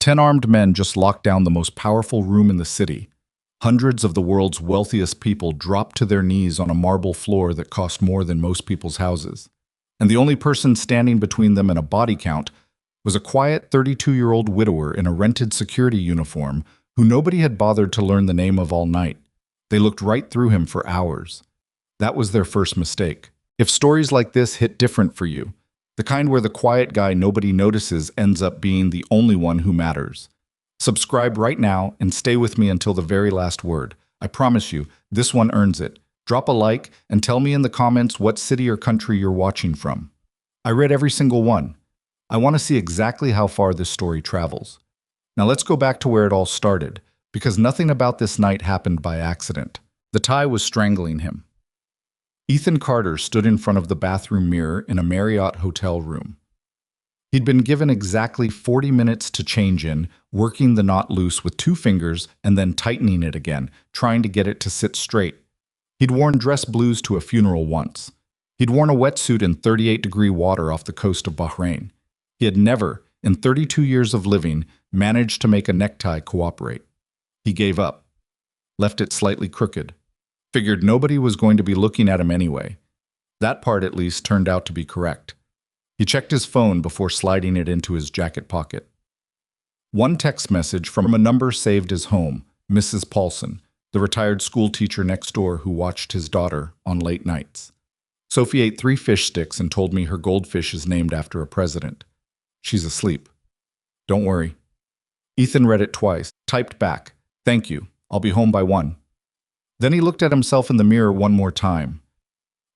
10 armed men just locked down the most powerful room in the city. Hundreds of the world's wealthiest people dropped to their knees on a marble floor that cost more than most people's houses. And the only person standing between them and a body count was a quiet 32-year-old widower in a rented security uniform who nobody had bothered to learn the name of all night. They looked right through him for hours. That was their first mistake. If stories like this hit different for you, the kind where the quiet guy nobody notices ends up being the only one who matters, subscribe right now and stay with me until the very last word. I promise you, this one earns it. Drop a like and tell me in the comments what city or country you're watching from. I read every single one. I want to see exactly how far this story travels. Now let's go back to where it all started, because nothing about this night happened by accident. The tie was strangling him. Ethan Carter stood in front of the bathroom mirror in a Marriott hotel room. He'd been given exactly 40 minutes to change in, working the knot loose with 2 fingers and then tightening it again, trying to get it to sit straight. He'd worn dress blues to a funeral once. He'd worn a wetsuit in 38-degree water off the coast of Bahrain. He had never, in 32 years of living, managed to make a necktie cooperate. He gave up, left it slightly crooked, figured nobody was going to be looking at him anyway. That part, at least, turned out to be correct. He checked his phone before sliding it into his jacket pocket. One text message from a number saved as home, Mrs. Paulson, the retired school teacher next door who watched his daughter on late nights. Sophie ate 3 fish sticks and told me her goldfish is named after a president. She's asleep. Don't worry. Ethan read it twice, typed back, "Thank you. I'll be home by 1." Then he looked at himself in the mirror one more time.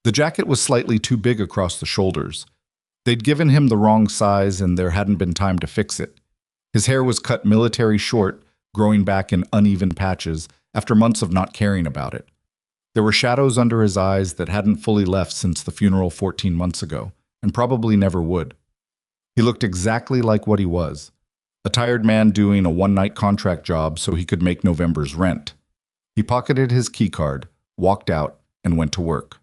The jacket was slightly too big across the shoulders. They'd given him the wrong size and there hadn't been time to fix it. His hair was cut military short, growing back in uneven patches after months of not caring about it. There were shadows under his eyes that hadn't fully left since the funeral 14 months ago, and probably never would. He looked exactly like what he was, a tired man doing a one-night contract job so he could make November's rent. He pocketed his keycard, walked out, and went to work.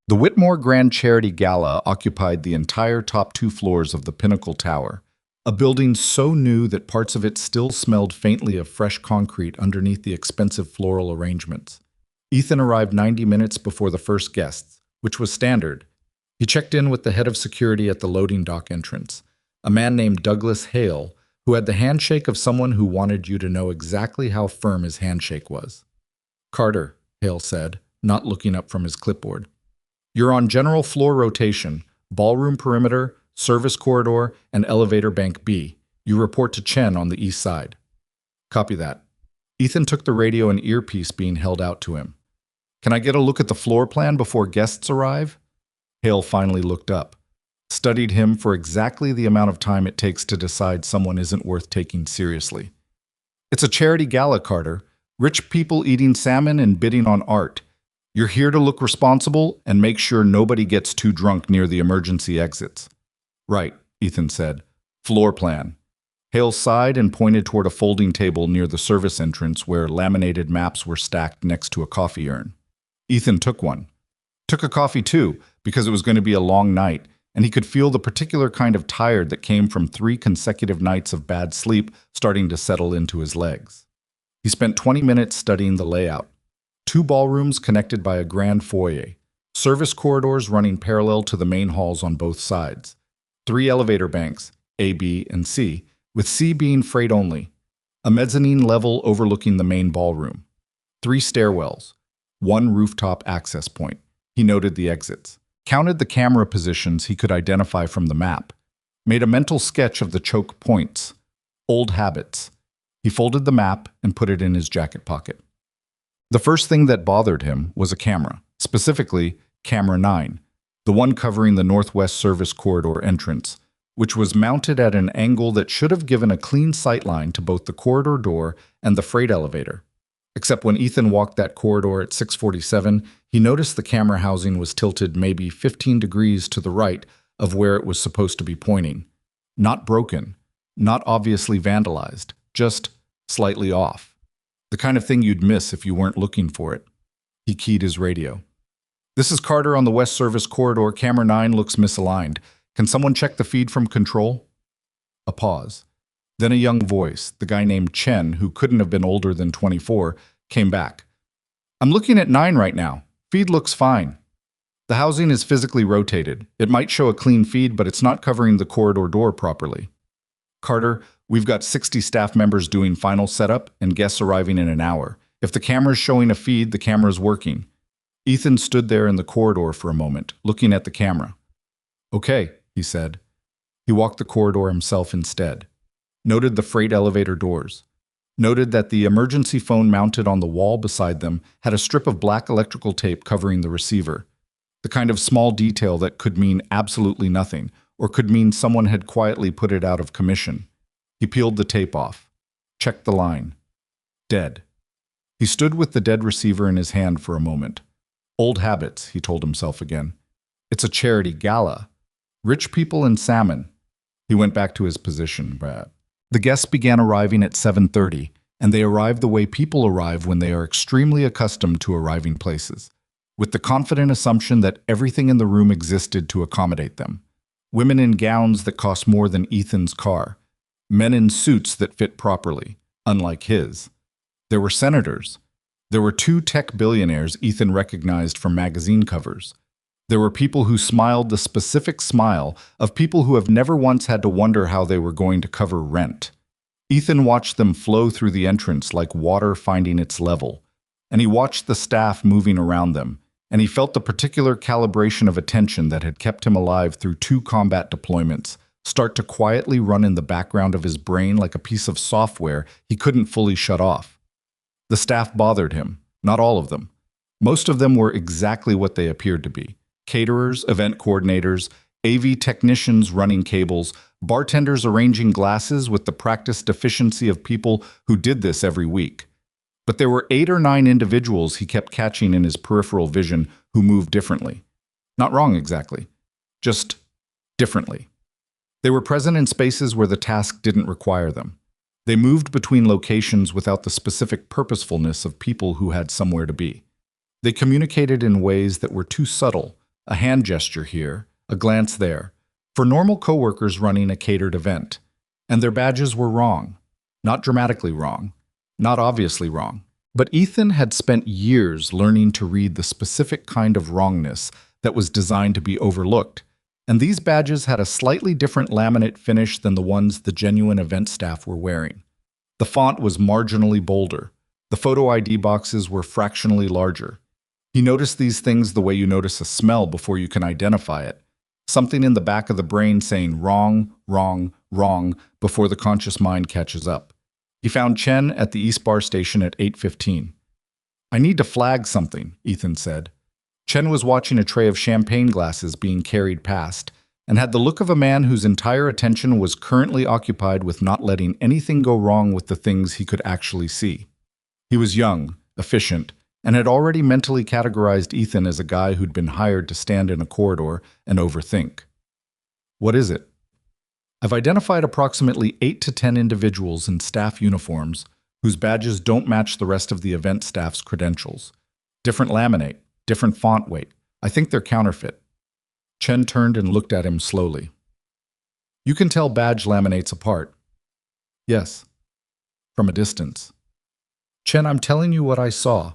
The Whitmore Grand Charity Gala occupied the entire top 2 floors of the Pinnacle Tower, a building so new that parts of it still smelled faintly of fresh concrete underneath the expensive floral arrangements. Ethan arrived 90 minutes before the first guests, which was standard. He checked in with the head of security at the loading dock entrance, a man named Douglas Hale, who had the handshake of someone who wanted you to know exactly how firm his handshake was. "Carter," Hale said, not looking up from his clipboard. "You're on general floor rotation, ballroom perimeter, service corridor, and elevator bank B. You report to Chen on the east side." "Copy that." Ethan took the radio and earpiece being held out to him. "Can I get a look at the floor plan before guests arrive?" Hale finally looked up, studied him for exactly the amount of time it takes to decide someone isn't worth taking seriously. "It's a charity gala, Carter. Rich people eating salmon and bidding on art. You're here to look responsible and make sure nobody gets too drunk near the emergency exits." "Right," Ethan said. "Floor plan." Hale sighed and pointed toward a folding table near the service entrance where laminated maps were stacked next to a coffee urn. Ethan took one. Took a coffee too, because it was going to be a long night, and he could feel the particular kind of tired that came from 3 consecutive nights of bad sleep starting to settle into his legs. He spent 20 minutes studying the layout. 2 ballrooms connected by a grand foyer, service corridors running parallel to the main halls on both sides, 3 elevator banks, A, B, and C, with C being freight only, a mezzanine level overlooking the main ballroom, 3 stairwells, 1 rooftop access point. He noted the exits, counted the camera positions he could identify from the map, made a mental sketch of the choke points, old habits. He folded the map and put it in his jacket pocket. The first thing that bothered him was a camera, specifically camera 9, the one covering the northwest service corridor entrance, which was mounted at an angle that should have given a clean sightline to both the corridor door and the freight elevator. Except when Ethan walked that corridor at 6:47, he noticed the camera housing was tilted maybe 15 degrees to the right of where it was supposed to be pointing. Not broken, not obviously vandalized, just slightly off. The kind of thing you'd miss if you weren't looking for it. He keyed his radio. "This is Carter on the West Service Corridor. Camera 9 looks misaligned. Can someone check the feed from control?" A pause. Then a young voice, the guy named Chen, who couldn't have been older than 24, came back. I'm looking at 9 right now. Feed looks fine. The housing is physically rotated. It might show a clean feed, but it's not covering the corridor door properly. Carter, we've got 60 staff members doing final setup and guests arriving in an hour. If the camera's showing a feed, the camera's working. Ethan stood there in the corridor for a moment, looking at the camera. Okay, he said. He walked the corridor himself instead. Noted the freight elevator doors. Noted that the emergency phone mounted on the wall beside them had a strip of black electrical tape covering the receiver. The kind of small detail that could mean absolutely nothing, or could mean someone had quietly put it out of commission. He peeled the tape off. Checked the line. Dead. He stood with the dead receiver in his hand for a moment. Old habits, he told himself again. It's a charity gala. Rich people and salmon. He went back to his position. The guests began arriving at 7:30, and they arrived the way people arrive when they are extremely accustomed to arriving places, with the confident assumption that everything in the room existed to accommodate them. Women in gowns that cost more than Ethan's car. Men in suits that fit properly, unlike his. There were senators. There were 2 tech billionaires Ethan recognized from magazine covers. There were people who smiled the specific smile of people who have never once had to wonder how they were going to cover rent. Ethan watched them flow through the entrance like water finding its level, and he watched the staff moving around them, and he felt the particular calibration of attention that had kept him alive through 2 combat deployments start to quietly run in the background of his brain like a piece of software he couldn't fully shut off. The staff bothered him, not all of them. Most of them were exactly what they appeared to be. Caterers, event coordinators, AV technicians running cables, bartenders arranging glasses with the practiced efficiency of people who did this every week. But there were 8 or 9 individuals he kept catching in his peripheral vision who moved differently. Not wrong exactly, just differently. They were present in spaces where the task didn't require them. They moved between locations without the specific purposefulness of people who had somewhere to be. They communicated in ways that were too subtle, a hand gesture here, a glance there, for normal coworkers running a catered event. And their badges were wrong. Not dramatically wrong. Not obviously wrong. But Ethan had spent years learning to read the specific kind of wrongness that was designed to be overlooked, and these badges had a slightly different laminate finish than the ones the genuine event staff were wearing. The font was marginally bolder. The photo ID boxes were fractionally larger. He noticed these things the way you notice a smell before you can identify it. Something in the back of the brain saying wrong, wrong, wrong before the conscious mind catches up. He found Chen at the East Bar station at 8:15. I need to flag something, Ethan said. Chen was watching a tray of champagne glasses being carried past, and had the look of a man whose entire attention was currently occupied with not letting anything go wrong with the things he could actually see. He was young, efficient, and had already mentally categorized Ethan as a guy who'd been hired to stand in a corridor and overthink. What is it? I've identified approximately 8 to 10 individuals in staff uniforms whose badges don't match the rest of the event staff's credentials. Different laminate, different font weight. I think they're counterfeit. Chen turned and looked at him slowly. You can tell badge laminates apart. Yes. From a distance. Chen, I'm telling you what I saw.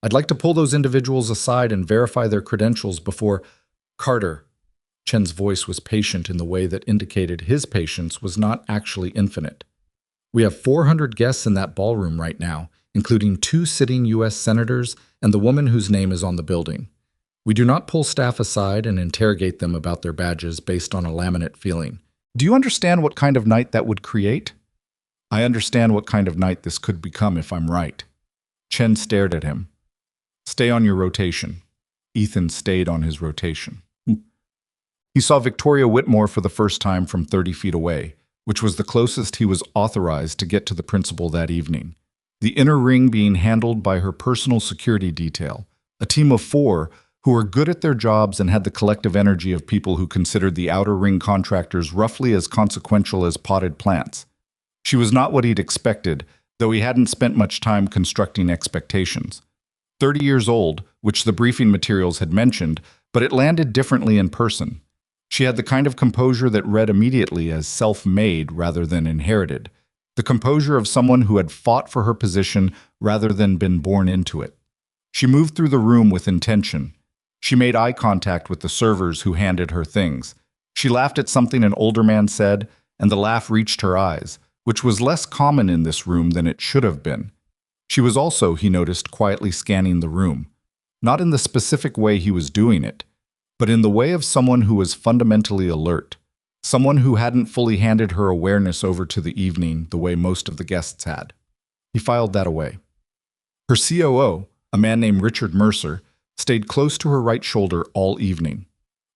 I'd like to pull those individuals aside and verify their credentials before… Carter. Chen's voice was patient in the way that indicated his patience was not actually infinite. We have 400 guests in that ballroom right now, including 2 sitting U.S. senators and the woman whose name is on the building. We do not pull staff aside and interrogate them about their badges based on a laminate feeling. Do you understand what kind of night that would create? I understand what kind of night this could become if I'm right. Chen stared at him. Stay on your rotation. Ethan stayed on his rotation. He saw Victoria Whitmore for the first time from 30 feet away, which was the closest he was authorized to get to the principal that evening. The inner ring being handled by her personal security detail, a team of 4 who were good at their jobs and had the collective energy of people who considered the outer ring contractors roughly as consequential as potted plants. She was not what he'd expected, though he hadn't spent much time constructing expectations. 30 years old, which the briefing materials had mentioned, but it landed differently in person. She had the kind of composure that read immediately as self-made rather than inherited, The composure of someone who had fought for her position rather than been born into it. She moved through the room with intention. She made eye contact with the servers who handed her things. She laughed at something an older man said, and the laugh reached her eyes, which was less common in this room than it should have been. She was also, he noticed, quietly scanning the room. Not in the specific way he was doing it, but in the way of someone who was fundamentally alert. Someone who hadn't fully handed her awareness over to the evening the way most of the guests had. He filed that away. Her COO, a man named Richard Mercer, stayed close to her right shoulder all evening.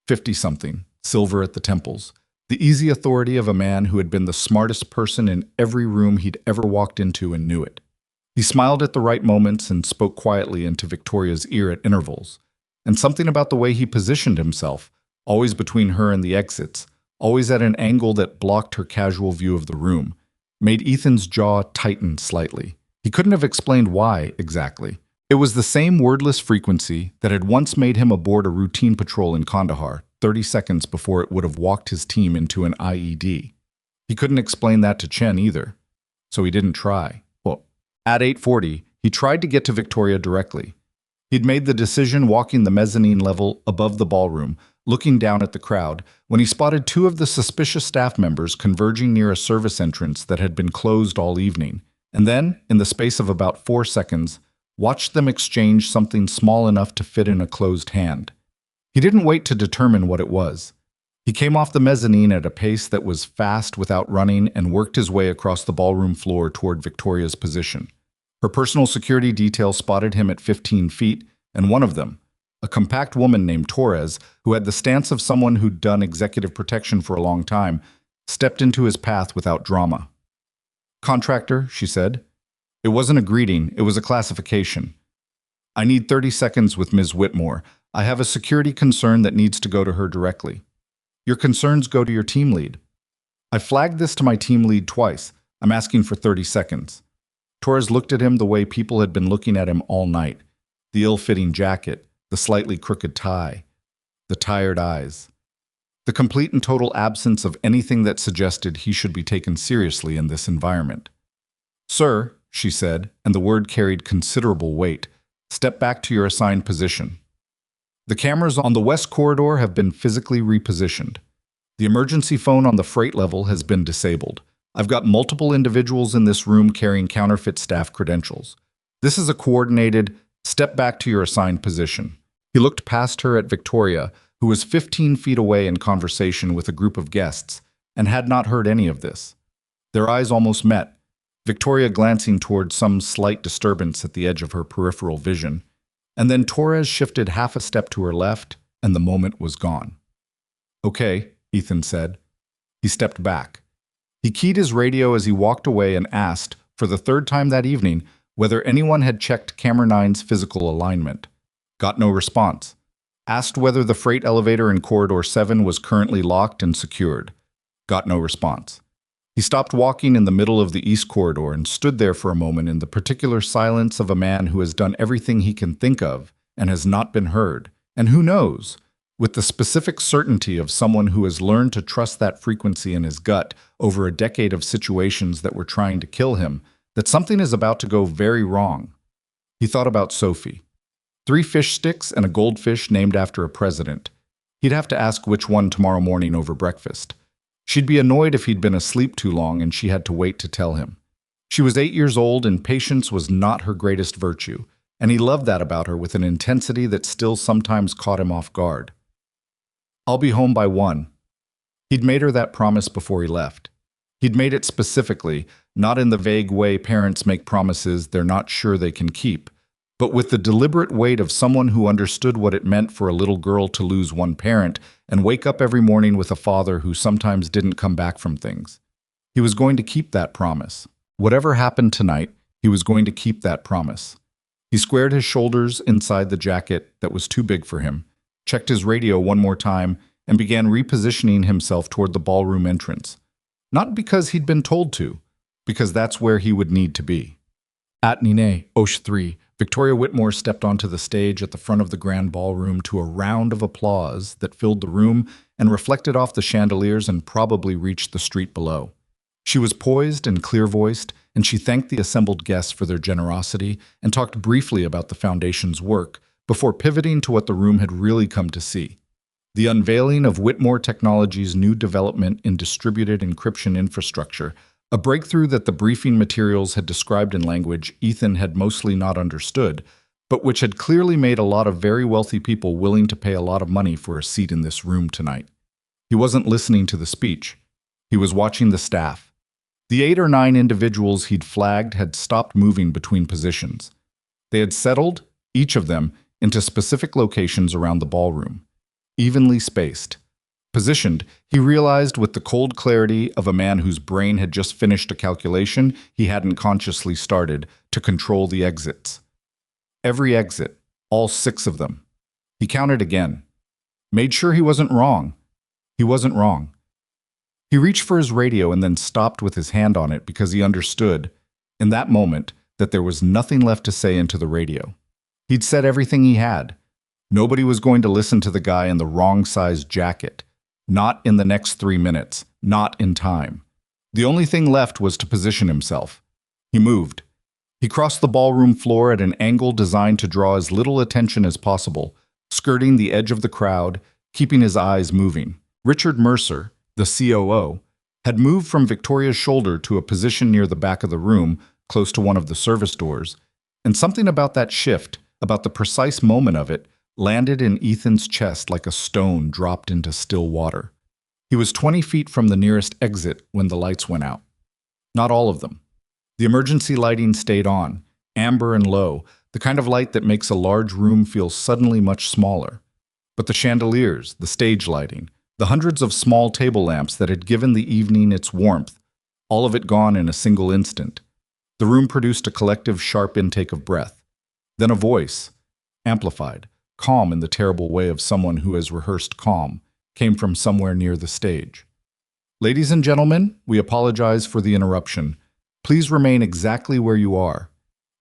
50-something, silver at the temples, the easy authority of a man who had been the smartest person in every room he'd ever walked into and knew it. He smiled at the right moments and spoke quietly into Victoria's ear at intervals. And something about the way he positioned himself, always between her and the exits, always at an angle that blocked her casual view of the room, made Ethan's jaw tighten slightly. He couldn't have explained why, exactly. It was the same wordless frequency that had once made him aboard a routine patrol in Kandahar, 30 seconds before it would have walked his team into an IED. He couldn't explain that to Chen either, so he didn't try. Well, at 8:40, he tried to get to Victoria directly. He'd made the decision walking the mezzanine level above the ballroom, looking down at the crowd, when he spotted two of the suspicious staff members converging near a service entrance that had been closed all evening, and then, in the space of about 4 seconds, watched them exchange something small enough to fit in a closed hand. He didn't wait to determine what it was. He came off the mezzanine at a pace that was fast without running and worked his way across the ballroom floor toward Victoria's position. Her personal security detail spotted him at 15 feet, and one of them, a compact woman named Torres, who had the stance of someone who'd done executive protection for a long time, stepped into his path without drama. "Contractor," she said. It wasn't a greeting, it was a classification. "I need 30 seconds with Ms. Whitmore. I have a security concern that needs to go to her directly." "Your concerns go to your team lead." "I flagged this to my team lead twice. I'm asking for 30 seconds. Torres looked at him the way people had been looking at him all night. The ill-fitting jacket, the slightly crooked tie, the tired eyes. The complete and total absence of anything that suggested he should be taken seriously in this environment. "Sir," she said, and the word carried considerable weight, "step back to your assigned position. The cameras on the west corridor have been physically repositioned. The emergency phone on the freight level has been disabled. I've got multiple individuals in this room carrying counterfeit staff credentials. This is a coordinated, step back to your assigned position." He looked past her at Victoria, who was 15 feet away in conversation with a group of guests, and had not heard any of this. Their eyes almost met, Victoria glancing toward some slight disturbance at the edge of her peripheral vision, and then Torres shifted half a step to her left, and the moment was gone. "Okay," Ethan said. He stepped back. He keyed his radio as he walked away and asked, for the third time that evening, whether anyone had checked Camera 9's physical alignment. Got no response. Asked whether the freight elevator in Corridor 7 was currently locked and secured. Got no response. He stopped walking in the middle of the East Corridor and stood there for a moment in the particular silence of a man who has done everything he can think of and has not been heard. And who knows, with the specific certainty of someone who has learned to trust that frequency in his gut over a decade of situations that were trying to kill him, that something is about to go very wrong. He thought about Sophie. 3 fish sticks and a goldfish named after a president. He'd have to ask which one tomorrow morning over breakfast. She'd be annoyed if he'd been asleep too long and she had to wait to tell him. She was 8 years old and patience was not her greatest virtue, and he loved that about her with an intensity that still sometimes caught him off guard. "I'll be home by 1. He'd made her that promise before he left. He'd made it specifically, not in the vague way parents make promises they're not sure they can keep, but with the deliberate weight of someone who understood what it meant for a little girl to lose one parent and wake up every morning with a father who sometimes didn't come back from things. He was going to keep that promise. Whatever happened tonight, he was going to keep that promise. He squared his shoulders inside the jacket that was too big for him, checked his radio one more time, and began repositioning himself toward the ballroom entrance. Not because he'd been told to, because that's where he would need to be. At Nine, Osh 3, Victoria Whitmore stepped onto the stage at the front of the grand ballroom to a round of applause that filled the room and reflected off the chandeliers and probably reached the street below. She was poised and clear-voiced, and she thanked the assembled guests for their generosity and talked briefly about the Foundation's work before pivoting to what the room had really come to see: the unveiling of Whitmore Technology's new development in distributed encryption infrastructure, a breakthrough that the briefing materials had described in language Ethan had mostly not understood, but which had clearly made a lot of very wealthy people willing to pay a lot of money for a seat in this room tonight. He wasn't listening to the speech. He was watching the staff. The 8 or 9 individuals he'd flagged had stopped moving between positions. They had settled, each of them, into specific locations around the ballroom, evenly spaced. Positioned, he realized with the cold clarity of a man whose brain had just finished a calculation he hadn't consciously started to control the exits. Every exit, all 6 of them. He counted again. Made sure he wasn't wrong. He wasn't wrong. He reached for his radio and then stopped with his hand on it because he understood, in that moment, that there was nothing left to say into the radio. He'd said everything he had. Nobody was going to listen to the guy in the wrong-sized jacket. Not in the next 3 minutes. Not in time. The only thing left was to position himself. He moved. He crossed the ballroom floor at an angle designed to draw as little attention as possible, skirting the edge of the crowd, keeping his eyes moving. Richard Mercer, the COO, had moved from Victoria's shoulder to a position near the back of the room, close to one of the service doors, and something about that shift, about the precise moment of it, landed in Ethan's chest like a stone dropped into still water. He was 20 feet from the nearest exit when the lights went out. Not all of them. The emergency lighting stayed on, amber and low, the kind of light that makes a large room feel suddenly much smaller. But the chandeliers, the stage lighting, the hundreds of small table lamps that had given the evening its warmth, all of it gone in a single instant. The room produced a collective sharp intake of breath. Then a voice, amplified, calm in the terrible way of someone who has rehearsed calm, came from somewhere near the stage. "Ladies and gentlemen, we apologize for the interruption. Please remain exactly where you are.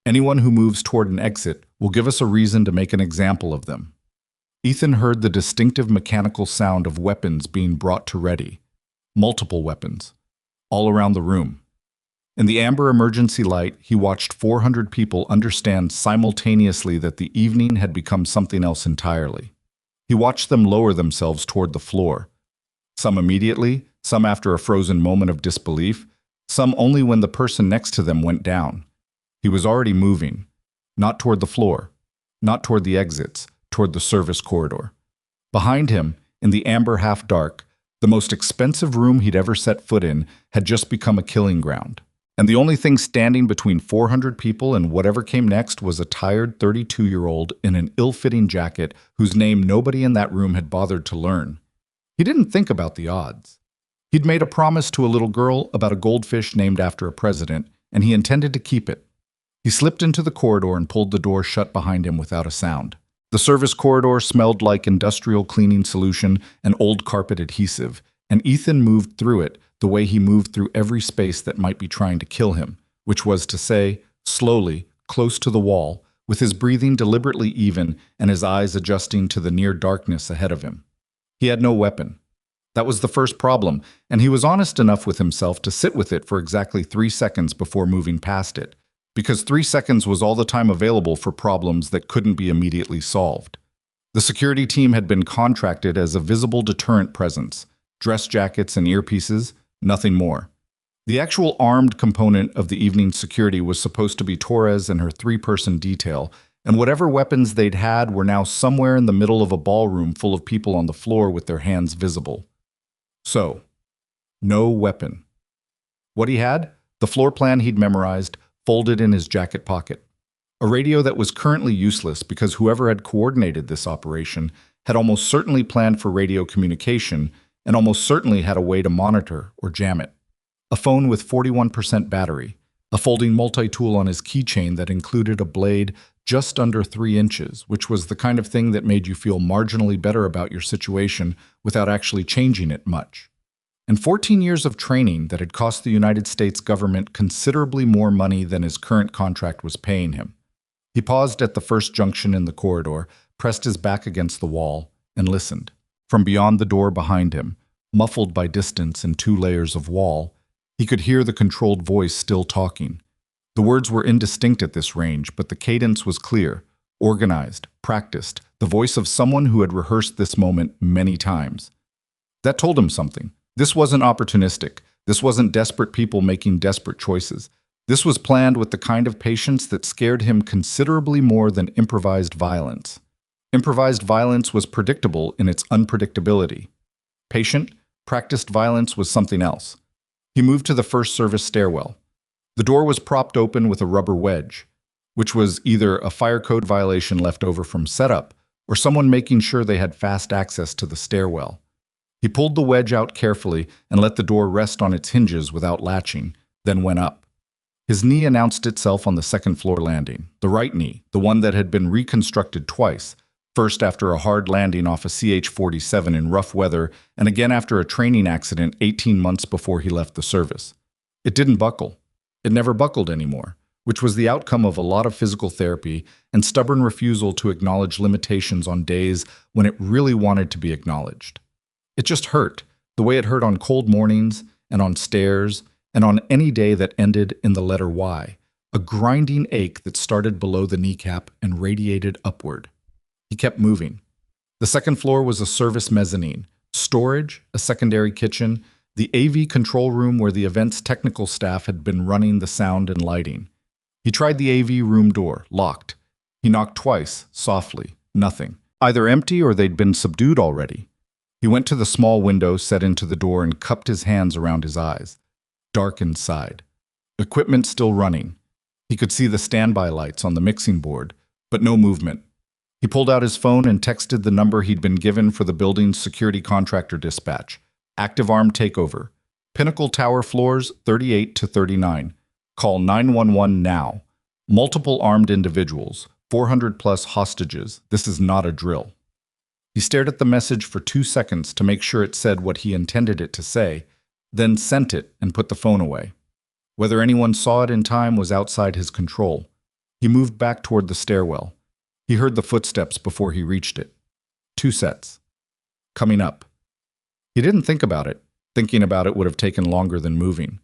Anyone who moves toward an exit will give us a reason to make an example of them." Ethan heard the distinctive mechanical sound of weapons being brought to ready. Multiple weapons. All around the room. In the amber emergency light, he watched 400 people understand simultaneously that the evening had become something else entirely. He watched them lower themselves toward the floor. Some immediately, some after a frozen moment of disbelief, some only when the person next to them went down. He was already moving. Not toward the floor. Not toward the exits. Toward the service corridor. Behind him, in the amber half-dark, the most expensive room he'd ever set foot in had just become a killing ground. And the only thing standing between 400 people and whatever came next was a tired 32-year-old in an ill-fitting jacket whose name nobody in that room had bothered to learn. He didn't think about the odds. He'd made a promise to a little girl about a goldfish named after a president, and he intended to keep it. He slipped into the corridor and pulled the door shut behind him without a sound. The service corridor smelled like industrial cleaning solution and old carpet adhesive, and Ethan moved through it the way he moved through every space that might be trying to kill him, which was to say, slowly, close to the wall, with his breathing deliberately even and his eyes adjusting to the near darkness ahead of him. He had no weapon. That was the first problem, and he was honest enough with himself to sit with it for exactly 3 seconds before moving past it, because 3 seconds was all the time available for problems that couldn't be immediately solved. The security team had been contracted as a visible deterrent presence, dress jackets and earpieces, nothing more. The actual armed component of the evening's security was supposed to be Torres and her 3-person detail, and whatever weapons they'd had were now somewhere in the middle of a ballroom full of people on the floor with their hands visible. So, no weapon. What he had? The floor plan he'd memorized, folded in his jacket pocket. A radio that was currently useless because whoever had coordinated this operation had almost certainly planned for radio communication and almost certainly had a way to monitor or jam it. A phone with 41% battery, a folding multi-tool on his keychain that included a blade just under 3 inches, which was the kind of thing that made you feel marginally better about your situation without actually changing it much. And 14 years of training that had cost the United States government considerably more money than his current contract was paying him. He paused at the first junction in the corridor, pressed his back against the wall, and listened. From beyond the door behind him, muffled by distance and 2 layers of wall, He could hear the controlled voice still talking. The words were indistinct at this range, but the cadence was clear, organized, practiced, the voice of someone who had rehearsed this moment many times. That told him something. This wasn't opportunistic. This wasn't desperate people making desperate choices. This was planned with the kind of patience that scared him considerably more than improvised violence. Improvised violence was predictable in its unpredictability. Patient, practiced violence was something else. He moved to the first service stairwell. The door was propped open with a rubber wedge, which was either a fire code violation left over from setup or someone making sure they had fast access to the stairwell. He pulled the wedge out carefully and let the door rest on its hinges without latching, then went up. His knee announced itself on the second-floor landing, the right knee, the one that had been reconstructed twice, first after a hard landing off a CH-47 in rough weather and again after a training accident 18 months before he left the service. It didn't buckle. It never buckled anymore, which was the outcome of a lot of physical therapy and stubborn refusal to acknowledge limitations on days when it really wanted to be acknowledged. It just hurt, the way it hurt on cold mornings and on stairs and on any day that ended in the letter Y, a grinding ache that started below the kneecap and radiated upward. He kept moving. The second floor was a service mezzanine, storage, a secondary kitchen, the AV control room where the event's technical staff had been running the sound and lighting. He tried the AV room door, locked. He knocked twice, softly, nothing. Either empty or they'd been subdued already. He went to the small window set into the door and cupped his hands around his eyes. Dark inside. Equipment still running. He could see the standby lights on the mixing board, but no movement. He pulled out his phone and texted the number he'd been given for the building's security contractor dispatch. Active armed takeover. Pinnacle Tower floors 38 to 39. Call 911 now. Multiple armed individuals. 400 plus hostages. This is not a drill. He stared at the message for 2 seconds to make sure it said what he intended it to say, then sent it and put the phone away. Whether anyone saw it in time was outside his control. He moved back toward the stairwell. He heard the footsteps before he reached it. 2 sets. Coming up. He didn't think about it. Thinking about it would have taken longer than moving.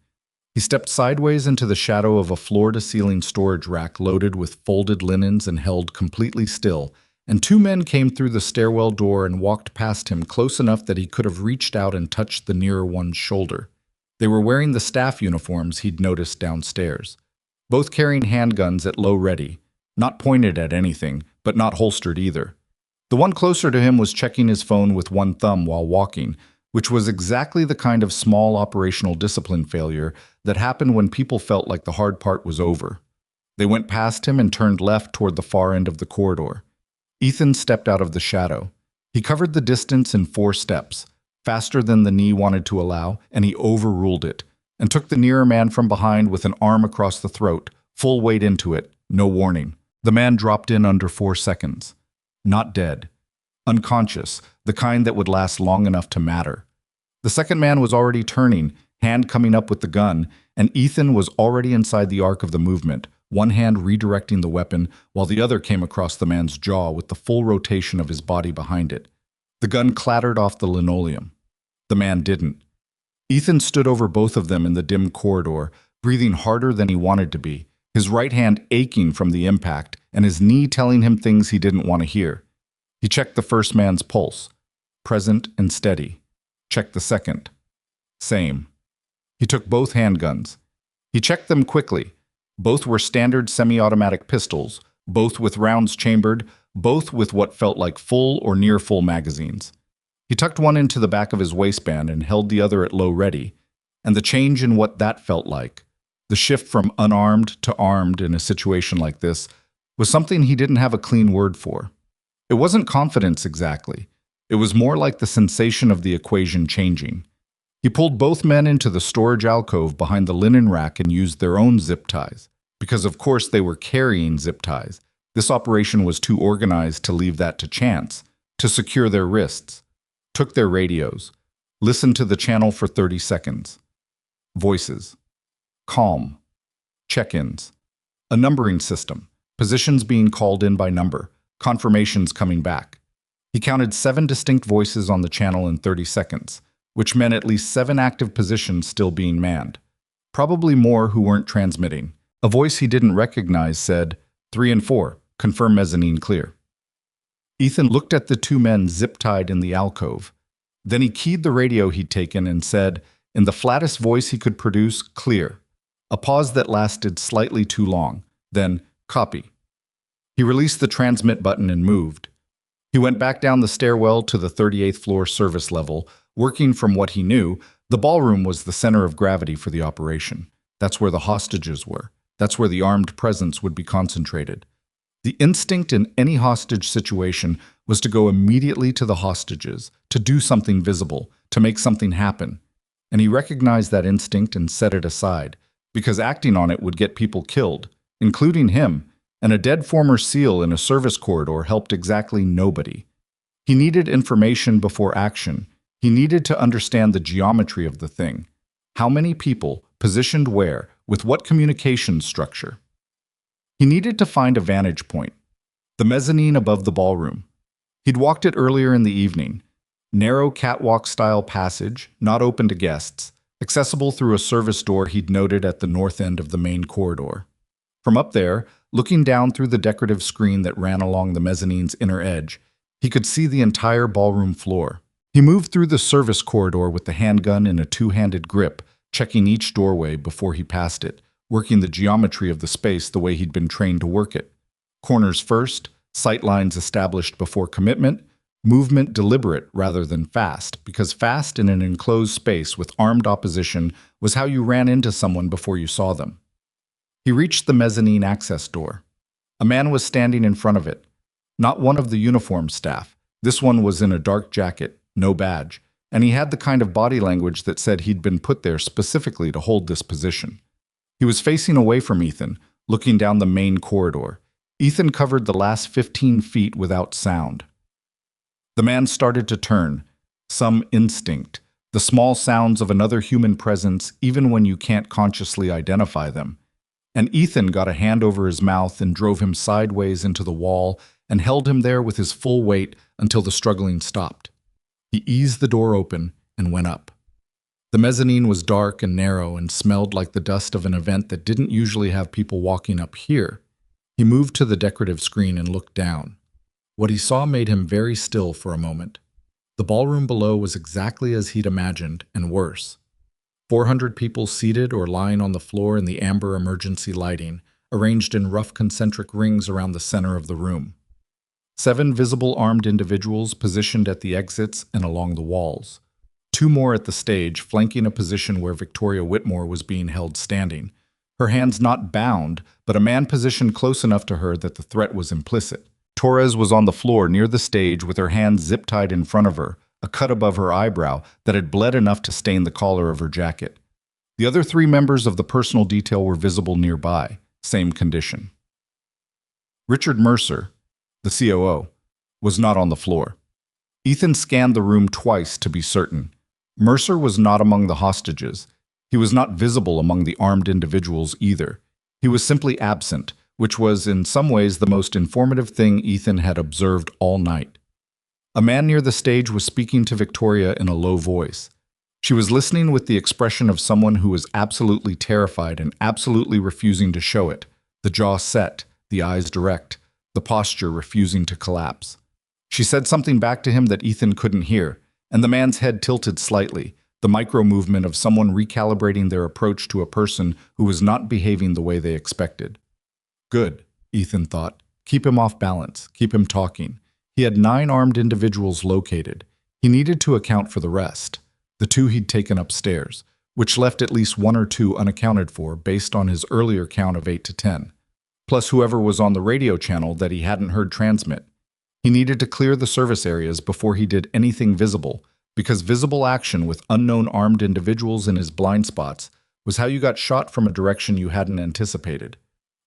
He stepped sideways into the shadow of a floor-to-ceiling storage rack loaded with folded linens and held completely still, and 2 men came through the stairwell door and walked past him close enough that he could have reached out and touched the nearer one's shoulder. They were wearing the staff uniforms he'd noticed downstairs, both carrying handguns at low ready, not pointed at anything, but not holstered either. The one closer to him was checking his phone with one thumb while walking, which was exactly the kind of small operational discipline failure that happened when people felt like the hard part was over. They went past him and turned left toward the far end of the corridor. Ethan stepped out of the shadow. He covered the distance in 4 steps, faster than the knee wanted to allow, and he overruled it, and took the nearer man from behind with an arm across the throat, full weight into it, no warning. The man dropped in under 4 seconds. Not dead. Unconscious, the kind that would last long enough to matter. The second man was already turning, hand coming up with the gun, and Ethan was already inside the arc of the movement, one hand redirecting the weapon while the other came across the man's jaw with the full rotation of his body behind it. The gun clattered off the linoleum. The man didn't. Ethan stood over both of them in the dim corridor, breathing harder than he wanted to be, his right hand aching from the impact and his knee telling him things he didn't want to hear. He checked the first man's pulse. Present and steady. Checked the second. Same. He took both handguns. He checked them quickly. Both were standard semi-automatic pistols, both with rounds chambered, both with what felt like full or near-full magazines. He tucked one into the back of his waistband and held the other at low ready, and the change in what that felt like, the shift from unarmed to armed in a situation like this, was something he didn't have a clean word for. It wasn't confidence exactly. It was more like the sensation of the equation changing. He pulled both men into the storage alcove behind the linen rack and used their own zip ties. Because of course they were carrying zip ties. This operation was too organized to leave that to chance. To secure their wrists. Took their radios. Listened to the channel for 30 seconds. Voices. Calm. Check-ins. A numbering system. Positions being called in by number. Confirmations coming back. He counted 7 distinct voices on the channel in 30 seconds. Which meant at least 7 active positions still being manned. probably more who weren't transmitting. A voice he didn't recognize said, 3 and 4, confirm mezzanine clear. Ethan looked at the two men zip-tied in the alcove. Then he keyed the radio he'd taken and said, in the flattest voice he could produce, clear. A pause that lasted slightly too long. Then, copy. He released the transmit button and moved. He went back down the stairwell to the 38th floor service level. Working from what he knew, the ballroom was the center of gravity for the operation. That's where the hostages were. That's where the armed presence would be concentrated. The instinct in any hostage situation was to go immediately to the hostages, to do something visible, to make something happen. And he recognized that instinct and set it aside, because acting on it would get people killed, including him, and a dead former SEAL in a service corridor helped exactly nobody. He needed information before action. He needed to understand the geometry of the thing. How many people, positioned where, with what communication structure? He needed to find a vantage point. The mezzanine above the ballroom. He'd walked it earlier in the evening. Narrow catwalk-style passage, not open to guests, accessible through a service door he'd noted at the north end of the main corridor. From up there, looking down through the decorative screen that ran along the mezzanine's inner edge, he could see the entire ballroom floor. He moved through the service corridor with the handgun in a two-handed grip, checking each doorway before he passed it, working the geometry of the space the way he'd been trained to work it. Corners first, sight lines established before commitment, movement deliberate rather than fast, because fast in an enclosed space with armed opposition was how you ran into someone before you saw them. He reached the mezzanine access door. A man was standing in front of it. Not one of the uniform staff. This one was in a dark jacket, no badge, and he had the kind of body language that said he'd been put there specifically to hold this position. He was facing away from Ethan, looking down the main corridor. Ethan covered the last 15 feet without sound. The man started to turn. Some instinct. The small sounds of another human presence even when you can't consciously identify them. And Ethan got a hand over his mouth and drove him sideways into the wall and held him there with his full weight until the struggling stopped. He eased the door open and went up. The mezzanine was dark and narrow and smelled like the dust of an event that didn't usually have people walking up here. He moved to the decorative screen and looked down. What he saw made him very still for a moment. The ballroom below was exactly as he'd imagined, and worse. 400 people seated or lying on the floor in the amber emergency lighting, arranged in rough concentric rings around the center of the room. 7 visible armed individuals positioned at the exits and along the walls. 2 more at the stage, flanking a position where Victoria Whitmore was being held standing. Her hands not bound, but a man positioned close enough to her that the threat was implicit. Torres was on the floor near the stage with her hands zip-tied in front of her, a cut above her eyebrow that had bled enough to stain the collar of her jacket. The other 3 members of the personal detail were visible nearby, same condition. Richard Mercer, the COO, was not on the floor. Ethan scanned the room twice to be certain. Mercer was not among the hostages. He was not visible among the armed individuals either. He was simply absent, which was in some ways the most informative thing Ethan had observed all night. A man near the stage was speaking to Victoria in a low voice. She was listening with the expression of someone who was absolutely terrified and absolutely refusing to show it, the jaw set, the eyes direct, the posture refusing to collapse. She said something back to him that Ethan couldn't hear, and the man's head tilted slightly, the micro-movement of someone recalibrating their approach to a person who was not behaving the way they expected. Good, Ethan thought. Keep him off balance, keep him talking. He had 9 armed individuals located. He needed to account for the rest, the 2 he'd taken upstairs, which left at least 1 or 2 unaccounted for based on his earlier count of 8 to 10, plus whoever was on the radio channel that he hadn't heard transmit. He needed to clear the service areas before he did anything visible, because visible action with unknown armed individuals in his blind spots was how you got shot from a direction you hadn't anticipated.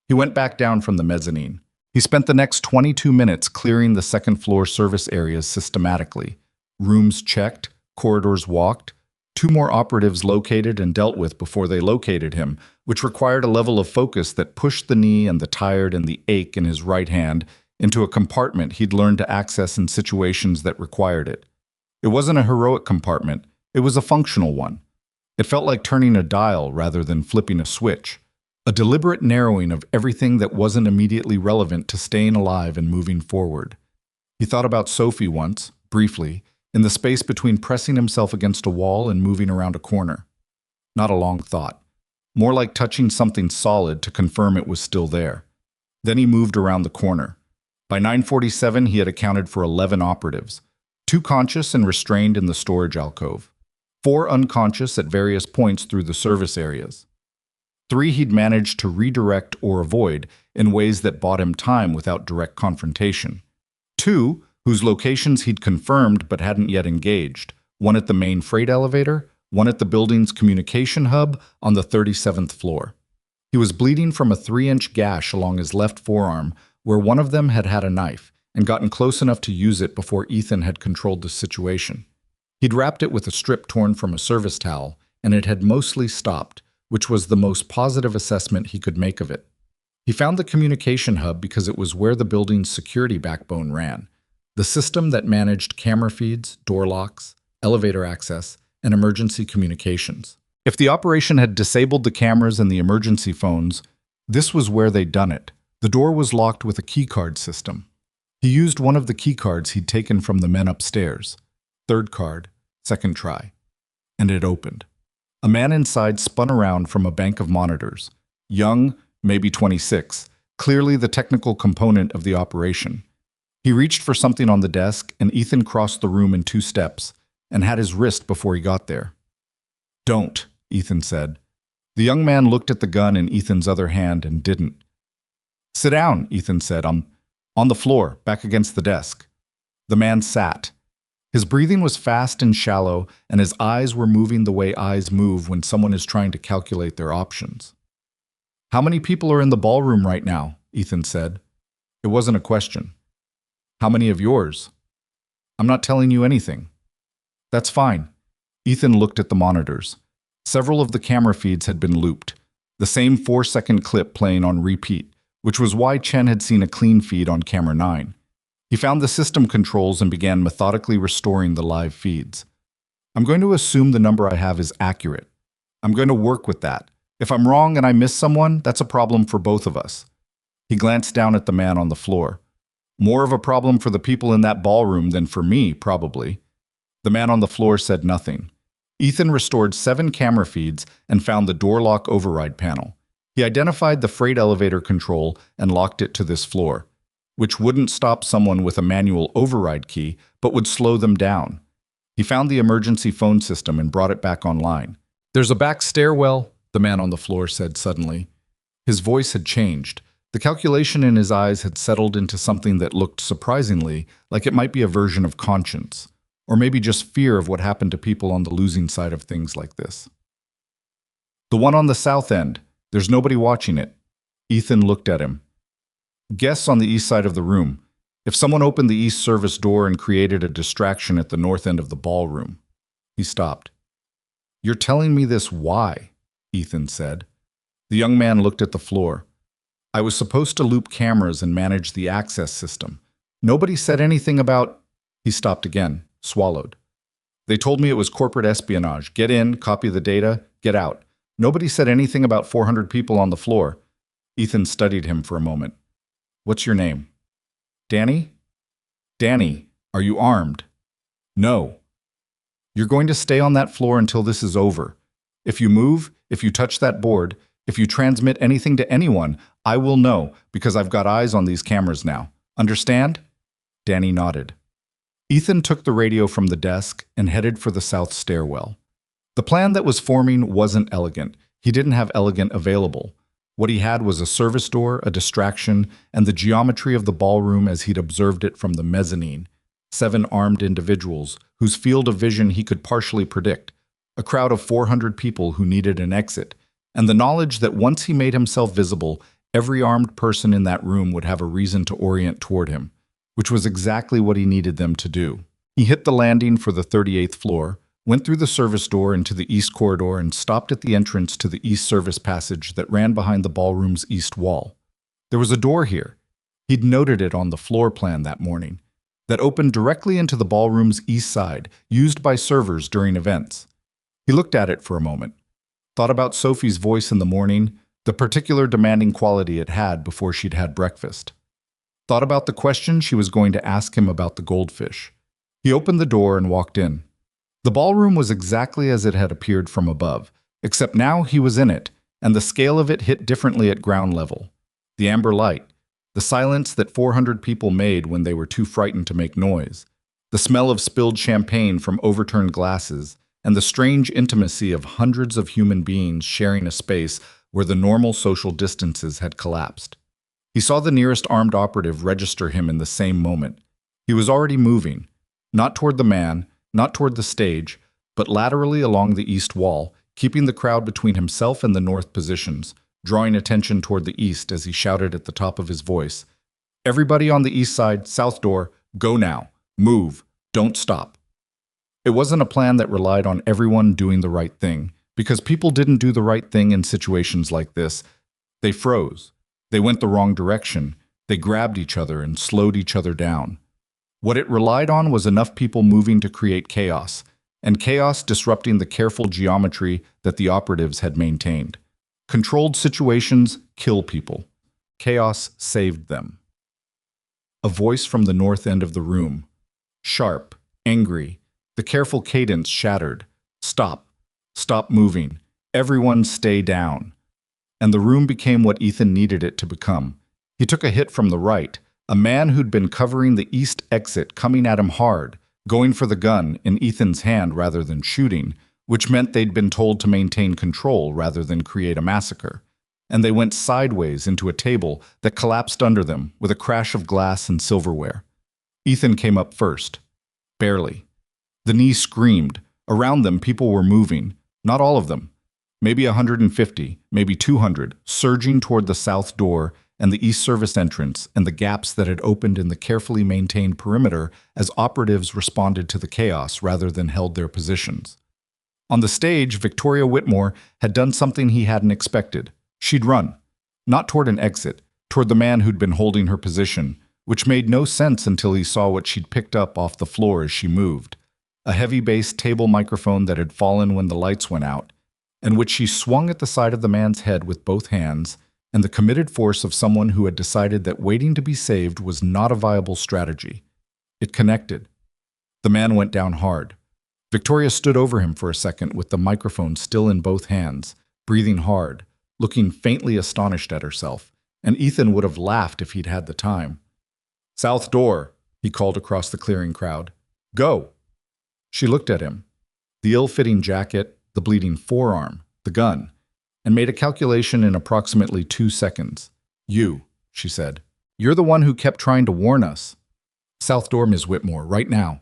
He went back down from the mezzanine. He spent the next 22 minutes clearing the second-floor service areas systematically. Rooms checked, corridors walked, 2 more operatives located and dealt with before they located him, which required a level of focus that pushed the knee and the tired and the ache in his right hand into a compartment he'd learned to access in situations that required it. It wasn't a heroic compartment, it was a functional one. It felt like turning a dial rather than flipping a switch, a deliberate narrowing of everything that wasn't immediately relevant to staying alive and moving forward. He thought about Sophie once, briefly, in the space between pressing himself against a wall and moving around a corner. Not a long thought. More like touching something solid to confirm it was still there. Then he moved around the corner. By 9:47, he had accounted for 11 operatives, 2 conscious and restrained in the storage alcove, 4 unconscious at various points through the service areas. 3 he'd managed to redirect or avoid in ways that bought him time without direct confrontation. 2 whose locations he'd confirmed but hadn't yet engaged, 1 at the main freight elevator, 1 at the building's communication hub on the 37th floor. He was bleeding from a 3-inch gash along his left forearm where one of them had had a knife and gotten close enough to use it before Ethan had controlled the situation. He'd wrapped it with a strip torn from a service towel, and it had mostly stopped, which was the most positive assessment he could make of it. He found the communication hub because it was where the building's security backbone ran, the system that managed camera feeds, door locks, elevator access, and emergency communications. If the operation had disabled the cameras and the emergency phones, this was where they'd done it. The door was locked with a keycard system. He used one of the keycards he'd taken from the men upstairs. 3rd card, 2nd try. And it opened. A man inside spun around from a bank of monitors. Young, maybe 26, clearly the technical component of the operation. He reached for something on the desk, and Ethan crossed the room in 2 steps and had his wrist before he got there. "Don't," Ethan said. The young man looked at the gun in Ethan's other hand and didn't. "Sit down," Ethan said. "I'm on the floor, back against the desk." The man sat. His breathing was fast and shallow, and his eyes were moving the way eyes move when someone is trying to calculate their options. "How many people are in the ballroom right now?" Ethan said. It wasn't a question. "How many of yours?" "I'm not telling you anything." "That's fine." Ethan looked at the monitors. Several of the camera feeds had been looped, the same 4-second clip playing on repeat, which was why Chen had seen a clean feed on camera 9. He found the system controls and began methodically restoring the live feeds. "I'm going to assume the number I have is accurate. I'm going to work with that. If I'm wrong and I miss someone, that's a problem for both of us." He glanced down at the man on the floor. "More of a problem for the people in that ballroom than for me, probably." The man on the floor said nothing. Ethan restored 7 camera feeds and found the door lock override panel. He identified the freight elevator control and locked it to this floor, which wouldn't stop someone with a manual override key, but would slow them down. He found the emergency phone system and brought it back online. "There's a back stairwell," the man on the floor said suddenly. His voice had changed. The calculation in his eyes had settled into something that looked surprisingly like it might be a version of conscience, or maybe just fear of what happened to people on the losing side of things like this. "The one on the south end. There's nobody watching it." Ethan looked at him. "Guests on the east side of the room. If someone opened the east service door and created a distraction at the north end of the ballroom." He stopped. "You're telling me this why?" Ethan said. The young man looked at the floor. "I was supposed to loop cameras and manage the access system. Nobody said anything about—" He stopped again, swallowed. "They told me it was corporate espionage. Get in, copy the data, get out. Nobody said anything about 400 people on the floor." Ethan studied him for a moment. "What's your name?" "Danny?" "Danny, are you armed?" "No." "You're going to stay on that floor until this is over. If you move, if you touch that board, if you transmit anything to anyone, I will know because I've got eyes on these cameras now. Understand?" Danny nodded. Ethan took the radio from the desk and headed for the south stairwell. The plan that was forming wasn't elegant. He didn't have elegant available. What he had was a service door, a distraction, and the geometry of the ballroom as he'd observed it from the mezzanine. 7 armed individuals, whose field of vision he could partially predict. A crowd of 400 people who needed an exit. And the knowledge that once he made himself visible, every armed person in that room would have a reason to orient toward him, which was exactly what he needed them to do. He hit the landing for the 38th floor, went through the service door into the east corridor and stopped at the entrance to the east service passage that ran behind the ballroom's east wall. There was a door here. He'd noted it on the floor plan that morning, that opened directly into the ballroom's east side, used by servers during events. He looked at it for a moment, thought about Sophie's voice in the morning, the particular demanding quality it had before she'd had breakfast. Thought about the question she was going to ask him about the goldfish. He opened the door and walked in. The ballroom was exactly as it had appeared from above, except now he was in it, and the scale of it hit differently at ground level. The amber light, the silence that 400 people made when they were too frightened to make noise, the smell of spilled champagne from overturned glasses, and the strange intimacy of hundreds of human beings sharing a space where the normal social distances had collapsed. He saw the nearest armed operative register him in the same moment. He was already moving, not toward the man, not toward the stage, but laterally along the east wall, keeping the crowd between himself and the north positions, drawing attention toward the east as he shouted at the top of his voice, "Everybody on the east side, south door, go now. Move. Don't stop." It wasn't a plan that relied on everyone doing the right thing, because people didn't do the right thing in situations like this. They froze. They went the wrong direction. They grabbed each other and slowed each other down. What it relied on was enough people moving to create chaos, and chaos disrupting the careful geometry that the operatives had maintained. Controlled situations kill people. Chaos saved them. A voice from the north end of the room. Sharp, angry, the careful cadence shattered. "Stop. Stop moving. Everyone stay down." And the room became what Ethan needed it to become. He took a hit from the right, a man who'd been covering the east exit coming at him hard, going for the gun in Ethan's hand rather than shooting, which meant they'd been told to maintain control rather than create a massacre. And they went sideways into a table that collapsed under them with a crash of glass and silverware. Ethan came up first. Barely. The knee screamed. Around them, people were moving. Not all of them. Maybe 150, maybe 200, surging toward the south door and the east service entrance and the gaps that had opened in the carefully maintained perimeter as operatives responded to the chaos rather than held their positions. On the stage, Victoria Whitmore had done something he hadn't expected. She'd run. Not toward an exit, toward the man who'd been holding her position, which made no sense until he saw what she'd picked up off the floor as she moved. A heavy-bass table microphone that had fallen when the lights went out, and which she swung at the side of the man's head with both hands, and the committed force of someone who had decided that waiting to be saved was not a viable strategy. It connected. The man went down hard. Victoria stood over him for a second with the microphone still in both hands, breathing hard, looking faintly astonished at herself, and Ethan would have laughed if he'd had the time. "South door," he called across the clearing crowd. "Go." She looked at him, the ill-fitting jacket, the bleeding forearm, the gun, and made a calculation in approximately 2 seconds. "You," she said. "You're the one who kept trying to warn us." "South door, Ms. Whitmore, right now."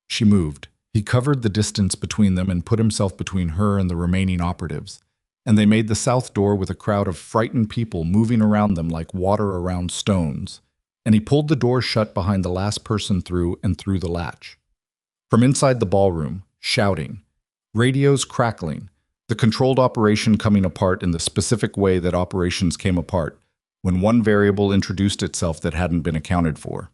She moved. He covered the distance between them and put himself between her and the remaining operatives, and they made the south door with a crowd of frightened people moving around them like water around stones, and he pulled the door shut behind the last person through and threw the latch. From inside the ballroom, shouting, radios crackling, the controlled operation coming apart in the specific way that operations came apart when one variable introduced itself that hadn't been accounted for.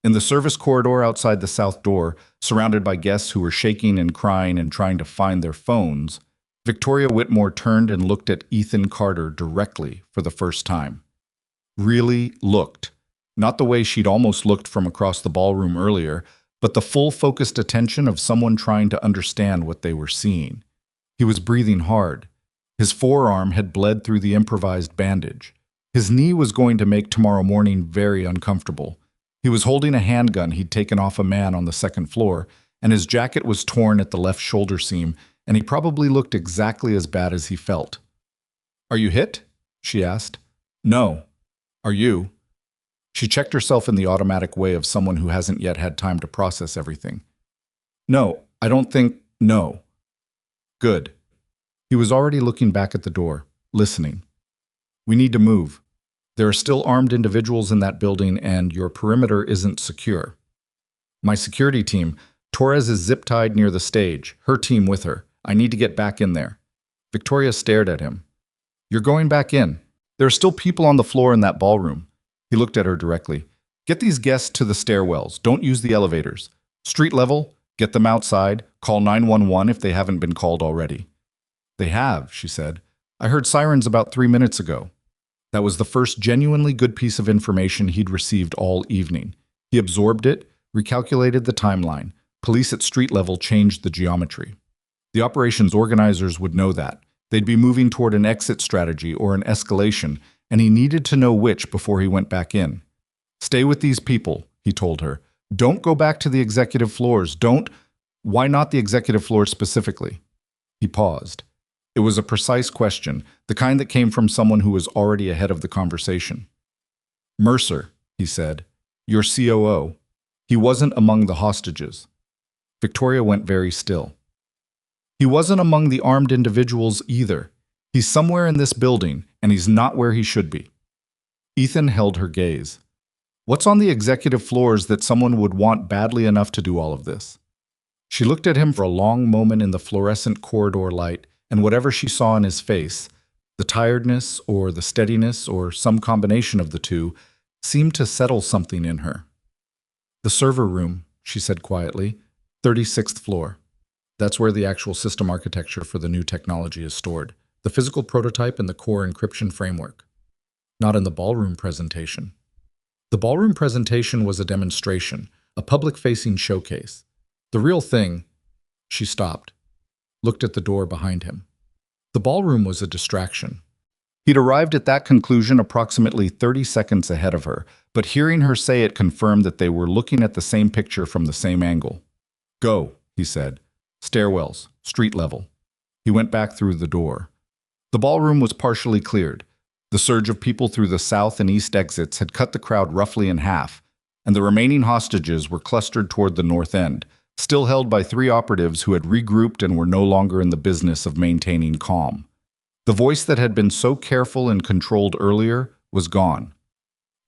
In the service corridor outside the south door, surrounded by guests who were shaking and crying and trying to find their phones, Victoria Whitmore turned and looked at Ethan Carter directly for the first time. Really looked. Not the way she'd almost looked from across the ballroom earlier, but the full focused attention of someone trying to understand what they were seeing. He was breathing hard. His forearm had bled through the improvised bandage. His knee was going to make tomorrow morning very uncomfortable. He was holding a handgun he'd taken off a man on the second floor, and his jacket was torn at the left shoulder seam, and he probably looked exactly as bad as he felt. "Are you hit?" she asked. "No. Are you?" She checked herself in the automatic way of someone who hasn't yet had time to process everything. "No, I don't think, no." "Good." He was already looking back at the door, listening. "We need to move. There are still armed individuals in that building and your perimeter isn't secure." "My security team, Torres is zip-tied near the stage, her team with her. I need to get back in there." Victoria stared at him. "You're going back in. There are still people on the floor in that ballroom." He looked at her directly. "Get these guests to the stairwells. Don't use the elevators. Street level, Get them outside. Call 911 if they haven't been called already. They have, she said. I heard sirens about 3 minutes ago. That was the first genuinely good piece of information he'd received all evening. He absorbed it, recalculated the timeline. Police at street level changed the geometry. The operations organizers would know that. They'd be moving toward an exit strategy or an escalation, and he needed to know which before he went back in. Stay with these people, he told her. Don't go back to the executive floors. Why not the executive floors specifically? He paused. It was a precise question, the kind that came from someone who was already ahead of the conversation. Mercer, he said, your COO. He wasn't among the hostages. Victoria went very still. He wasn't among the armed individuals either. He's somewhere in this building, and he's not where he should be. Ethan held her gaze. What's on the executive floors that someone would want badly enough to do all of this? She looked at him for a long moment in the fluorescent corridor light, and whatever she saw in his face, the tiredness or the steadiness or some combination of the two, seemed to settle something in her. The server room, she said quietly, 36th floor. That's where the actual system architecture for the new technology is stored, the physical prototype and the core encryption framework. Not in the ballroom presentation. The ballroom presentation was a demonstration, a public-facing showcase. The real thing, she stopped, looked at the door behind him. The ballroom was a distraction. He'd arrived at that conclusion approximately 30 seconds ahead of her, but hearing her say it confirmed that they were looking at the same picture from the same angle. Go, he said. Stairwells, street level. He went back through the door. The ballroom was partially cleared. The surge of people through the south and east exits had cut the crowd roughly in half, and the remaining hostages were clustered toward the north end, still held by 3 operatives who had regrouped and were no longer in the business of maintaining calm. The voice that had been so careful and controlled earlier was gone.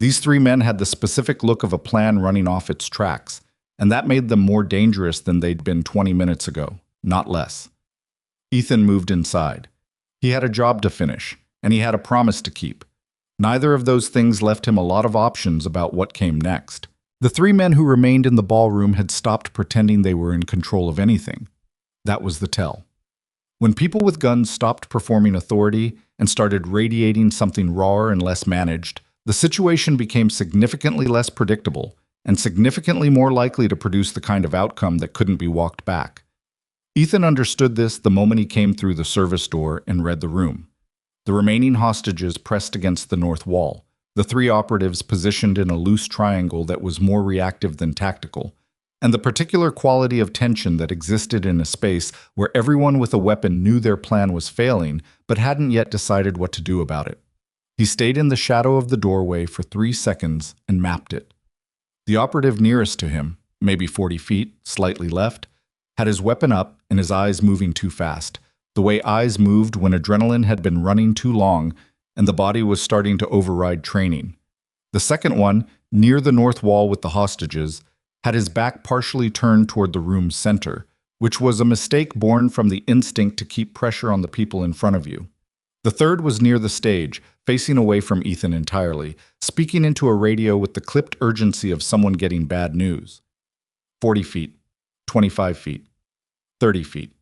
These 3 men had the specific look of a plan running off its tracks, and that made them more dangerous than they'd been 20 minutes ago, not less. Ethan moved inside. He had a job to finish, and he had a promise to keep. Neither of those things left him a lot of options about what came next. The 3 men who remained in the ballroom had stopped pretending they were in control of anything. That was the tell. When people with guns stopped performing authority and started radiating something rawer and less managed, the situation became significantly less predictable and significantly more likely to produce the kind of outcome that couldn't be walked back. Ethan understood this the moment he came through the service door and read the room. The remaining hostages pressed against the north wall, the 3 operatives positioned in a loose triangle that was more reactive than tactical, and the particular quality of tension that existed in a space where everyone with a weapon knew their plan was failing but hadn't yet decided what to do about it. He stayed in the shadow of the doorway for 3 seconds and mapped it. The operative nearest to him, maybe 40 feet, slightly left, had his weapon up and his eyes moving too fast, the way eyes moved when adrenaline had been running too long and the body was starting to override training. The second one, near the north wall with the hostages, had his back partially turned toward the room's center, which was a mistake born from the instinct to keep pressure on the people in front of you. The third was near the stage, facing away from Ethan entirely, speaking into a radio with the clipped urgency of someone getting bad news. 40 feet, 25 feet, 30 feet.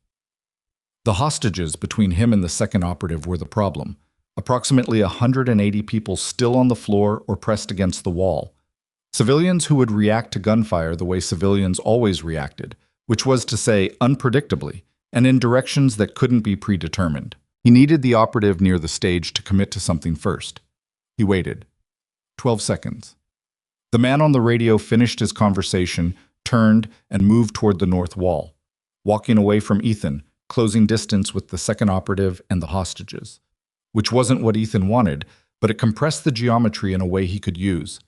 The hostages between him and the second operative were the problem. Approximately 180 people still on the floor or pressed against the wall. Civilians who would react to gunfire the way civilians always reacted, which was to say unpredictably, and in directions that couldn't be predetermined. He needed the operative near the stage to commit to something first. He waited. 12 seconds. The man on the radio finished his conversation, turned, and moved toward the north wall, walking away from Ethan, closing distance with the second operative and the hostages. Which wasn't what Ethan wanted, but it compressed the geometry in a way he could use.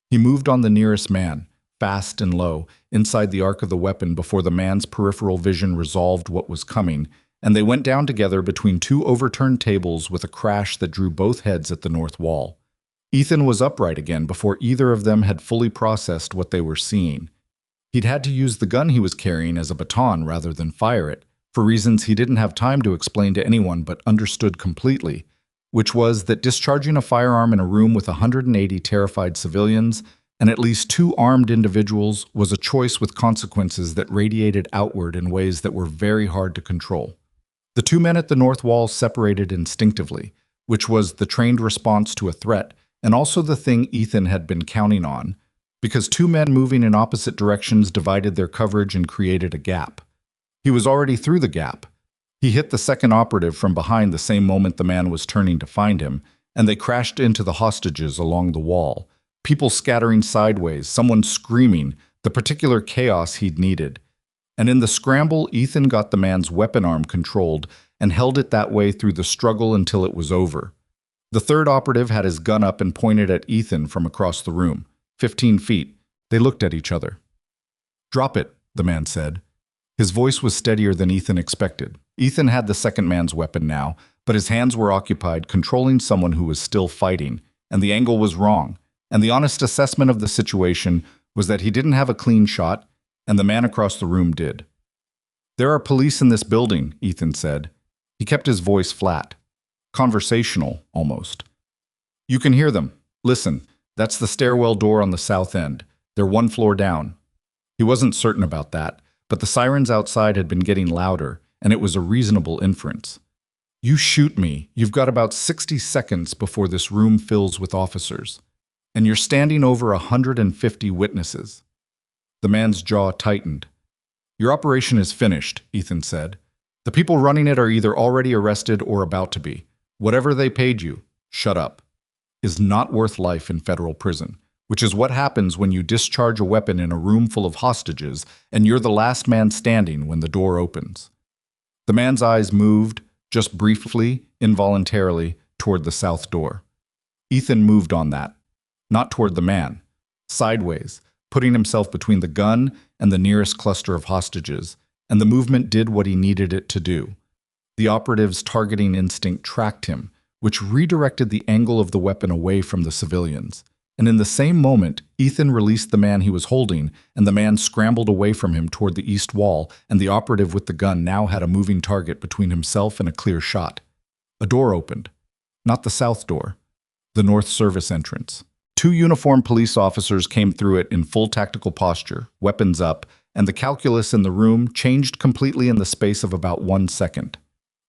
He moved on the nearest man, fast and low, inside the arc of the weapon before the man's peripheral vision resolved what was coming, and they went down together between 2 overturned tables with a crash that drew both heads at the north wall. Ethan was upright again before either of them had fully processed what they were seeing. He'd had to use the gun he was carrying as a baton rather than fire it, for reasons he didn't have time to explain to anyone but understood completely, which was that discharging a firearm in a room with 180 terrified civilians and at least two armed individuals was a choice with consequences that radiated outward in ways that were very hard to control. The two men at the north wall separated instinctively, which was the trained response to a threat, and also the thing Ethan had been counting on, because two men moving in opposite directions divided their coverage and created a gap. He was already through the gap. He hit the second operative from behind the same moment the man was turning to find him, and they crashed into the hostages along the wall. People scattering sideways, someone screaming, the particular chaos he'd needed. And in the scramble, Ethan got the man's weapon arm controlled and held it that way through the struggle until it was over. The third operative had his gun up and pointed at Ethan from across the room, 15 feet. They looked at each other. "Drop it," the man said. His voice was steadier than Ethan expected. Ethan had the second man's weapon now, but his hands were occupied controlling someone who was still fighting, and the angle was wrong. And the honest assessment of the situation was that he didn't have a clean shot, and the man across the room did. "There are police in this building," Ethan said. He kept his voice flat. Conversational, almost. "You can hear them. Listen, that's the stairwell door on the south end. They're one floor down." He wasn't certain about that, but the sirens outside had been getting louder, and it was a reasonable inference. "You shoot me. You've got about 60 seconds before this room fills with officers. And you're standing over 150 witnesses." The man's jaw tightened. "Your operation is finished," Ethan said. "The people running it are either already arrested or about to be. Whatever they paid you, shut up, is not worth life in federal prison, which is what happens when you discharge a weapon in a room full of hostages and you're the last man standing when the door opens." The man's eyes moved, just briefly, involuntarily, toward the south door. Ethan moved on that. Not toward the man, sideways, putting himself between the gun and the nearest cluster of hostages, and the movement did what he needed it to do. The operative's targeting instinct tracked him, which redirected the angle of the weapon away from the civilians. And in the same moment, Ethan released the man he was holding, and the man scrambled away from him toward the east wall, and the operative with the gun now had a moving target between himself and a clear shot. A door opened. Not the south door, the north service entrance. Two uniformed police officers came through it in full tactical posture, weapons up, and the calculus in the room changed completely in the space of about 1 second.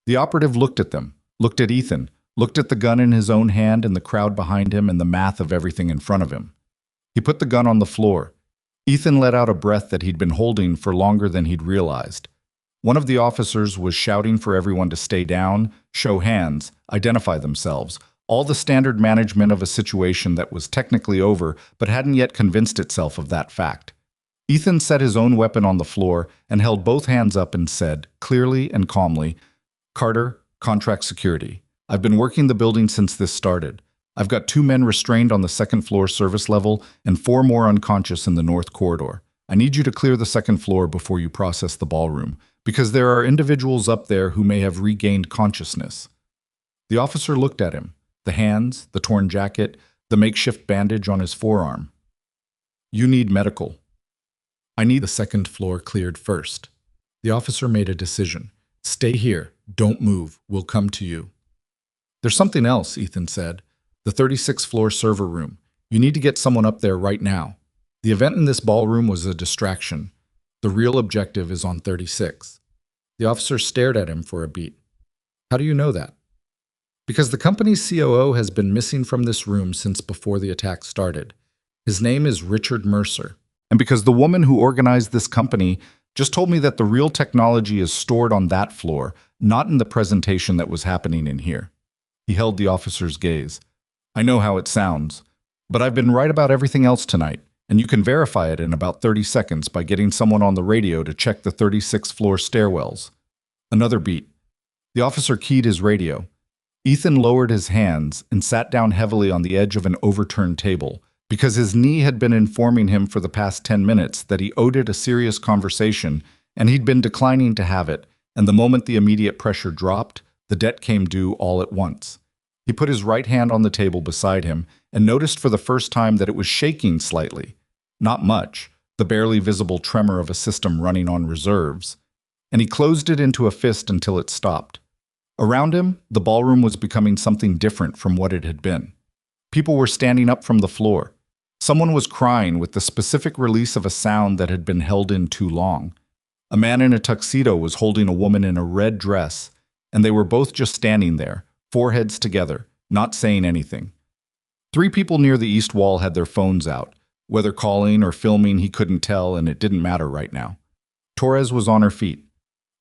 The operative looked at them, looked at Ethan, looked at the gun in his own hand and the crowd behind him and the math of everything in front of him. He put the gun on the floor. Ethan let out a breath that he'd been holding for longer than he'd realized. One of the officers was shouting for everyone to stay down, show hands, identify themselves, all the standard management of a situation that was technically over but hadn't yet convinced itself of that fact. Ethan set his own weapon on the floor and held both hands up and said, clearly and calmly, "Carter, contract security. I've been working the building since this started. I've got 2 men restrained on the second floor service level and 4 more unconscious in the north corridor. I need you to clear the second floor before you process the ballroom, because there are individuals up there who may have regained consciousness." The officer looked at him. The hands, the torn jacket, the makeshift bandage on his forearm. "You need medical." "I need the second floor cleared first." The officer made a decision. "Stay here. Don't move. We'll come to you." "There's something else," Ethan said. "The 36th floor server room. You need to get someone up there right now. The event in this ballroom was a distraction. The real objective is on 36." The officer stared at him for a beat. "How do you know that?" "Because the company's COO has been missing from this room since before the attack started. His name is Richard Mercer. And because the woman who organized this company just told me that the real technology is stored on that floor, not in the presentation that was happening in here." He held the officer's gaze. "I know how it sounds, but I've been right about everything else tonight, and you can verify it in about 30 seconds by getting someone on the radio to check the 36th floor stairwells." Another beat. The officer keyed his radio. Ethan lowered his hands and sat down heavily on the edge of an overturned table, because his knee had been informing him for the past 10 minutes that he owed it a serious conversation, and he'd been declining to have it, and the moment the immediate pressure dropped, the debt came due all at once. He put his right hand on the table beside him and noticed for the first time that it was shaking slightly. Not much, the barely visible tremor of a system running on reserves. And he closed it into a fist until it stopped. Around him, the ballroom was becoming something different from what it had been. People were standing up from the floor. Someone was crying with the specific release of a sound that had been held in too long. A man in a tuxedo was holding a woman in a red dress, and they were both just standing there, foreheads together, not saying anything. Three people near the east wall had their phones out. Whether calling or filming, he couldn't tell, and it didn't matter right now. Torres was on her feet.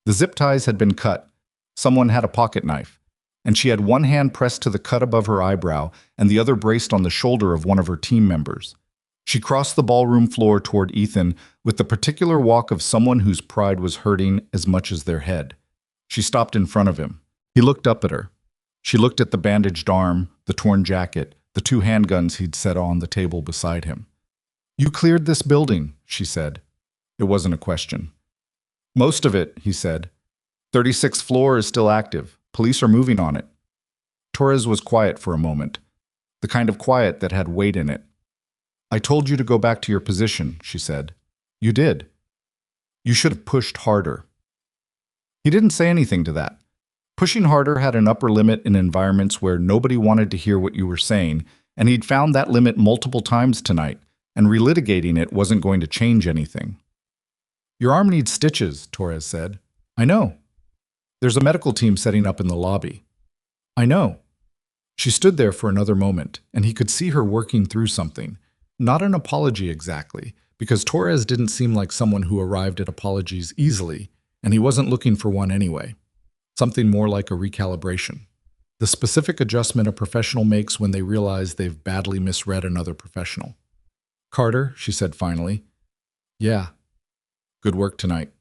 The zip ties had been cut. Someone had a pocket knife, and she had one hand pressed to the cut above her eyebrow and the other braced on the shoulder of one of her team members. She crossed the ballroom floor toward Ethan with the particular walk of someone whose pride was hurting as much as their head. She stopped in front of him. He looked up at her. She looked at the bandaged arm, the torn jacket, the two handguns he'd set on the table beside him. "You cleared this building," she said. It wasn't a question. "Most of it," he said. 36th floor is still active. Police are moving on it." Torres was quiet for a moment, the kind of quiet that had weight in it. "I told you to go back to your position," she said. "You did. You should have pushed harder." He didn't say anything to that. Pushing harder had an upper limit in environments where nobody wanted to hear what you were saying, and he'd found that limit multiple times tonight, and relitigating it wasn't going to change anything. "Your arm needs stitches," Torres said. "I know. There's a medical team setting up in the lobby." "I know." She stood there for another moment, and he could see her working through something. Not an apology exactly, because Torres didn't seem like someone who arrived at apologies easily, and he wasn't looking for one anyway. Something more like a recalibration. The specific adjustment a professional makes when they realize they've badly misread another professional. "Carter," she said finally. "Yeah." "Good work tonight."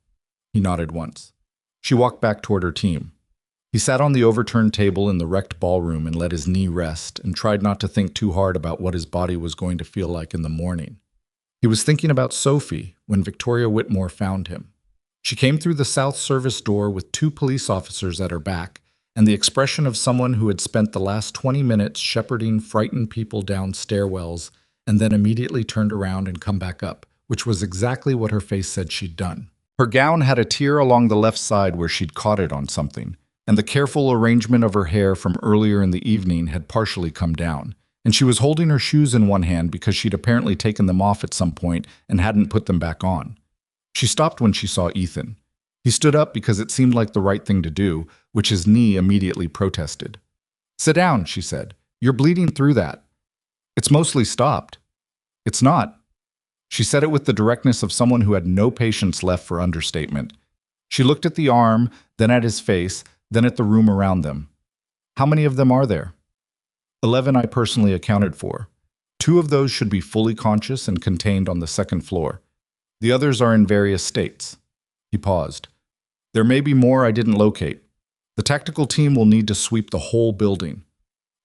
He nodded once. She walked back toward her team. He sat on the overturned table in the wrecked ballroom and let his knee rest and tried not to think too hard about what his body was going to feel like in the morning. He was thinking about Sophie when Victoria Whitmore found him. She came through the south service door with 2 police officers at her back and the expression of someone who had spent the last 20 minutes shepherding frightened people down stairwells and then immediately turned around and come back up, which was exactly what her face said she'd done. Her gown had a tear along the left side where she'd caught it on something, and the careful arrangement of her hair from earlier in the evening had partially come down, and she was holding her shoes in one hand because she'd apparently taken them off at some point and hadn't put them back on. She stopped when she saw Ethan. He stood up because it seemed like the right thing to do, which his knee immediately protested. "Sit down," she said. "You're bleeding through that." "It's mostly stopped." "It's not." She said it with the directness of someone who had no patience left for understatement. She looked at the arm, then at his face, then at the room around them. "How many of them are there?" 11 I personally accounted for. 2 of those should be fully conscious and contained on the second floor. The others are in various states. He paused. "There may be more I didn't locate. The tactical team will need to sweep the whole building."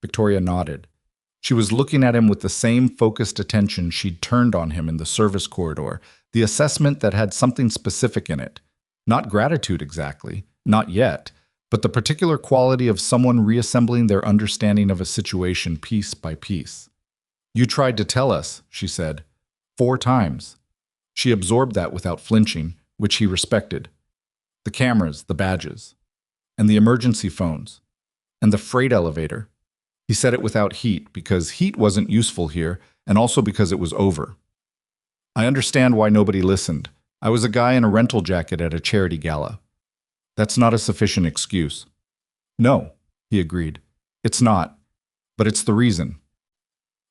Victoria nodded. She was looking at him with the same focused attention she'd turned on him in the service corridor, the assessment that had something specific in it. Not gratitude exactly, not yet, but the particular quality of someone reassembling their understanding of a situation piece by piece. "You tried to tell us," she said. 4 times. She absorbed that without flinching, which he respected. The cameras, the badges, and the emergency phones, and the freight elevator. He said it without heat, because heat wasn't useful here, and also because it was over. "I understand why nobody listened. I was a guy in a rental jacket at a charity gala." "That's not a sufficient excuse." "No," he agreed. "It's not, but it's the reason."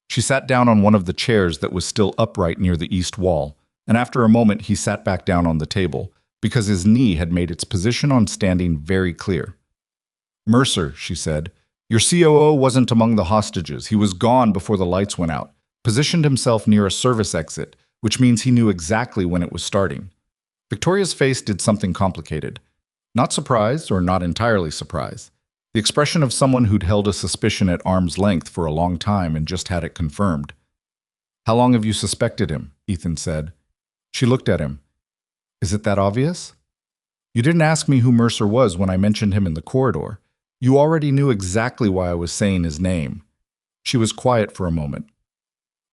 She sat down on one of the chairs that was still upright near the east wall, and after a moment he sat back down on the table, because his knee had made its position on standing very clear. "Mercer," she said, "your COO wasn't among the hostages. He was gone before the lights went out, positioned himself near a service exit, which means he knew exactly when it was starting." Victoria's face did something complicated. Not surprise, or not entirely surprise. The expression of someone who'd held a suspicion at arm's length for a long time and just had it confirmed. "How long have you suspected him?" Ethan said. She looked at him. "Is it that obvious?" "You didn't ask me who Mercer was when I mentioned him in the corridor. You already knew exactly why I was saying his name." She was quiet for a moment.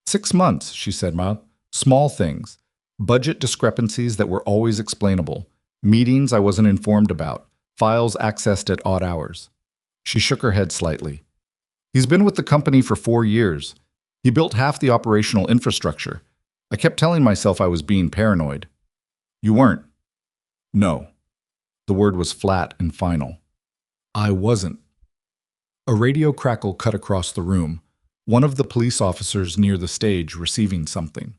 6 months, she said, Ma. Small things. Budget discrepancies that were always explainable. Meetings I wasn't informed about. Files accessed at odd hours. She shook her head slightly. "He's been with the company for 4 years. He built half the operational infrastructure. I kept telling myself I was being paranoid. You weren't. No. The word was flat and final. I wasn't. A radio crackle cut across the room, one of the police officers near the stage receiving something.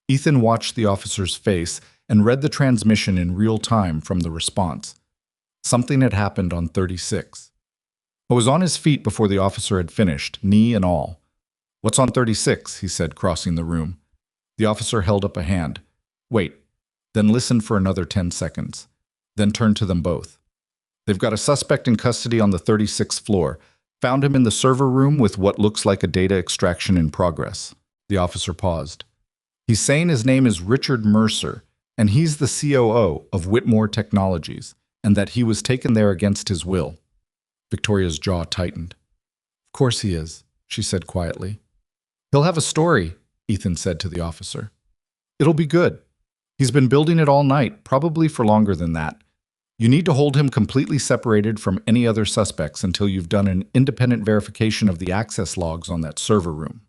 Ethan watched the officer's face and read the transmission in real time from the response. Something had happened on 36. I was on his feet before the officer had finished, knee and all. What's on 36? He said, crossing the room. The officer held up a hand. Wait, then listen for another 10 seconds. Then turned to them both. They've got a suspect in custody on the 36th floor. Found him in the server room with what looks like a data extraction in progress. The officer paused. He's saying his name is Richard Mercer, and he's the COO of Whitmore Technologies, and that he was taken there against his will. Victoria's jaw tightened. Of course he is, she said quietly. He'll have a story, Ethan said to the officer. It'll be good. He's been building it all night, probably for longer than that. You need to hold him completely separated from any other suspects until you've done an independent verification of the access logs on that server room.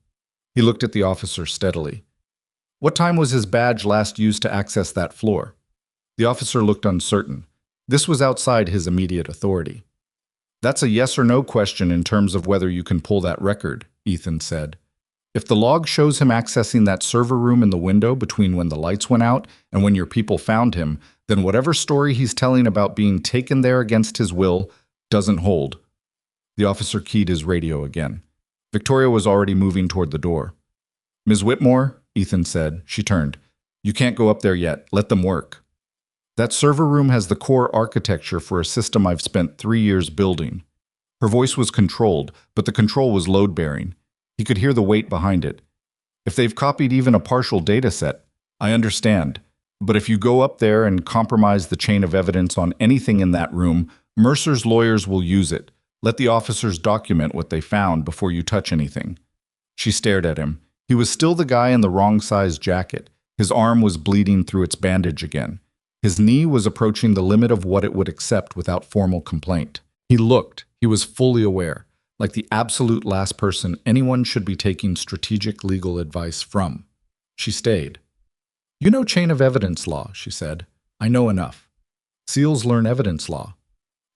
He looked at the officer steadily. What time was his badge last used to access that floor? The officer looked uncertain. This was outside his immediate authority. That's a yes or no question in terms of whether you can pull that record, Ethan said. If the log shows him accessing that server room in the window between when the lights went out and when your people found him, then whatever story he's telling about being taken there against his will doesn't hold. The officer keyed his radio again. Victoria was already moving toward the door. Ms. Whitmore, Ethan said. She turned. You can't go up there yet. Let them work. That server room has the core architecture for a system I've spent 3 years building. Her voice was controlled, but the control was load-bearing. He could hear the weight behind it. If they've copied even a partial data set, I understand. But if you go up there and compromise the chain of evidence on anything in that room, Mercer's lawyers will use it. Let the officers document what they found before you touch anything. She stared at him. He was still the guy in the wrong-sized jacket. His arm was bleeding through its bandage again. His knee was approaching the limit of what it would accept without formal complaint. He looked. He was fully aware, like the absolute last person anyone should be taking strategic legal advice from. She stayed. You know chain of evidence law, she said. I know enough. SEALs learn evidence law.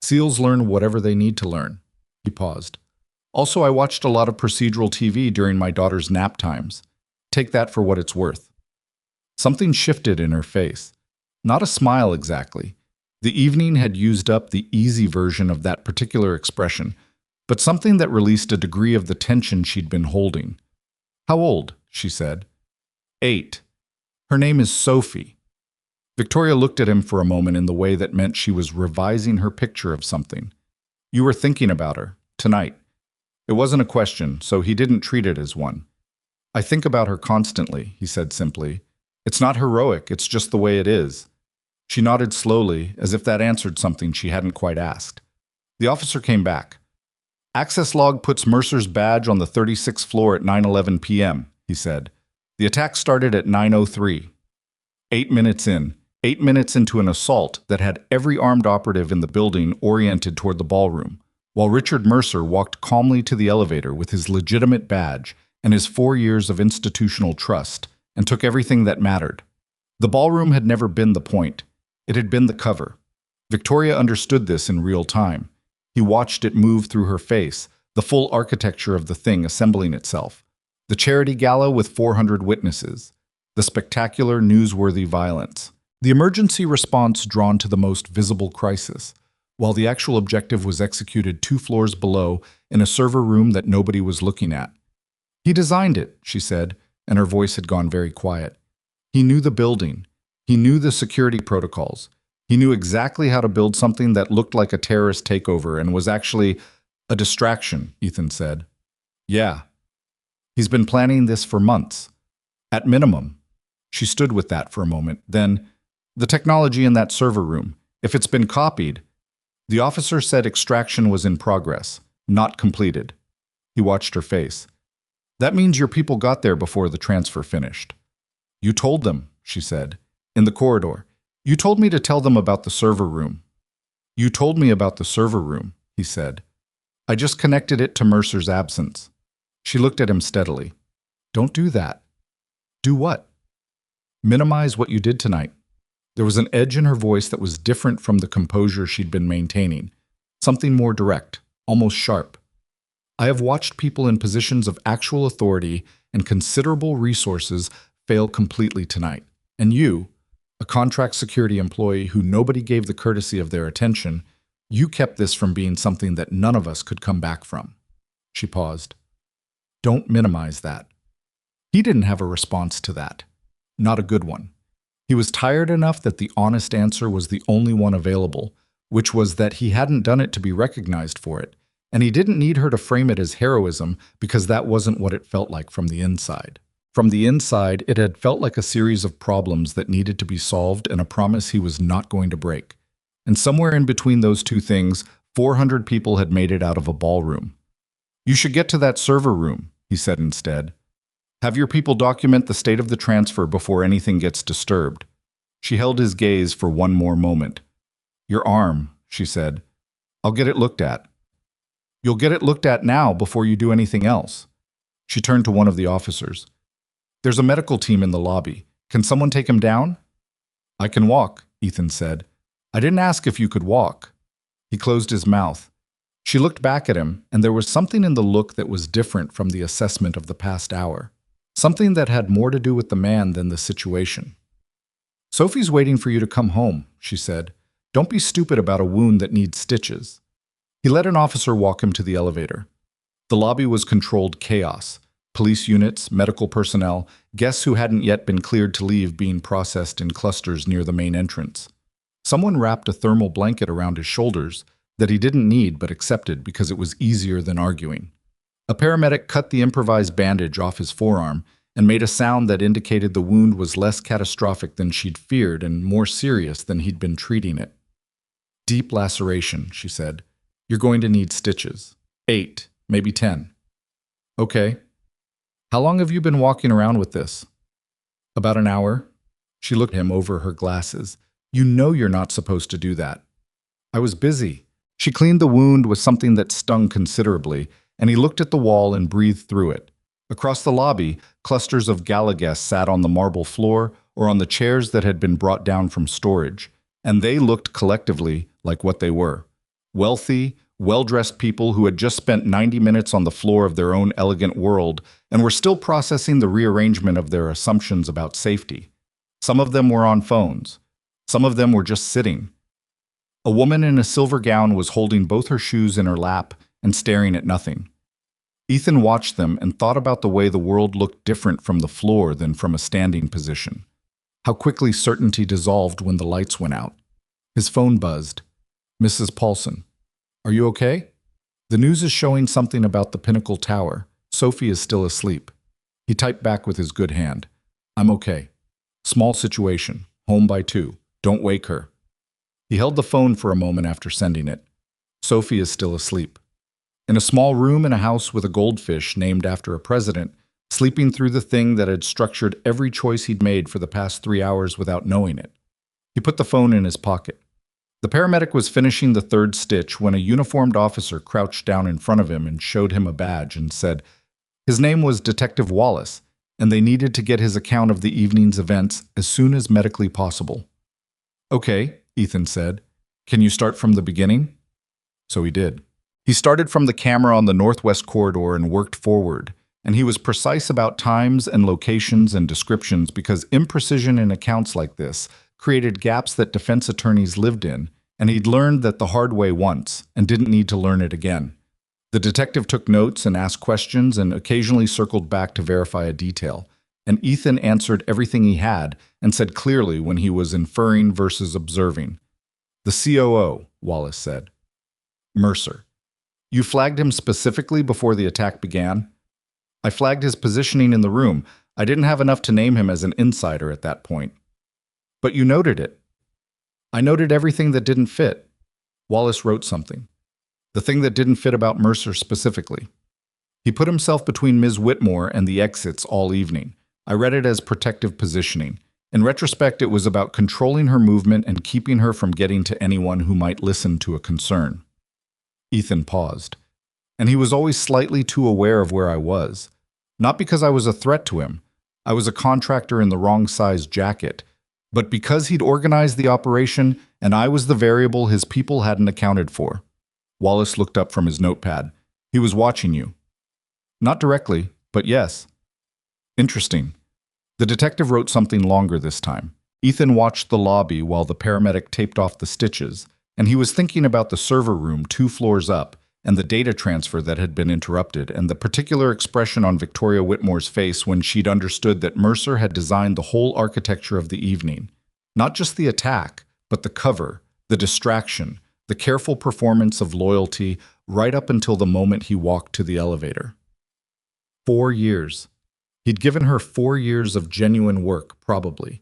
SEALs learn whatever they need to learn. He paused. Also, I watched a lot of procedural TV during my daughter's nap times. Take that for what it's worth. Something shifted in her face. Not a smile exactly. The evening had used up the easy version of that particular expression, but something that released a degree of the tension she'd been holding. How old? She said. 8. Her name is Sophie. Victoria looked at him for a moment in the way that meant she was revising her picture of something. You were thinking about her, tonight. It wasn't a question, so he didn't treat it as one. I think about her constantly, he said simply. It's not heroic, it's just the way it is. She nodded slowly, as if that answered something she hadn't quite asked. The officer came back. Access log puts Mercer's badge on the 36th floor at 9:11 p.m., he said. The attack started at 9:03. 8 minutes in. 8 minutes into an assault that had every armed operative in the building oriented toward the ballroom, while Richard Mercer walked calmly to the elevator with his legitimate badge and his 4 years of institutional trust, and took everything that mattered. The ballroom had never been the point. It had been the cover. Victoria understood this in real time. He watched it move through her face, the full architecture of the thing assembling itself. The charity gala with 400 witnesses. The spectacular, newsworthy violence. The emergency response drawn to the most visible crisis, while the actual objective was executed 2 floors below in a server room that nobody was looking at. He designed it, she said, and her voice had gone very quiet. He knew the building. He knew the security protocols. He knew exactly how to build something that looked like a terrorist takeover and was actually a distraction, Ethan said. Yeah. He's been planning this for months. At minimum. She stood with that for a moment. Then, the technology in that server room, if it's been copied, the officer said extraction was in progress, not completed. He watched her face. That means your people got there before the transfer finished. You told them, she said, in the corridor. You told me to tell them about the server room. You told me about the server room, he said. I just connected it to Mercer's absence. She looked at him steadily. Don't do that. Do what? Minimize what you did tonight. There was an edge in her voice that was different from the composure she'd been maintaining. Something more direct, almost sharp. I have watched people in positions of actual authority and considerable resources fail completely tonight. And you, a contract security employee who nobody gave the courtesy of their attention, you kept this from being something that none of us could come back from. She paused. Don't minimize that. He didn't have a response to that. Not a good one. He was tired enough that the honest answer was the only one available, which was that he hadn't done it to be recognized for it, and he didn't need her to frame it as heroism because that wasn't what it felt like from the inside. From the inside, it had felt like a series of problems that needed to be solved and a promise he was not going to break. And somewhere in between those two things, 400 people had made it out of a ballroom. You should get to that server room, he said instead. Have your people document the state of the transfer before anything gets disturbed. She held his gaze for one more moment. Your arm, she said. I'll get it looked at. You'll get it looked at now before you do anything else. She turned to one of the officers. There's a medical team in the lobby. Can someone take him down? I can walk, Ethan said. I didn't ask if you could walk. He closed his mouth. She looked back at him, and there was something in the look that was different from the assessment of the past hour. Something that had more to do with the man than the situation. Sophie's waiting for you to come home, she said. Don't be stupid about a wound that needs stitches. He let an officer walk him to the elevator. The lobby was controlled chaos. Police units, medical personnel, guests who hadn't yet been cleared to leave being processed in clusters near the main entrance. Someone wrapped a thermal blanket around his shoulders that he didn't need but accepted because it was easier than arguing. A paramedic cut the improvised bandage off his forearm and made a sound that indicated the wound was less catastrophic than she'd feared and more serious than he'd been treating it. Deep laceration, she said. You're going to need stitches. 8, maybe 10. Okay. How long have you been walking around with this? About an hour. She looked at him over her glasses. You know you're not supposed to do that. I was busy. She cleaned the wound with something that stung considerably, and he looked at the wall and breathed through it. Across the lobby, clusters of gala guests sat on the marble floor or on the chairs that had been brought down from storage, and they looked collectively like what they were. Wealthy, well-dressed people who had just spent 90 minutes on the floor of their own elegant world and were still processing the rearrangement of their assumptions about safety. Some of them were on phones. Some of them were just sitting. A woman in a silver gown was holding both her shoes in her lap and staring at nothing. Ethan watched them and thought about the way the world looked different from the floor than from a standing position. How quickly certainty dissolved when the lights went out. His phone buzzed. Mrs. Paulson. Are you okay? The news is showing something about the Pinnacle Tower. Sophie is still asleep. He typed back with his good hand. I'm okay. Small situation. Home by 2. Don't wake her. He held the phone for a moment after sending it. Sophie is still asleep. In a small room in a house with a goldfish named after a president, sleeping through the thing that had structured every choice he'd made for the past 3 hours without knowing it. He put the phone in his pocket. The paramedic was finishing the 3rd stitch when a uniformed officer crouched down in front of him and showed him a badge and said, his name was Detective Wallace, and they needed to get his account of the evening's events as soon as medically possible. Okay, Ethan said. Can you start from the beginning? So he did. He started from the camera on the northwest corridor and worked forward, and he was precise about times and locations and descriptions because imprecision in accounts like this created gaps that defense attorneys lived in, and he'd learned that the hard way once and didn't need to learn it again. The detective took notes and asked questions and occasionally circled back to verify a detail, and Ethan answered everything he had and said clearly when he was inferring versus observing. The COO, Wallace said. Mercer. You flagged him specifically before the attack began? I flagged his positioning in the room. I didn't have enough to name him as an insider at that point. But you noted it. I noted everything that didn't fit. Wallace wrote something. The thing that didn't fit about Mercer specifically. He put himself between Ms. Whitmore and the exits all evening. I read it as protective positioning. In retrospect, it was about controlling her movement and keeping her from getting to anyone who might listen to a concern. Ethan paused. And he was always slightly too aware of where I was. Not because I was a threat to him. I was a contractor in the wrong size jacket. But because he'd organized the operation and I was the variable his people hadn't accounted for. Wallace looked up from his notepad. He was watching you. Not directly, but yes. Interesting. The detective wrote something longer this time. Ethan watched the lobby while the paramedic taped off the stitches, and he was thinking about the server room 2 floors up, and the data transfer that had been interrupted, and the particular expression on Victoria Whitmore's face when she'd understood that Mercer had designed the whole architecture of the evening. Not just the attack, but the cover, the distraction, the careful performance of loyalty right up until the moment he walked to the elevator. 4 years. He'd given her 4 years of genuine work, probably,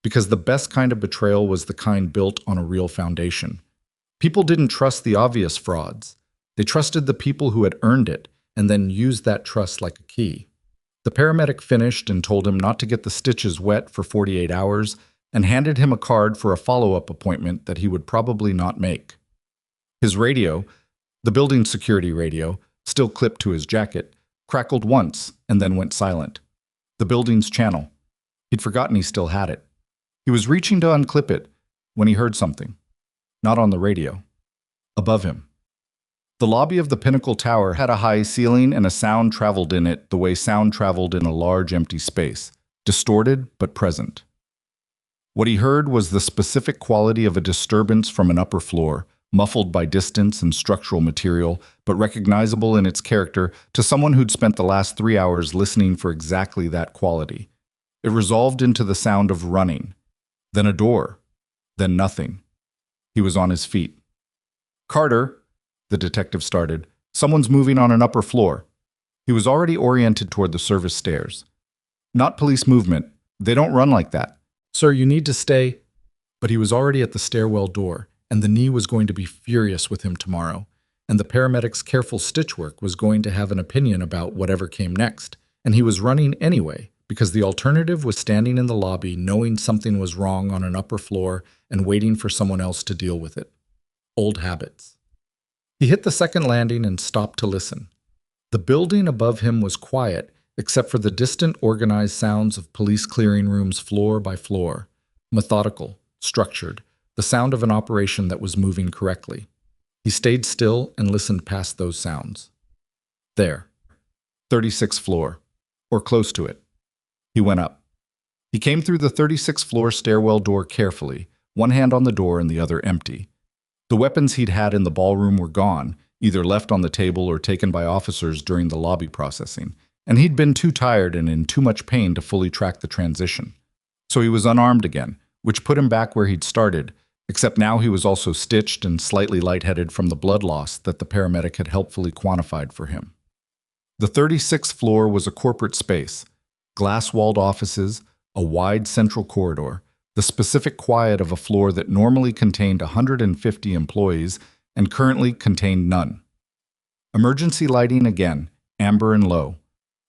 because the best kind of betrayal was the kind built on a real foundation. People didn't trust the obvious frauds. They trusted the people who had earned it and then used that trust like a key. The paramedic finished and told him not to get the stitches wet for 48 hours and handed him a card for a follow-up appointment that he would probably not make. His radio, the building security radio, still clipped to his jacket, crackled once and then went silent. The building's channel. He'd forgotten he still had it. He was reaching to unclip it when he heard something. Not on the radio. Above him. The lobby of the Pinnacle Tower had a high ceiling and a sound traveled in it the way sound traveled in a large empty space, distorted but present. What he heard was the specific quality of a disturbance from an upper floor, muffled by distance and structural material, but recognizable in its character to someone who'd spent the last 3 hours listening for exactly that quality. It resolved into the sound of running, then a door, then nothing. He was on his feet. "Carter," the detective started, "someone's moving on an upper floor." He was already oriented toward the service stairs. "Not police movement. They don't run like that. Sir, you need to stay." But he was already at the stairwell door, and the knee was going to be furious with him tomorrow, and the paramedic's careful stitchwork was going to have an opinion about whatever came next, and he was running anyway, because the alternative was standing in the lobby knowing something was wrong on an upper floor and waiting for someone else to deal with it. Old habits. He hit the second landing and stopped to listen. The building above him was quiet, except for the distant organized sounds of police clearing rooms floor by floor, methodical, structured, the sound of an operation that was moving correctly. He stayed still and listened past those sounds. There. 36th floor, or close to it. He went up. He came through the 36th floor stairwell door carefully, one hand on the door and the other empty. The weapons he'd had in the ballroom were gone, either left on the table or taken by officers during the lobby processing, and he'd been too tired and in too much pain to fully track the transition. So he was unarmed again, which put him back where he'd started, except now he was also stitched and slightly lightheaded from the blood loss that the paramedic had helpfully quantified for him. The 36th floor was a corporate space, glass-walled offices, a wide central corridor, the specific quiet of a floor that normally contained 150 employees and currently contained none. Emergency lighting again, amber and low.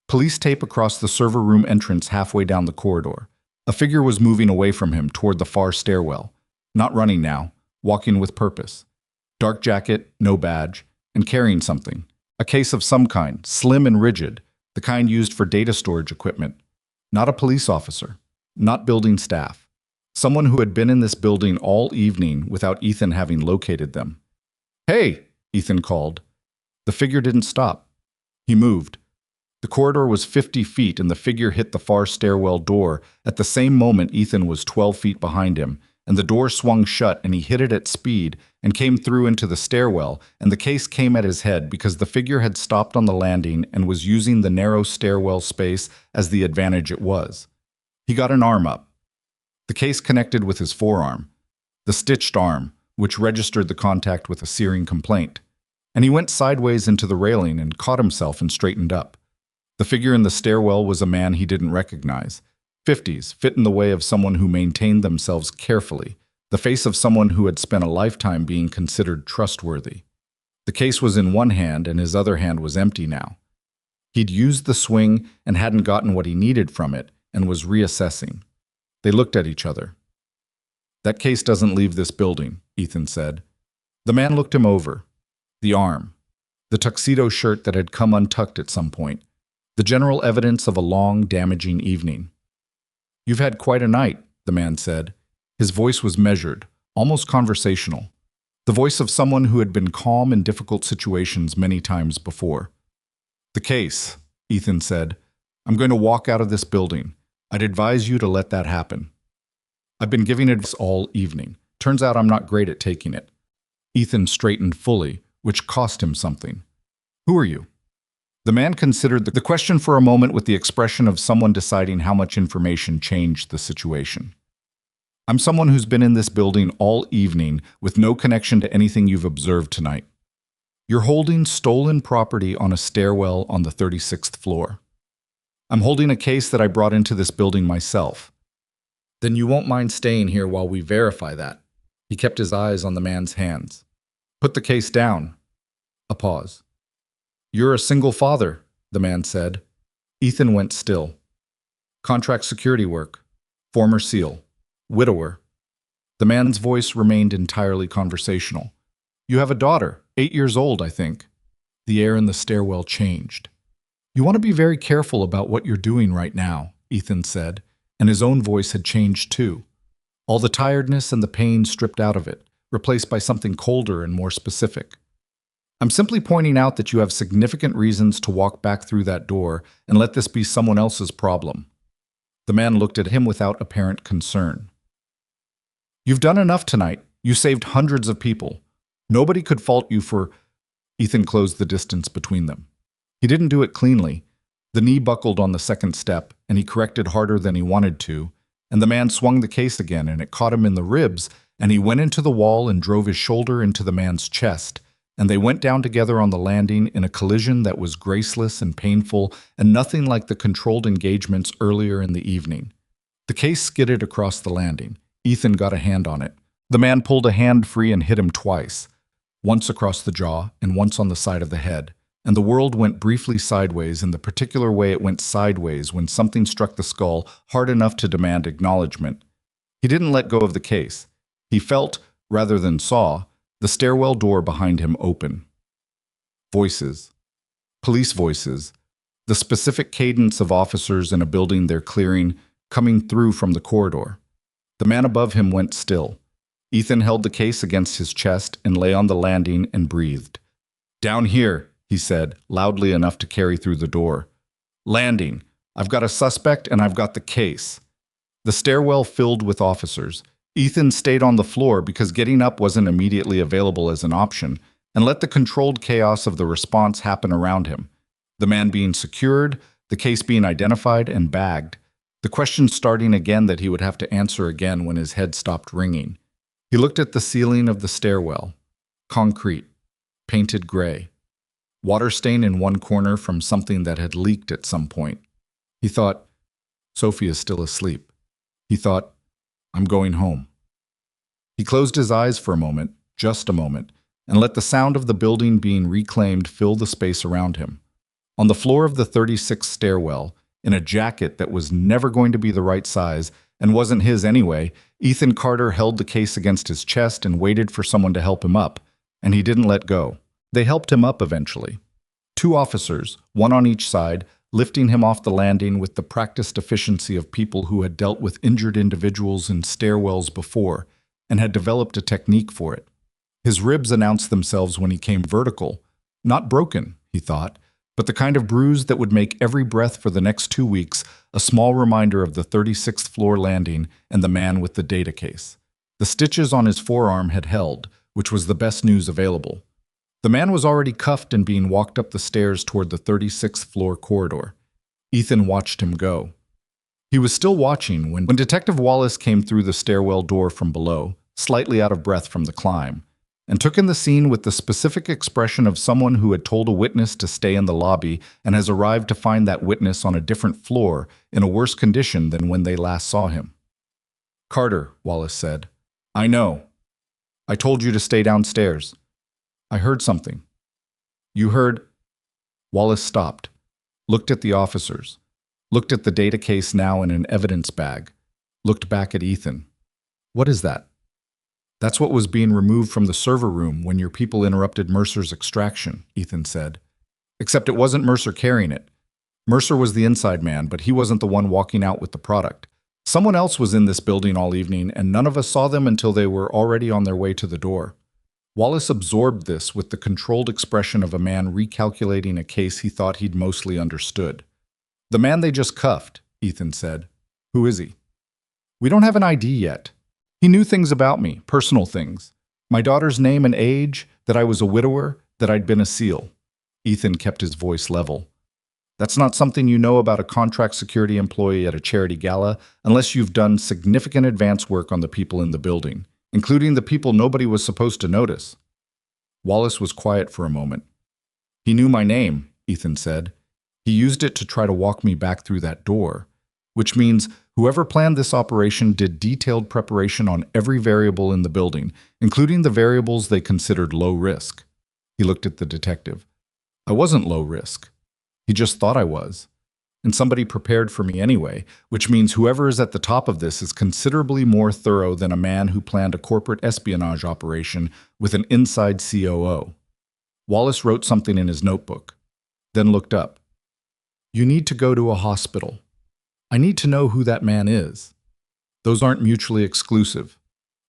Police tape across the server room entrance halfway down the corridor. A figure was moving away from him toward the far stairwell. Not running now, walking with purpose. Dark jacket, no badge, and carrying something. A case of some kind, slim and rigid, the kind used for data storage equipment. Not a police officer. Not building staff. Someone who had been in this building all evening without Ethan having located them. "Hey!" Ethan called. The figure didn't stop. He moved. The corridor was 50 feet and the figure hit the far stairwell door. At the same moment, Ethan was 12 feet behind him, and the door swung shut and he hit it at speed and came through into the stairwell, and the case came at his head because the figure had stopped on the landing and was using the narrow stairwell space as the advantage it was. He got an arm up. The case connected with his forearm, the stitched arm, which registered the contact with a searing complaint, and he went sideways into the railing and caught himself and straightened up. The figure in the stairwell was a man he didn't recognize. 50s, fit in the way of someone who maintained themselves carefully, the face of someone who had spent a lifetime being considered trustworthy. The case was in one hand and his other hand was empty now. He'd used the swing and hadn't gotten what he needed from it and was reassessing. They looked at each other. "That case doesn't leave this building," Ethan said. The man looked him over. The arm. The tuxedo shirt that had come untucked at some point. The general evidence of a long, damaging evening. "You've had quite a night," the man said. His voice was measured, almost conversational. The voice of someone who had been calm in difficult situations many times before. "The case," Ethan said. "I'm going to walk out of this building. I'd advise you to let that happen. I've been giving advice all evening. Turns out I'm not great at taking it." Ethan straightened fully, which cost him something. "Who are you?" The man considered the question for a moment with the expression of someone deciding how much information changed the situation. "I'm someone who's been in this building all evening with no connection to anything you've observed tonight. You're holding stolen property on a stairwell on the 36th floor. I'm holding a case that I brought into this building myself." "Then you won't mind staying here while we verify that." He kept his eyes on the man's hands. "Put the case down." A pause. "You're a single father," the man said. Ethan went still. "Contract security work. Former SEAL. Widower." The man's voice remained entirely conversational. "You have a daughter, 8 years old, I think." The air in the stairwell changed. "You want to be very careful about what you're doing right now," Ethan said, and his own voice had changed too. All the tiredness and the pain stripped out of it, replaced by something colder and more specific. "I'm simply pointing out that you have significant reasons to walk back through that door and let this be someone else's problem." The man looked at him without apparent concern. "You've done enough tonight. You saved hundreds of people. Nobody could fault you for—" Ethan closed the distance between them. He didn't do it cleanly. The knee buckled on the second step, and he corrected harder than he wanted to, and the man swung the case again, and it caught him in the ribs, and he went into the wall and drove his shoulder into the man's chest, and they went down together on the landing in a collision that was graceless and painful and nothing like the controlled engagements earlier in the evening. The case skidded across the landing. Ethan got a hand on it. The man pulled a hand free and hit him twice, once across the jaw and once on the side of the head, and the world went briefly sideways in the particular way it went sideways when something struck the skull hard enough to demand acknowledgement. He didn't let go of the case. He felt, rather than saw, the stairwell door behind him open. Voices. Police voices. The specific cadence of officers in a building they're clearing, coming through from the corridor. The man above him went still. Ethan held the case against his chest and lay on the landing and breathed. "Down here," he said, loudly enough to carry through the door. "Landing. I've got a suspect and I've got the case." The stairwell filled with officers. Ethan stayed on the floor because getting up wasn't immediately available as an option, and let the controlled chaos of the response happen around him. The man being secured, the case being identified and bagged, the questions starting again that he would have to answer again when his head stopped ringing. He looked at the ceiling of the stairwell. Concrete. Painted gray. Water stain in one corner from something that had leaked at some point. He thought, Sophie is still asleep. He thought, I'm going home. He closed his eyes for a moment, just a moment, and let the sound of the building being reclaimed fill the space around him. On the floor of the 36th stairwell, in a jacket that was never going to be the right size and wasn't his anyway, Ethan Carter held the case against his chest and waited for someone to help him up, and he didn't let go. They helped him up eventually. 2 officers, one on each side, lifting him off the landing with the practiced efficiency of people who had dealt with injured individuals in stairwells before and had developed a technique for it. His ribs announced themselves when he came vertical. Not broken, he thought, but the kind of bruise that would make every breath for the next 2 weeks a small reminder of the 36th floor landing and the man with the data case. The stitches on his forearm had held, which was the best news available. The man was already cuffed and being walked up the stairs toward the 36th floor corridor. Ethan watched him go. He was still watching when Detective Wallace came through the stairwell door from below, slightly out of breath from the climb, and took in the scene with the specific expression of someone who had told a witness to stay in the lobby and has arrived to find that witness on a different floor in a worse condition than when they last saw him. "Carter," Wallace said, "I know. I told you to stay downstairs. I heard something." "You heard—" Wallace stopped, looked at the officers, looked at the data case now in an evidence bag, looked back at Ethan. "What is that?" "That's what was being removed from the server room when your people interrupted Mercer's extraction," Ethan said. "Except it wasn't Mercer carrying it. Mercer was the inside man, but he wasn't the one walking out with the product. Someone else was in this building all evening, and none of us saw them until they were already on their way to the door. Wallace absorbed this with the controlled expression of a man recalculating a case he thought he'd mostly understood. "The man they just cuffed," Ethan said. "Who is he?" "We don't have an ID yet. He knew things about me, personal things. My daughter's name and age, that I was a widower, that I'd been a SEAL." Ethan kept his voice level. "That's not something you know about a contract security employee at a charity gala unless you've done significant advance work on the people in the building, including the people nobody was supposed to notice." Wallace was quiet for a moment. "He knew my name," Ethan said. "He used it to try to walk me back through that door, which means whoever planned this operation did detailed preparation on every variable in the building, including the variables they considered low risk." He looked at the detective. "I wasn't low risk. He just thought I was. And somebody prepared for me anyway, which means whoever is at the top of this is considerably more thorough than a man who planned a corporate espionage operation with an inside COO." Wallace wrote something in his notebook, then looked up. "You need to go to a hospital. I need to know who that man is. Those aren't mutually exclusive."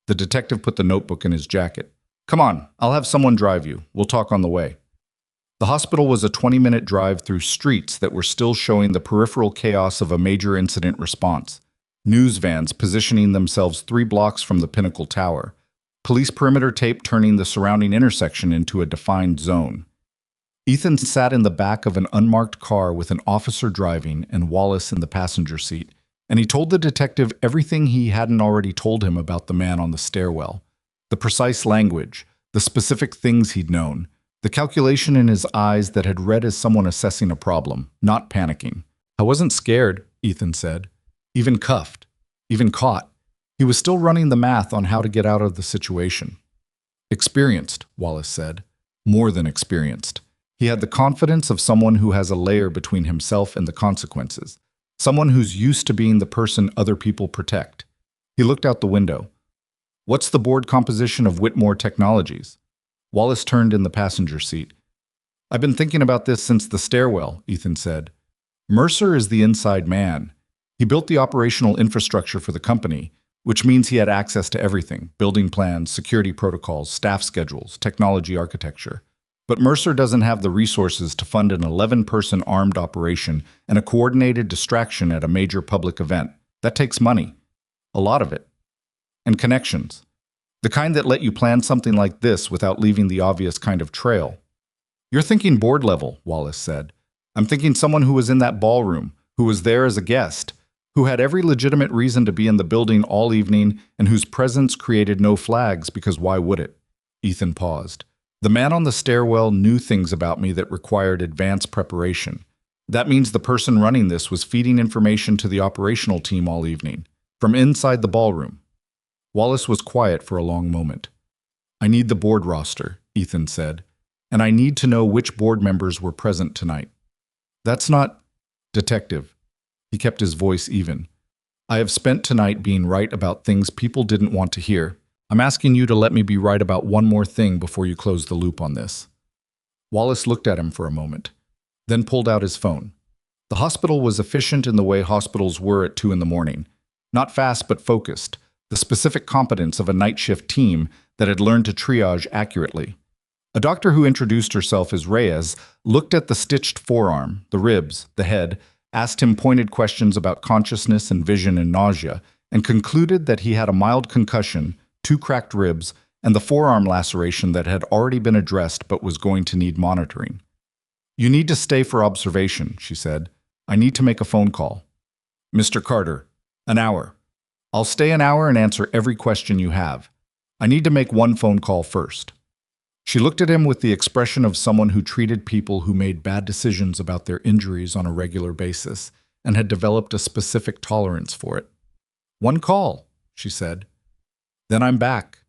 The detective put the notebook in his jacket. "Come on, I'll have someone drive you. We'll talk on the way." The hospital was a 20-minute drive through streets that were still showing the peripheral chaos of a major incident response. News vans positioning themselves 3 blocks from the Pinnacle Tower. Police perimeter tape turning the surrounding intersection into a defined zone. Ethan sat in the back of an unmarked car with an officer driving and Wallace in the passenger seat, and he told the detective everything he hadn't already told him about the man on the stairwell. The precise language, the specific things he'd known, the calculation in his eyes that had read as someone assessing a problem, not panicking. "I wasn't scared," Ethan said. "Even cuffed. Even caught." He was still running the math on how to get out of the situation. "Experienced," Wallace said. "More than experienced." He had the confidence of someone who has a layer between himself and the consequences. Someone who's used to being the person other people protect. He looked out the window. "What's the board composition of Whitmore Technologies?" Wallace turned in the passenger seat. "I've been thinking about this since the stairwell," Ethan said. "Mercer is the inside man. He built the operational infrastructure for the company, which means he had access to everything: building plans, security protocols, staff schedules, technology architecture. But Mercer doesn't have the resources to fund an 11-person armed operation and a coordinated distraction at a major public event. That takes money. A lot of it. And connections. The kind that let you plan something like this without leaving the obvious kind of trail." "You're thinking board level," Wallace said. "I'm thinking someone who was in that ballroom, who was there as a guest, who had every legitimate reason to be in the building all evening and whose presence created no flags because why would it?" Ethan paused. "The man on the stairwell knew things about me that required advanced preparation. That means the person running this was feeding information to the operational team all evening, from inside the ballroom." Wallace was quiet for a long moment. "I need the board roster," Ethan said, "and I need to know which board members were present tonight." "That's not—" "Detective." He kept his voice even. "I have spent tonight being right about things people didn't want to hear. I'm asking you to let me be right about one more thing before you close the loop on this." Wallace looked at him for a moment, then pulled out his phone. The hospital was efficient in the way hospitals were at 2 in the morning. Not fast but focused. The specific competence of a night shift team that had learned to triage accurately. A doctor who introduced herself as Reyes looked at the stitched forearm, the ribs, the head, asked him pointed questions about consciousness and vision and nausea, and concluded that he had a mild concussion, 2 cracked ribs, and the forearm laceration that had already been addressed but was going to need monitoring. "You need to stay for observation," she said. "I need to make a phone call." "Mr. Carter, an hour." "I'll stay an hour and answer every question you have. I need to make one phone call first." She looked at him with the expression of someone who treated people who made bad decisions about their injuries on a regular basis and had developed a specific tolerance for it. "One call," she said. "Then I'm back."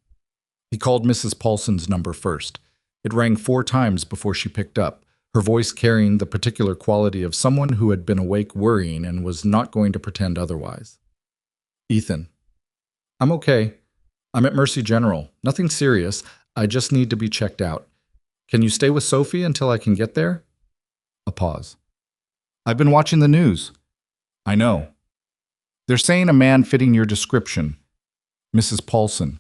He called Mrs. Paulson's number first. It rang 4 times before she picked up, her voice carrying the particular quality of someone who had been awake worrying and was not going to pretend otherwise. "Ethan." "I'm okay. I'm at Mercy General. Nothing serious. I just need to be checked out. Can you stay with Sophie until I can get there?" A pause. I've been watching the news. I know. They're saying a man fitting your description. Mrs. Paulson,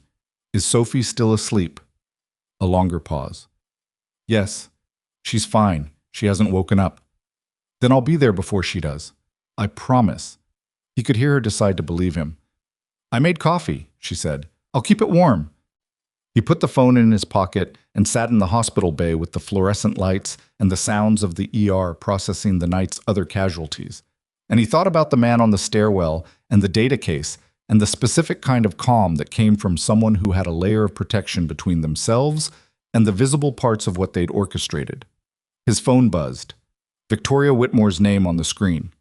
is Sophie still asleep? A longer pause. Yes, she's fine. She hasn't woken up. Then I'll be there before she does. I promise. He could hear her decide to believe him. I made coffee, she said. I'll keep it warm. He put the phone in his pocket and sat in the hospital bay with the fluorescent lights and the sounds of the ER processing the night's other casualties. And he thought about the man on the stairwell and the data case and the specific kind of calm that came from someone who had a layer of protection between themselves and the visible parts of what they'd orchestrated. His phone buzzed. Victoria Whitmore's name on the screen.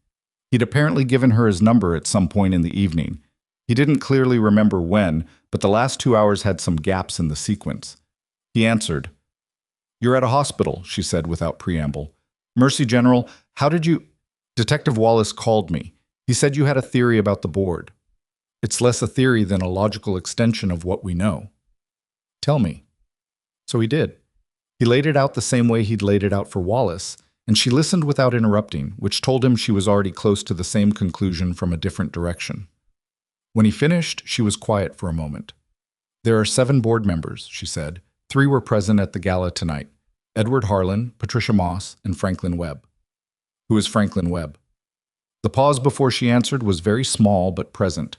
He'd apparently given her his number at some point in the evening. He didn't clearly remember when, but the last 2 hours had some gaps in the sequence. He answered. You're at a hospital, she said without preamble. Mercy General, how did you... Detective Wallace called me. He said you had a theory about the board. It's less a theory than a logical extension of what we know. Tell me. So he did. He laid it out the same way he'd laid it out for Wallace, and she listened without interrupting, which told him she was already close to the same conclusion from a different direction. When he finished, she was quiet for a moment. There are 7 board members, she said. 3 were present at the gala tonight. Edward Harlan, Patricia Moss, and Franklin Webb. Who is Franklin Webb? The pause before she answered was very small but present.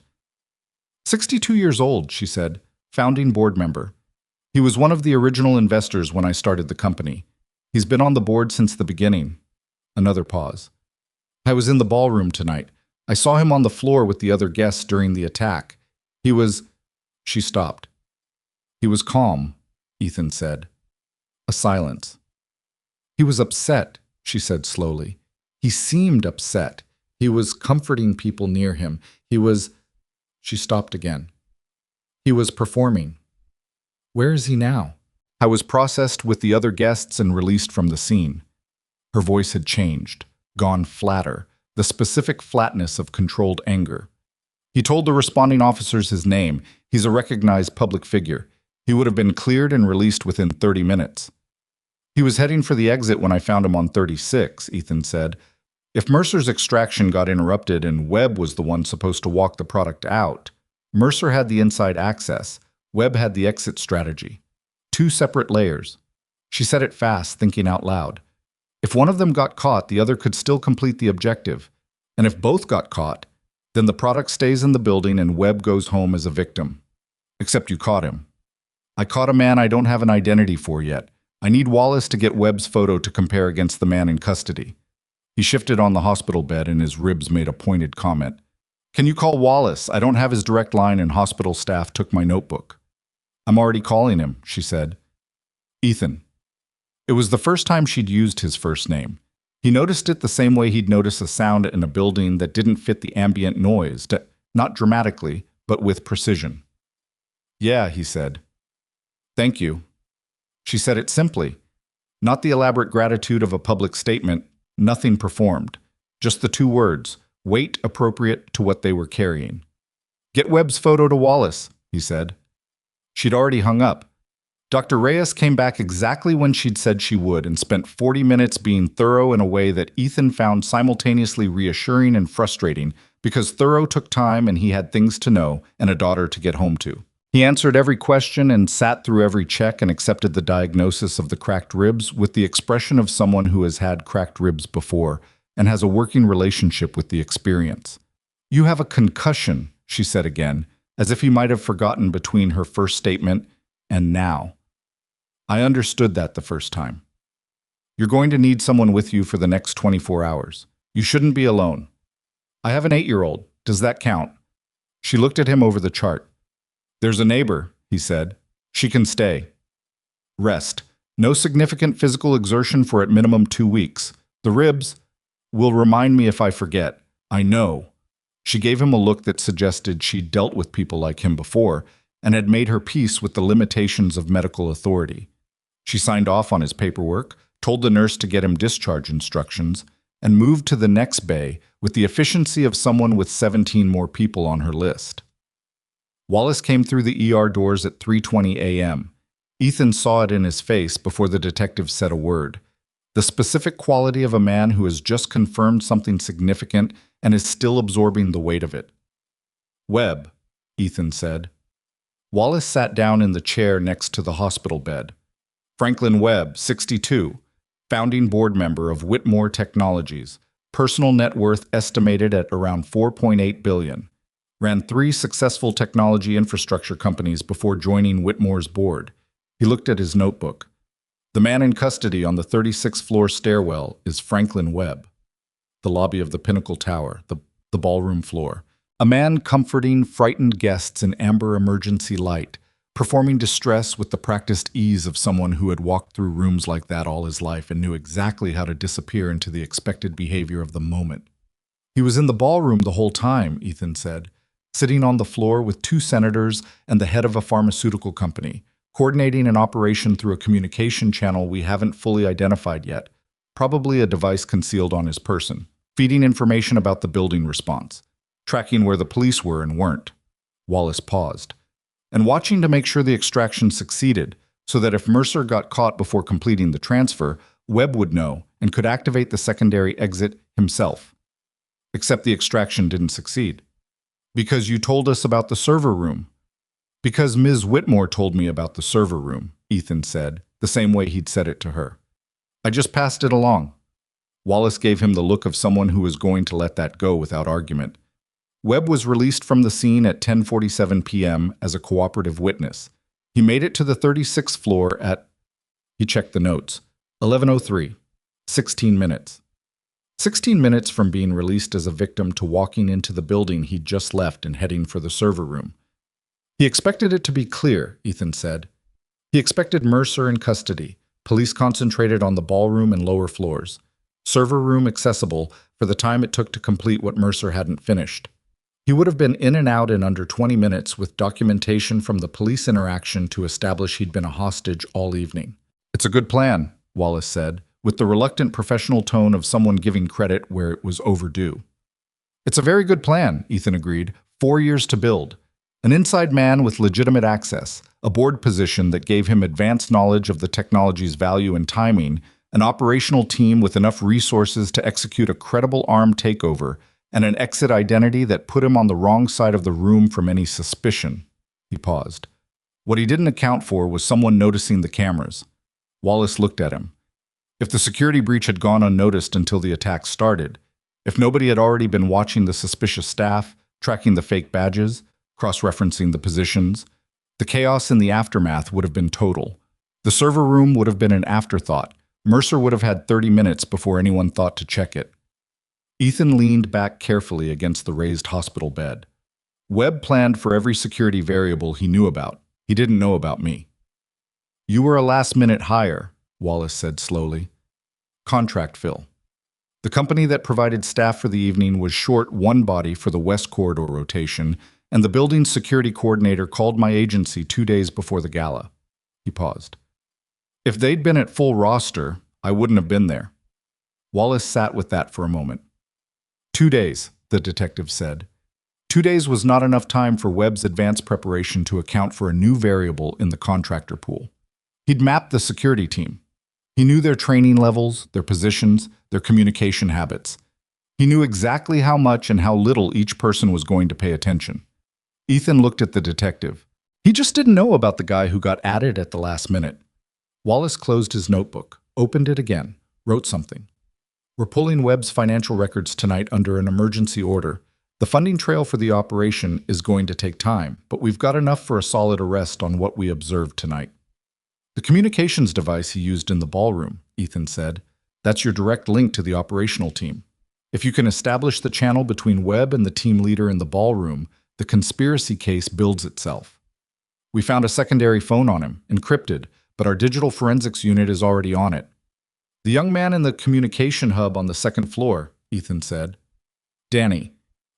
62 years old, she said, founding board member. He was one of the original investors when I started the company. He's been on the board since the beginning. Another pause. I was in the ballroom tonight. I saw him on the floor with the other guests during the attack. He was... She stopped. He was calm, Ethan said. A silence. He was upset, she said slowly. He seemed upset. He was comforting people near him. He was... She stopped again. He was performing. Where is he now? I was processed with the other guests and released from the scene. Her voice had changed, gone flatter, the specific flatness of controlled anger. He told the responding officers his name. He's a recognized public figure. He would have been cleared and released within 30 minutes. He was heading for the exit when I found him on 36, Ethan said. If Mercer's extraction got interrupted and Webb was the one supposed to walk the product out, Mercer had the inside access. Webb had the exit strategy. 2 separate layers. She said it fast, thinking out loud. If one of them got caught, the other could still complete the objective. And if both got caught, then the product stays in the building and Webb goes home as a victim. Except you caught him. I caught a man I don't have an identity for yet. I need Wallace to get Webb's photo to compare against the man in custody. He shifted on the hospital bed and his ribs made a pointed comment. Can you call Wallace? I don't have his direct line and hospital staff took my notebook. I'm already calling him, she said. Ethan. It was the first time she'd used his first name. He noticed it the same way he'd notice a sound in a building that didn't fit the ambient noise, not dramatically, but with precision. Yeah, he said. Thank you. She said it simply. Not the elaborate gratitude of a public statement, nothing performed. Just the 2 words, weight appropriate to what they were carrying. Get Webb's photo to Wallace, he said. She'd already hung up. Dr. Reyes came back exactly when she'd said she would and spent 40 minutes being thorough in a way that Ethan found simultaneously reassuring and frustrating because thorough took time and he had things to know and a daughter to get home to. He answered every question and sat through every check and accepted the diagnosis of the cracked ribs with the expression of someone who has had cracked ribs before and has a working relationship with the experience. You have a concussion, she said again, as if he might have forgotten between her first statement and now. I understood that the first time. You're going to need someone with you for the next 24 hours. You shouldn't be alone. I have an 8-year-old. Does that count? She looked at him over the chart. There's a neighbor, he said. She can stay. Rest. No significant physical exertion for at minimum 2 weeks. The ribs will remind me if I forget. I know. She gave him a look that suggested she'd dealt with people like him before and had made her peace with the limitations of medical authority. She signed off on his paperwork, told the nurse to get him discharge instructions, and moved to the next bay with the efficiency of someone with 17 more people on her list. Wallace came through the ER doors at 3:20 a.m. Ethan saw it in his face before the detective said a word. The specific quality of a man who has just confirmed something significant and is still absorbing the weight of it. Webb, Ethan said. Wallace sat down in the chair next to the hospital bed. Franklin Webb, 62, founding board member of Whitmore Technologies, personal net worth estimated at around $4.8 billion. Ran 3 successful technology infrastructure companies before joining Whitmore's board. He looked at his notebook. The man in custody on the 36th floor stairwell is Franklin Webb. The lobby of the Pinnacle Tower, the ballroom floor. A man comforting frightened guests in amber emergency light, performing distress with the practiced ease of someone who had walked through rooms like that all his life and knew exactly how to disappear into the expected behavior of the moment. He was in the ballroom the whole time, Ethan said, sitting on the floor with 2 senators and the head of a pharmaceutical company, coordinating an operation through a communication channel we haven't fully identified yet, probably a device concealed on his person, feeding information about the building response, tracking where the police were and weren't. Wallace paused. And watching to make sure the extraction succeeded, so that if Mercer got caught before completing the transfer, Webb would know and could activate the secondary exit himself. Except the extraction didn't succeed. Because you told us about the server room. Because Ms. Whitmore told me about the server room, Ethan said, the same way he'd said it to her. I just passed it along. Wallace gave him the look of someone who was going to let that go without argument. Webb was released from the scene at 10:47 p.m. as a cooperative witness. He made it to the 36th floor at, he checked the notes, 11:03, 16 minutes. 16 minutes from being released as a victim to walking into the building he'd just left and heading for the server room. He expected it to be clear, Ethan said. He expected Mercer in custody, police concentrated on the ballroom and lower floors, server room accessible for the time it took to complete what Mercer hadn't finished. He would have been in and out in under 20 minutes with documentation from the police interaction to establish he'd been a hostage all evening. It's a good plan, Wallace said, with the reluctant professional tone of someone giving credit where it was overdue. It's a very good plan, Ethan agreed. 4 years to build. An inside man with legitimate access, a board position that gave him advanced knowledge of the technology's value and timing, an operational team with enough resources to execute a credible armed takeover, and an exit identity that put him on the wrong side of the room from any suspicion. He paused. What he didn't account for was someone noticing the cameras. Wallace looked at him. If the security breach had gone unnoticed until the attack started, if nobody had already been watching the suspicious staff, tracking the fake badges, cross-referencing the positions, the chaos in the aftermath would have been total. The server room would have been an afterthought. Mercer would have had 30 minutes before anyone thought to check it. Ethan leaned back carefully against the raised hospital bed. Webb planned for every security variable he knew about. He didn't know about me. You were a last-minute hire, Wallace said slowly. Contract fill. The company that provided staff for the evening was short 1 body for the West Corridor rotation, and the building's security coordinator called my agency 2 days before the gala. He paused. If they'd been at full roster, I wouldn't have been there. Wallace sat with that for a moment. 2 days, the detective said. 2 days was not enough time for Webb's advanced preparation to account for a new variable in the contractor pool. He'd mapped the security team. He knew their training levels, their positions, their communication habits. He knew exactly how much and how little each person was going to pay attention. Ethan looked at the detective. He just didn't know about the guy who got added at the last minute. Wallace closed his notebook, opened it again, wrote something. We're pulling Webb's financial records tonight under an emergency order. The funding trail for the operation is going to take time, but we've got enough for a solid arrest on what we observed tonight. The communications device he used in the ballroom, Ethan said, that's your direct link to the operational team. If you can establish the channel between Webb and the team leader in the ballroom, the conspiracy case builds itself. We found a secondary phone on him, encrypted, but our digital forensics unit is already on it. The young man in the communication hub on the 2nd floor, Ethan said. Danny.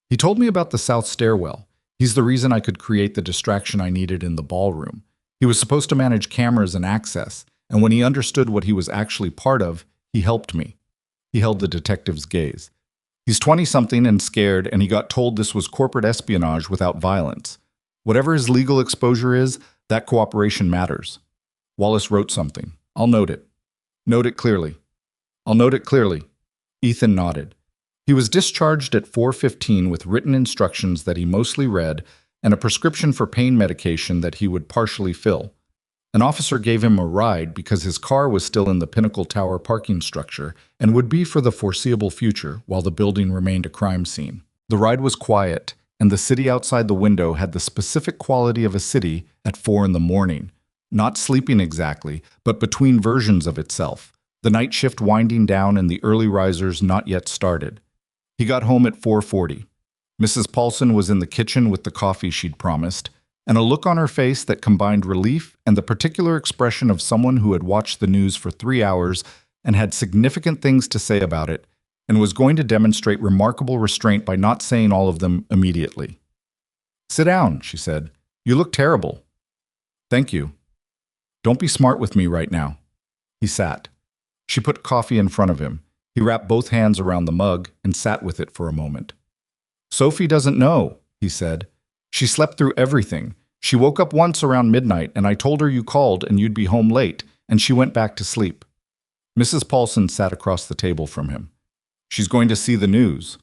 He told me about the south stairwell. He's the reason I could create the distraction I needed in the ballroom. He was supposed to manage cameras and access, and when he understood what he was actually part of, he helped me. He held the detective's gaze. He's 20-something and scared, and he got told this was corporate espionage without violence. Whatever his legal exposure is, that cooperation matters. Wallace wrote something. I'll note it. Note it clearly. I'll note it clearly. Ethan nodded. He was discharged at 4:15 with written instructions that he mostly read and a prescription for pain medication that he would partially fill. An officer gave him a ride because his car was still in the Pinnacle Tower parking structure and would be for the foreseeable future while the building remained a crime scene. The ride was quiet, and the city outside the window had the specific quality of a city at 4 in the morning, not sleeping exactly, but between versions of itself, the night shift winding down and the early risers not yet started. He got home at 4:40. Mrs. Paulson was in the kitchen with the coffee she'd promised, and a look on her face that combined relief and the particular expression of someone who had watched the news for 3 hours and had significant things to say about it, and was going to demonstrate remarkable restraint by not saying all of them immediately. "Sit down," she said. "You look terrible." "Thank you." "Don't be smart with me right now." He sat. She put coffee in front of him. He wrapped both hands around the mug and sat with it for a moment. "Sophie doesn't know," he said. "She slept through everything. She woke up once around midnight, and I told her you called and you'd be home late, and she went back to sleep." Mrs. Paulson sat across the table from him. "She's going to see the news."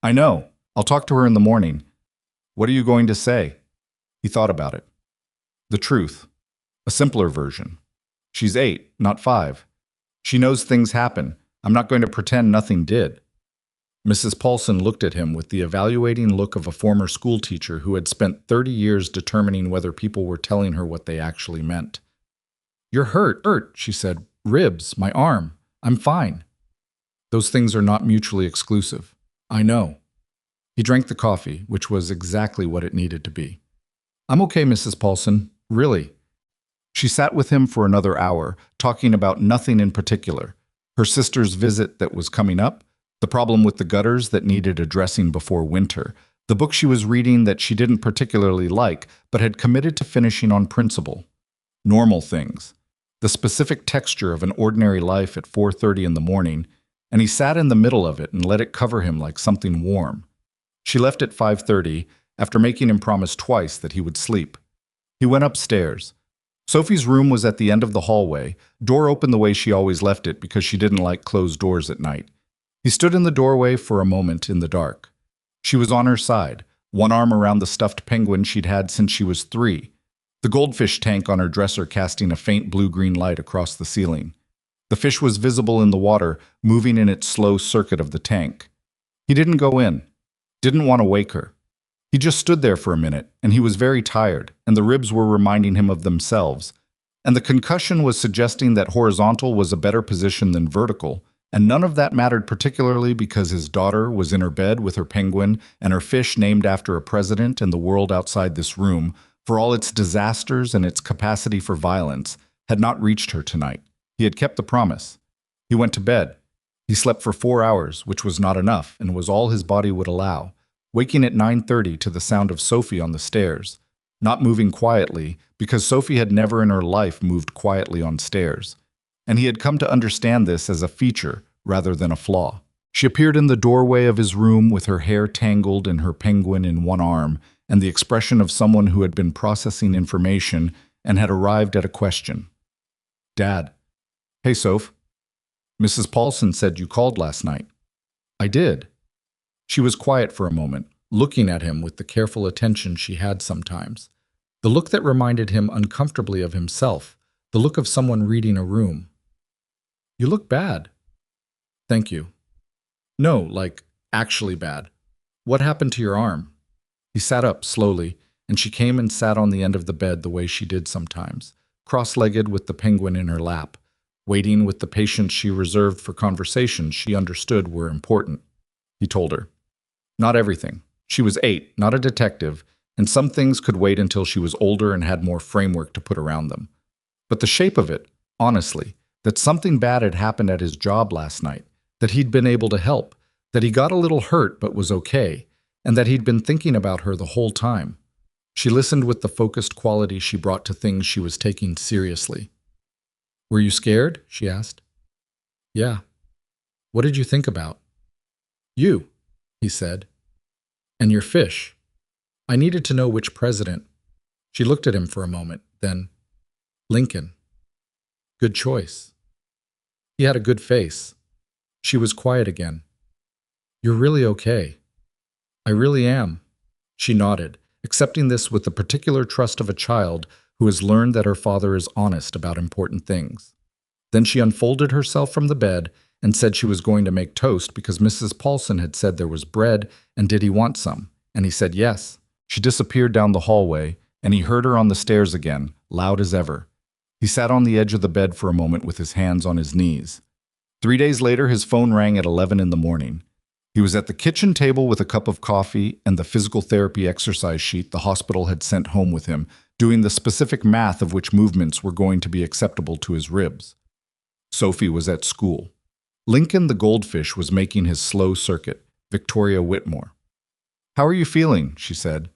"I know. I'll talk to her in the morning." "What are you going to say?" He thought about it. "The truth. A simpler version. She's 8, not 5. She knows things happen. I'm not going to pretend nothing did." Mrs. Paulson looked at him with the evaluating look of a former schoolteacher who had spent 30 years determining whether people were telling her what they actually meant. "You're hurt," she said. "Ribs, my arm. I'm fine." "Those things are not mutually exclusive." "I know." He drank the coffee, which was exactly what it needed to be. "I'm okay, Mrs. Paulson. Really." She sat with him for another hour, talking about nothing in particular. Her sister's visit that was coming up, the problem with the gutters that needed addressing before winter, the book she was reading that she didn't particularly like but had committed to finishing on principle. Normal things. The specific texture of an ordinary life at 4:30 in the morning, and he sat in the middle of it and let it cover him like something warm. She left at 5:30, after making him promise twice that he would sleep. He went upstairs. Sophie's room was at the end of the hallway, door open the way she always left it because she didn't like closed doors at night. He stood in the doorway for a moment in the dark. She was on her side, one arm around the stuffed penguin she'd had since she was 3, the goldfish tank on her dresser casting a faint blue-green light across the ceiling. The fish was visible in the water, moving in its slow circuit of the tank. He didn't go in, didn't want to wake her. He just stood there for a minute, and he was very tired, and the ribs were reminding him of themselves. And the concussion was suggesting that horizontal was a better position than vertical, and none of that mattered particularly because his daughter was in her bed with her penguin and her fish named after a president and the world outside this room, for all its disasters and its capacity for violence, had not reached her tonight. He had kept the promise. He went to bed. He slept for 4 hours, which was not enough and was all his body would allow, waking at 9:30 to the sound of Sophie on the stairs, not moving quietly because Sophie had never in her life moved quietly on stairs. And he had come to understand this as a feature rather than a flaw. She appeared in the doorway of his room with her hair tangled and her penguin in one arm, and the expression of someone who had been processing information and had arrived at a question. "Dad." "Hey, Soph. Mrs. Paulson said you called last night." "I did." She was quiet for a moment, looking at him with the careful attention she had sometimes. The look that reminded him uncomfortably of himself, the look of someone reading a room. "You look bad." "Thank you." "No, like, actually bad. What happened to your arm?" He sat up slowly, and she came and sat on the end of the bed the way she did sometimes, cross-legged with the penguin in her lap, waiting with the patience she reserved for conversations she understood were important. He told her. Not everything. She was 8, not a detective, and some things could wait until she was older and had more framework to put around them. But the shape of it, honestly, that something bad had happened at his job last night, that he'd been able to help, that he got a little hurt but was okay, and that he'd been thinking about her the whole time. She listened with the focused quality she brought to things she was taking seriously. "Were you scared?" she asked. "Yeah." "What did you think about?" "You," he said. "And your fish. I needed to know which president." She looked at him for a moment, then, "Lincoln." "Good choice." He had a good face. She was quiet again. "You're really okay." "I really am." She nodded, accepting this with the particular trust of a child who has learned that her father is honest about important things. Then she unfolded herself from the bed and said she was going to make toast because Mrs. Paulson had said there was bread and did he want some, and he said yes. She disappeared down the hallway, and he heard her on the stairs again, loud as ever. He sat on the edge of the bed for a moment with his hands on his knees. 3 days later, his phone rang at 11 in the morning. He was at the kitchen table with a cup of coffee and the physical therapy exercise sheet the hospital had sent home with him, doing the specific math of which movements were going to be acceptable to his ribs. Sophie was at school. Lincoln the goldfish was making his slow circuit, Victoria Whitmore. "How are you feeling?" she said.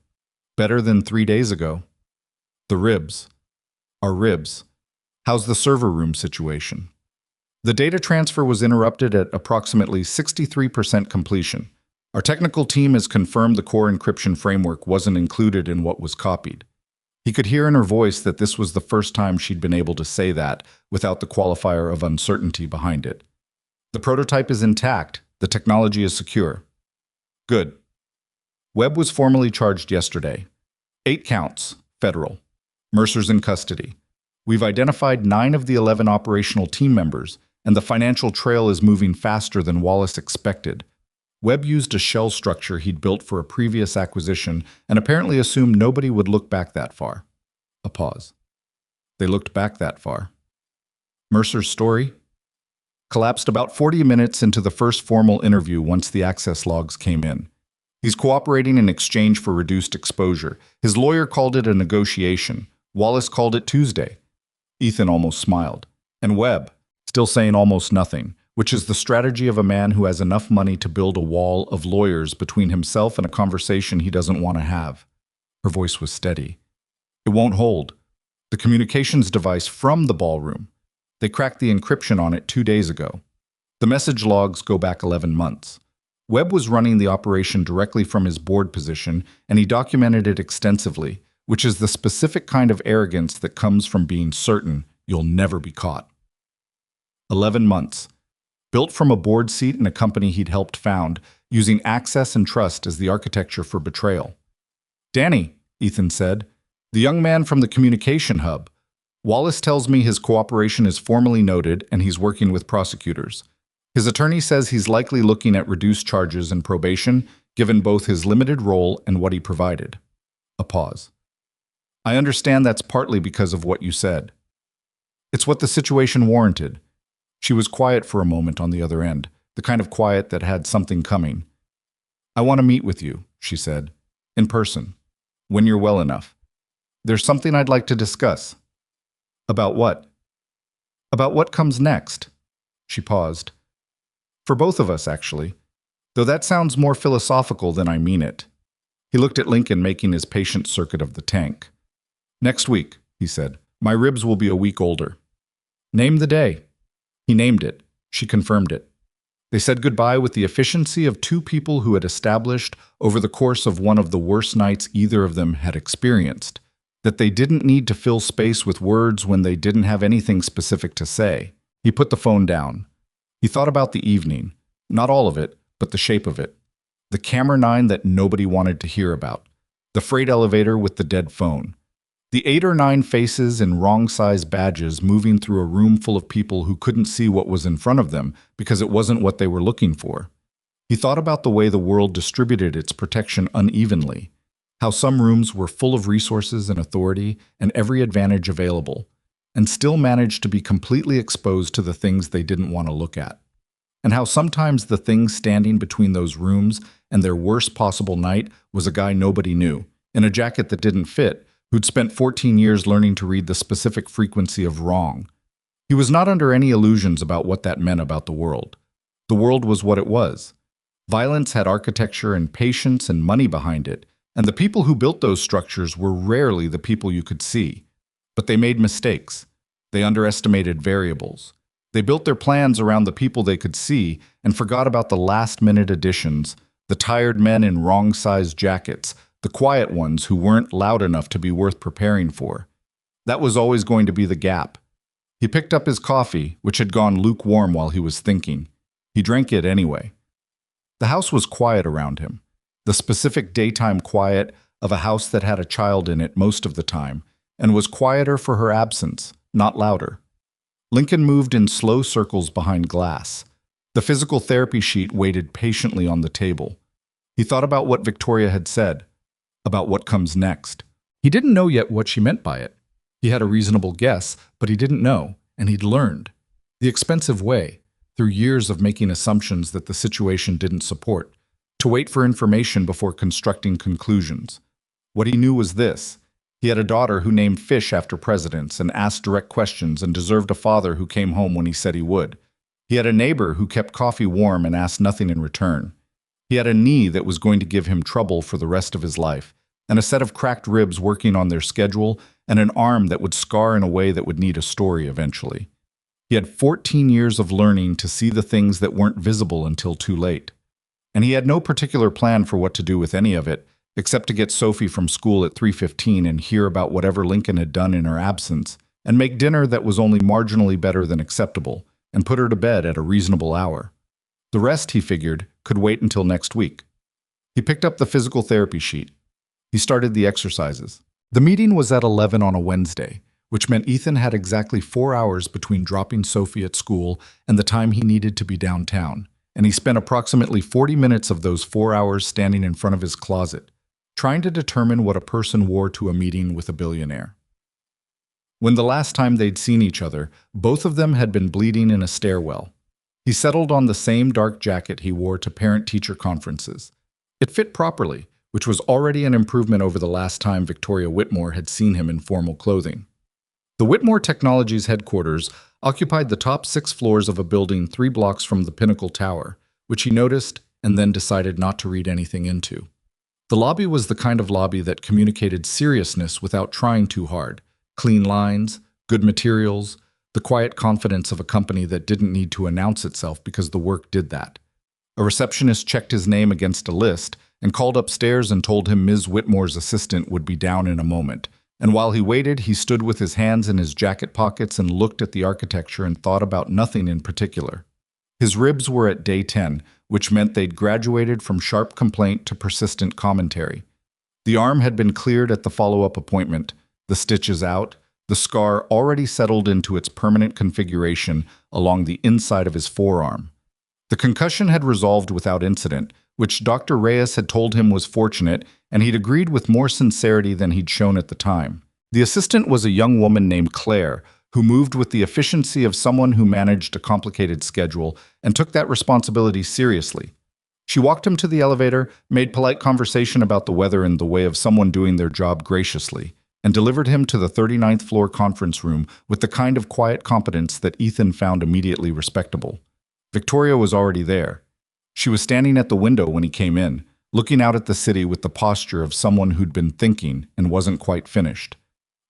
"Better than 3 days ago." "The ribs." "Our ribs. How's the server room situation?" The data transfer was interrupted at approximately 63% completion. Our technical team has confirmed the core encryption framework wasn't included in what was copied. He could hear in her voice that this was the first time she'd been able to say that without the qualifier of uncertainty behind it. "The prototype is intact. The technology is secure." "Good." Webb was formally charged yesterday. 8 counts, federal. Mercer's in custody. We've identified 9 of the 11 operational team members, and the financial trail is moving faster than Wallace expected. Webb used a shell structure he'd built for a previous acquisition and apparently assumed nobody would look back that far. A pause. They looked back that far. Mercer's story collapsed about 40 minutes into the first formal interview once the access logs came in. He's cooperating in exchange for reduced exposure. His lawyer called it a negotiation. Wallace called it Tuesday. Ethan almost smiled. And Webb, still saying almost nothing, which is the strategy of a man who has enough money to build a wall of lawyers between himself and a conversation he doesn't want to have. Her voice was steady. "It won't hold. The communications device from the ballroom. They cracked the encryption on it 2 days ago. The message logs go back 11 months. Webb was running the operation directly from his board position, and he documented it extensively, which is the specific kind of arrogance that comes from being certain you'll never be caught. 11 months. Built from a board seat in a company he'd helped found, using access and trust as the architecture for betrayal. "Danny," Ethan said, "the young man from the communication hub. Wallace tells me his cooperation is formally noted and he's working with prosecutors. His attorney says he's likely looking at reduced charges and probation, given both his limited role and what he provided." A pause. "I understand that's partly because of what you said." "It's what the situation warranted." She was quiet for a moment on the other end, the kind of quiet that had something coming. "I want to meet with you," she said, "in person, when you're well enough. There's something I'd like to discuss." "About what?" "About what comes next." She paused. "For both of us, actually. Though that sounds more philosophical than I mean it." He looked at Lincoln making his patient circuit of the tank. "Next week," he said. "My ribs will be a week older." "Name the day." He named it. She confirmed it. They said goodbye with the efficiency of 2 people who had established, over the course of one of the worst nights either of them had experienced, that they didn't need to fill space with words when they didn't have anything specific to say. He put the phone down. He thought about the evening. Not all of it, but the shape of it. The camera 9 that nobody wanted to hear about. The freight elevator with the dead phone. The 8 or 9 faces in wrong-size badges moving through a room full of people who couldn't see what was in front of them because it wasn't what they were looking for. He thought about the way the world distributed its protection unevenly, how some rooms were full of resources and authority and every advantage available, and still managed to be completely exposed to the things they didn't want to look at, and how sometimes the thing standing between those rooms and their worst possible night was a guy nobody knew, in a jacket that didn't fit, who'd spent 14 years learning to read the specific frequency of wrong. He was not under any illusions about what that meant about the world. The world was what it was. Violence had architecture and patience and money behind it, and the people who built those structures were rarely the people you could see. But they made mistakes. They underestimated variables. They built their plans around the people they could see and forgot about the last-minute additions, the tired men in wrong-sized jackets, the quiet ones who weren't loud enough to be worth preparing for. That was always going to be the gap. He picked up his coffee, which had gone lukewarm while he was thinking. He drank it anyway. The house was quiet around him, the specific daytime quiet of a house that had a child in it most of the time, and was quieter for her absence, not louder. Lincoln moved in slow circles behind glass. The physical therapy sheet waited patiently on the table. He thought about what Victoria had said, about what comes next. He didn't know yet what she meant by it. He had a reasonable guess, but he didn't know, and he'd learned. The expensive way, through years of making assumptions that the situation didn't support, to wait for information before constructing conclusions. What he knew was this: he had a daughter who named fish after presidents and asked direct questions and deserved a father who came home when he said he would. He had a neighbor who kept coffee warm and asked nothing in return. He had a knee that was going to give him trouble for the rest of his life, and a set of cracked ribs working on their schedule, and an arm that would scar in a way that would need a story eventually. He had 14 years of learning to see the things that weren't visible until too late. And he had no particular plan for what to do with any of it, except to get Sophie from school at 3:15 and hear about whatever Lincoln had done in her absence, and make dinner that was only marginally better than acceptable, and put her to bed at a reasonable hour. The rest, he figured, could wait until next week. He picked up the physical therapy sheet. He started the exercises. The meeting was at 11 on a Wednesday, which meant Ethan had exactly 4 hours between dropping Sophie at school and the time he needed to be downtown, and he spent approximately 40 minutes of those 4 hours standing in front of his closet, trying to determine what a person wore to a meeting with a billionaire. When the last time they'd seen each other, both of them had been bleeding in a stairwell. He settled on the same dark jacket he wore to parent-teacher conferences. It fit properly, which was already an improvement over the last time Victoria Whitmore had seen him in formal clothing. The Whitmore Technologies headquarters occupied the top 6 floors of a building 3 blocks from the Pinnacle Tower, which he noticed and then decided not to read anything into. The lobby was the kind of lobby that communicated seriousness without trying too hard. Clean lines, good materials, the quiet confidence of a company that didn't need to announce itself because the work did that. A receptionist checked his name against a list and called upstairs and told him Ms. Whitmore's assistant would be down in a moment. And while he waited, he stood with his hands in his jacket pockets and looked at the architecture and thought about nothing in particular. His ribs were at day 10, which meant they'd graduated from sharp complaint to persistent commentary. The arm had been cleared at the follow-up appointment, the stitches out, the scar already settled into its permanent configuration along the inside of his forearm. The concussion had resolved without incident, which Dr. Reyes had told him was fortunate, and he'd agreed with more sincerity than he'd shown at the time. The assistant was a young woman named Claire, who moved with the efficiency of someone who managed a complicated schedule and took that responsibility seriously. She walked him to the elevator, made polite conversation about the weather in the way of someone doing their job graciously, and delivered him to the 39th floor conference room with the kind of quiet competence that Ethan found immediately respectable. Victoria was already there. She was standing at the window when he came in, looking out at the city with the posture of someone who'd been thinking and wasn't quite finished.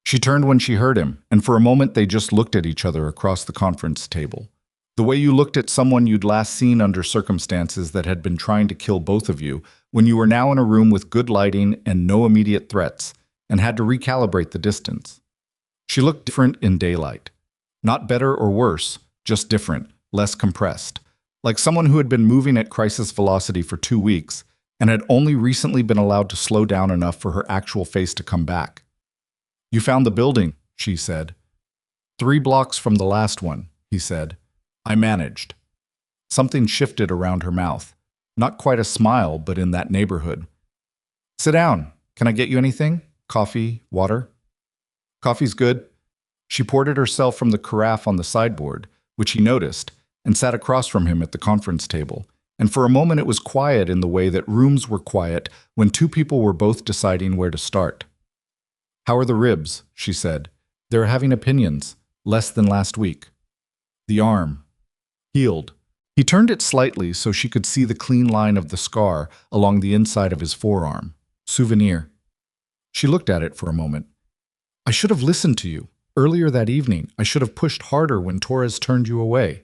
She turned when she heard him, and for a moment they just looked at each other across the conference table. The way you looked at someone you'd last seen under circumstances that had been trying to kill both of you, when you were now in a room with good lighting and no immediate threats, and had to recalibrate the distance. She looked different in daylight. Not better or worse, just different, less compressed. Like someone who had been moving at crisis velocity for 2 weeks and had only recently been allowed to slow down enough for her actual face to come back. "You found the building," she said. "3 blocks from the last one," he said. "I managed." Something shifted around her mouth. Not quite a smile, but in that neighborhood. "Sit down. Can I get you anything? Coffee, water?" "Coffee's good." She poured it herself from the carafe on the sideboard, which he noticed, and sat across from him at the conference table. And for a moment it was quiet in the way that rooms were quiet when 2 people were both deciding where to start. "How are the ribs?" she said. "They're having opinions, less than last week." "The arm." "Healed." He turned it slightly so she could see the clean line of the scar along the inside of his forearm. "Souvenir." She looked at it for a moment. "I should have listened to you. Earlier that evening, I should have pushed harder when Torres turned you away."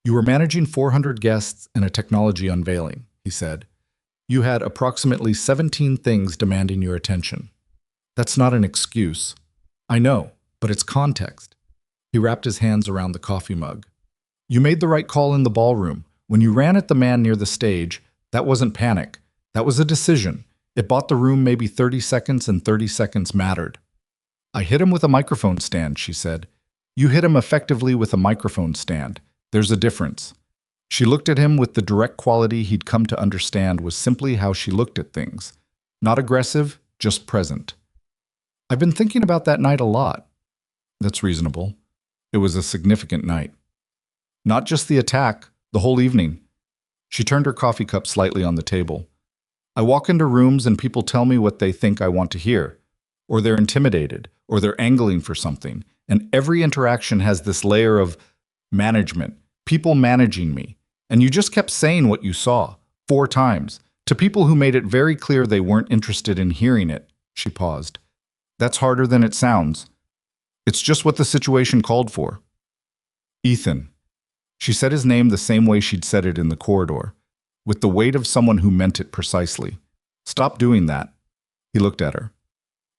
"You were managing 400 guests and a technology unveiling," he said. "You had approximately 17 things demanding your attention. That's not an excuse." "I know, but it's context." He wrapped his hands around the coffee mug. "You made the right call in the ballroom, when you ran at the man near the stage, that wasn't panic. That was a decision. It bought the room maybe 30 seconds, and 30 seconds mattered. I hit him with a microphone stand, she said. You hit him effectively with a microphone stand. There's a difference. She looked at him with the direct quality he'd come to understand was simply how she looked at things. Not aggressive, just present. I've been thinking about that night a lot. That's reasonable. It was a significant night. Not just the attack, the whole evening. She turned her coffee cup slightly on the table. I walk into rooms and people tell me what they think I want to hear. Or they're intimidated, or they're angling for something. And every interaction has this layer of management, people managing me. And you just kept saying what you saw, 4 times, to people who made it very clear they weren't interested in hearing it. She paused. That's harder than it sounds. It's just what the situation called for. Ethan. She said his name the same way she'd said it in the corridor, with the weight of someone who meant it precisely. Stop doing that. He looked at her.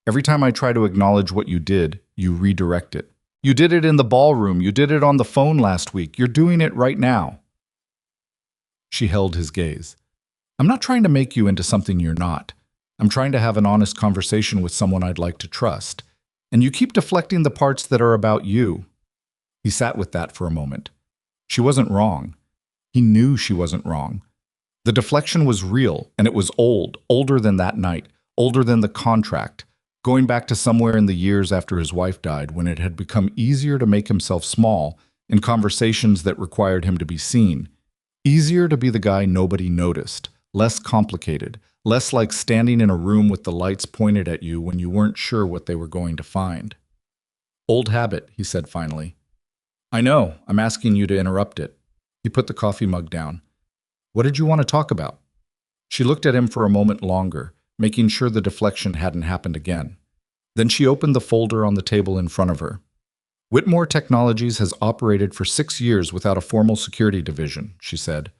Every time I try to acknowledge what you did, you redirect it. You did it in the ballroom. You did it on the phone last week. You're doing it right now. She held his gaze. I'm not trying to make you into something you're not. I'm trying to have an honest conversation with someone I'd like to trust. And you keep deflecting the parts that are about you. He sat with that for a moment. She wasn't wrong. He knew she wasn't wrong. The deflection was real, and it was old, older than that night, older than the contract, going back to somewhere in the years after his wife died when it had become easier to make himself small in conversations that required him to be seen, easier to be the guy nobody noticed, less complicated, less like standing in a room with the lights pointed at you when you weren't sure what they were going to find. Old habit, he said finally. I know, I'm asking you to interrupt it. He put the coffee mug down. What did you want to talk about? She looked at him for a moment longer, making sure the deflection hadn't happened again. Then she opened the folder on the table in front of her. Whitmore Technologies has operated for 6 years without a formal security division, she said.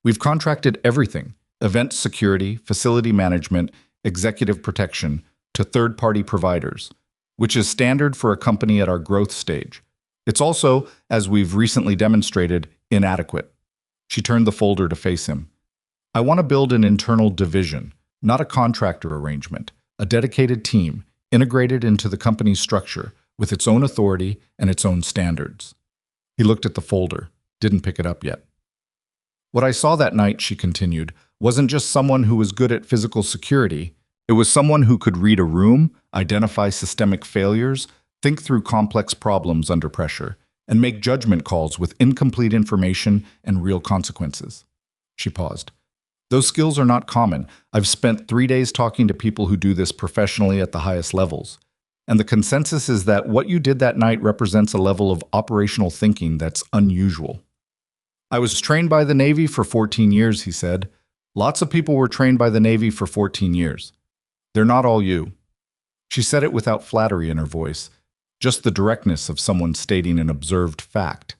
We've contracted everything, event security, facility management, executive protection, to third-party providers, which is standard for a company at our growth stage. It's also, as we've recently demonstrated, inadequate. She turned the folder to face him. I want to build an internal division, not a contractor arrangement, a dedicated team, integrated into the company's structure, with its own authority and its own standards. He looked at the folder, didn't pick it up yet. What I saw that night, she continued, wasn't just someone who was good at physical security. It was someone who could read a room, identify systemic failures, think through complex problems under pressure, and make judgment calls with incomplete information and real consequences. She paused. Those skills are not common. I've spent 3 days talking to people who do this professionally at the highest levels. And the consensus is that what you did that night represents a level of operational thinking that's unusual. I was trained by the Navy for 14 years, he said. Lots of people were trained by the Navy for 14 years. They're not all you. She said it without flattery in her voice, just the directness of someone stating an observed fact.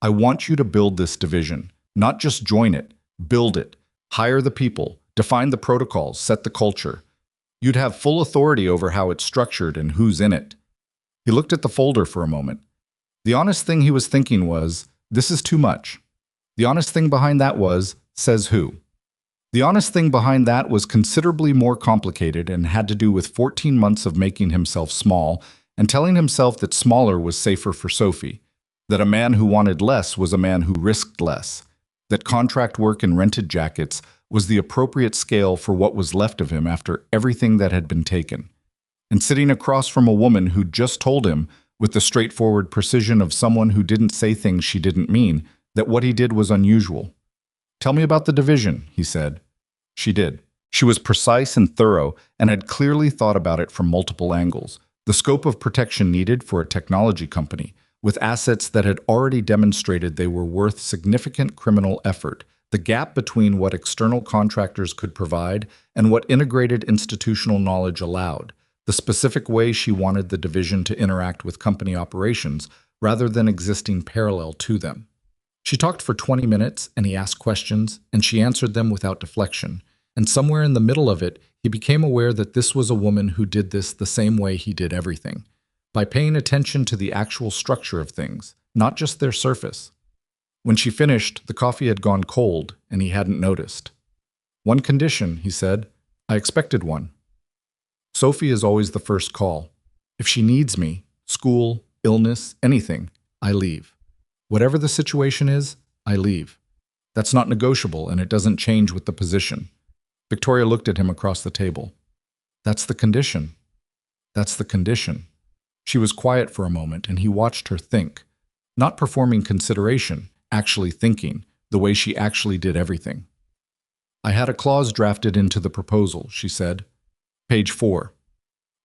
I want you to build this division, not just join it, build it. Hire the people, define the protocols, set the culture. You'd have full authority over how it's structured and who's in it. He looked at the folder for a moment. The honest thing he was thinking was, this is too much. The honest thing behind that was, says who. The honest thing behind that was considerably more complicated and had to do with 14 months of making himself small and telling himself that smaller was safer for Sophie, that a man who wanted less was a man who risked less, that contract work and rented jackets was the appropriate scale for what was left of him after everything that had been taken. And sitting across from a woman who'd just told him, with the straightforward precision of someone who didn't say things she didn't mean, that what he did was unusual. Tell me about the division, he said. She did. She was precise and thorough and had clearly thought about it from multiple angles. The scope of protection needed for a technology company, with assets that had already demonstrated they were worth significant criminal effort, the gap between what external contractors could provide and what integrated institutional knowledge allowed, the specific way she wanted the division to interact with company operations rather than existing parallel to them. She talked for 20 minutes, and he asked questions, and she answered them without deflection. And somewhere in the middle of it, he became aware that this was a woman who did this the same way he did everything, by paying attention to the actual structure of things, not just their surface. When she finished, the coffee had gone cold, and he hadn't noticed. "One condition," he said. "I expected one. Sophie is always the first call. If she needs me, school, illness, anything, I leave. Whatever the situation is, I leave. That's not negotiable, and it doesn't change with the position." Victoria looked at him across the table. "That's the condition. That's the condition." She was quiet for a moment, and he watched her think. Not performing consideration, actually thinking, the way she actually did everything. "I had a clause drafted into the proposal," she said. Page 4.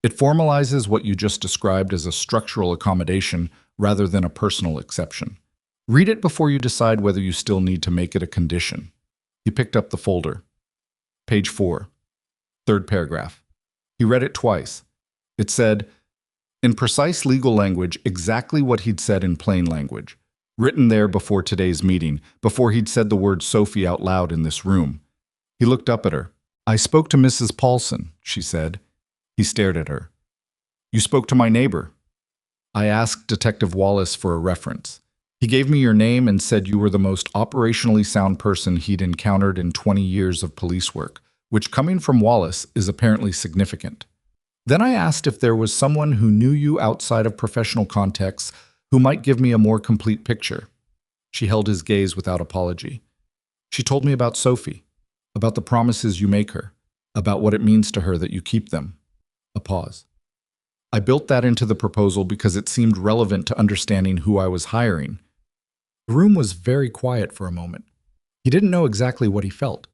"It formalizes what you just described as a structural accommodation rather than a personal exception. Read it before you decide whether you still need to make it a condition." He picked up the folder. Page 4. Third paragraph. He read it twice. It said, in precise legal language, exactly what he'd said in plain language, written there before today's meeting, before he'd said the word Sophie out loud in this room. He looked up at her. "I spoke to Mrs. Paulson," she said. He stared at her. "You spoke to my neighbor." "I asked Detective Wallace for a reference. He gave me your name and said you were the most operationally sound person he'd encountered in 20 years of police work, which, coming from Wallace, is apparently significant. Then I asked if there was someone who knew you outside of professional contexts who might give me a more complete picture." She held his gaze without apology. "She told me about Sophie, about the promises you make her, about what it means to her that you keep them." A pause. "I built that into the proposal because it seemed relevant to understanding who I was hiring." The room was very quiet for a moment. He didn't know exactly what he felt.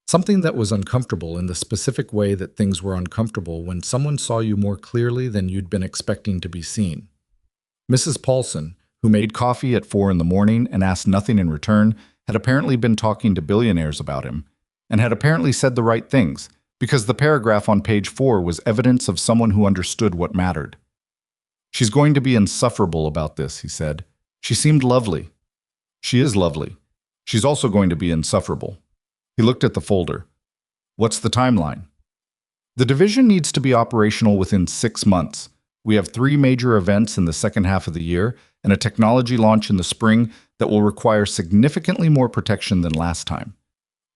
Something that was uncomfortable in the specific way that things were uncomfortable when someone saw you more clearly than you'd been expecting to be seen. Mrs. Paulson, who made coffee at 4 in the morning and asked nothing in return, had apparently been talking to billionaires about him, and had apparently said the right things, because the paragraph on page 4 was evidence of someone who understood what mattered. "She's going to be insufferable about this," he said. "She seemed lovely." "She is lovely. She's also going to be insufferable." He looked at the folder. "What's the timeline?" "The division needs to be operational within 6 months. We have 3 major events in the second half of the year and a technology launch in the spring that will require significantly more protection than last time."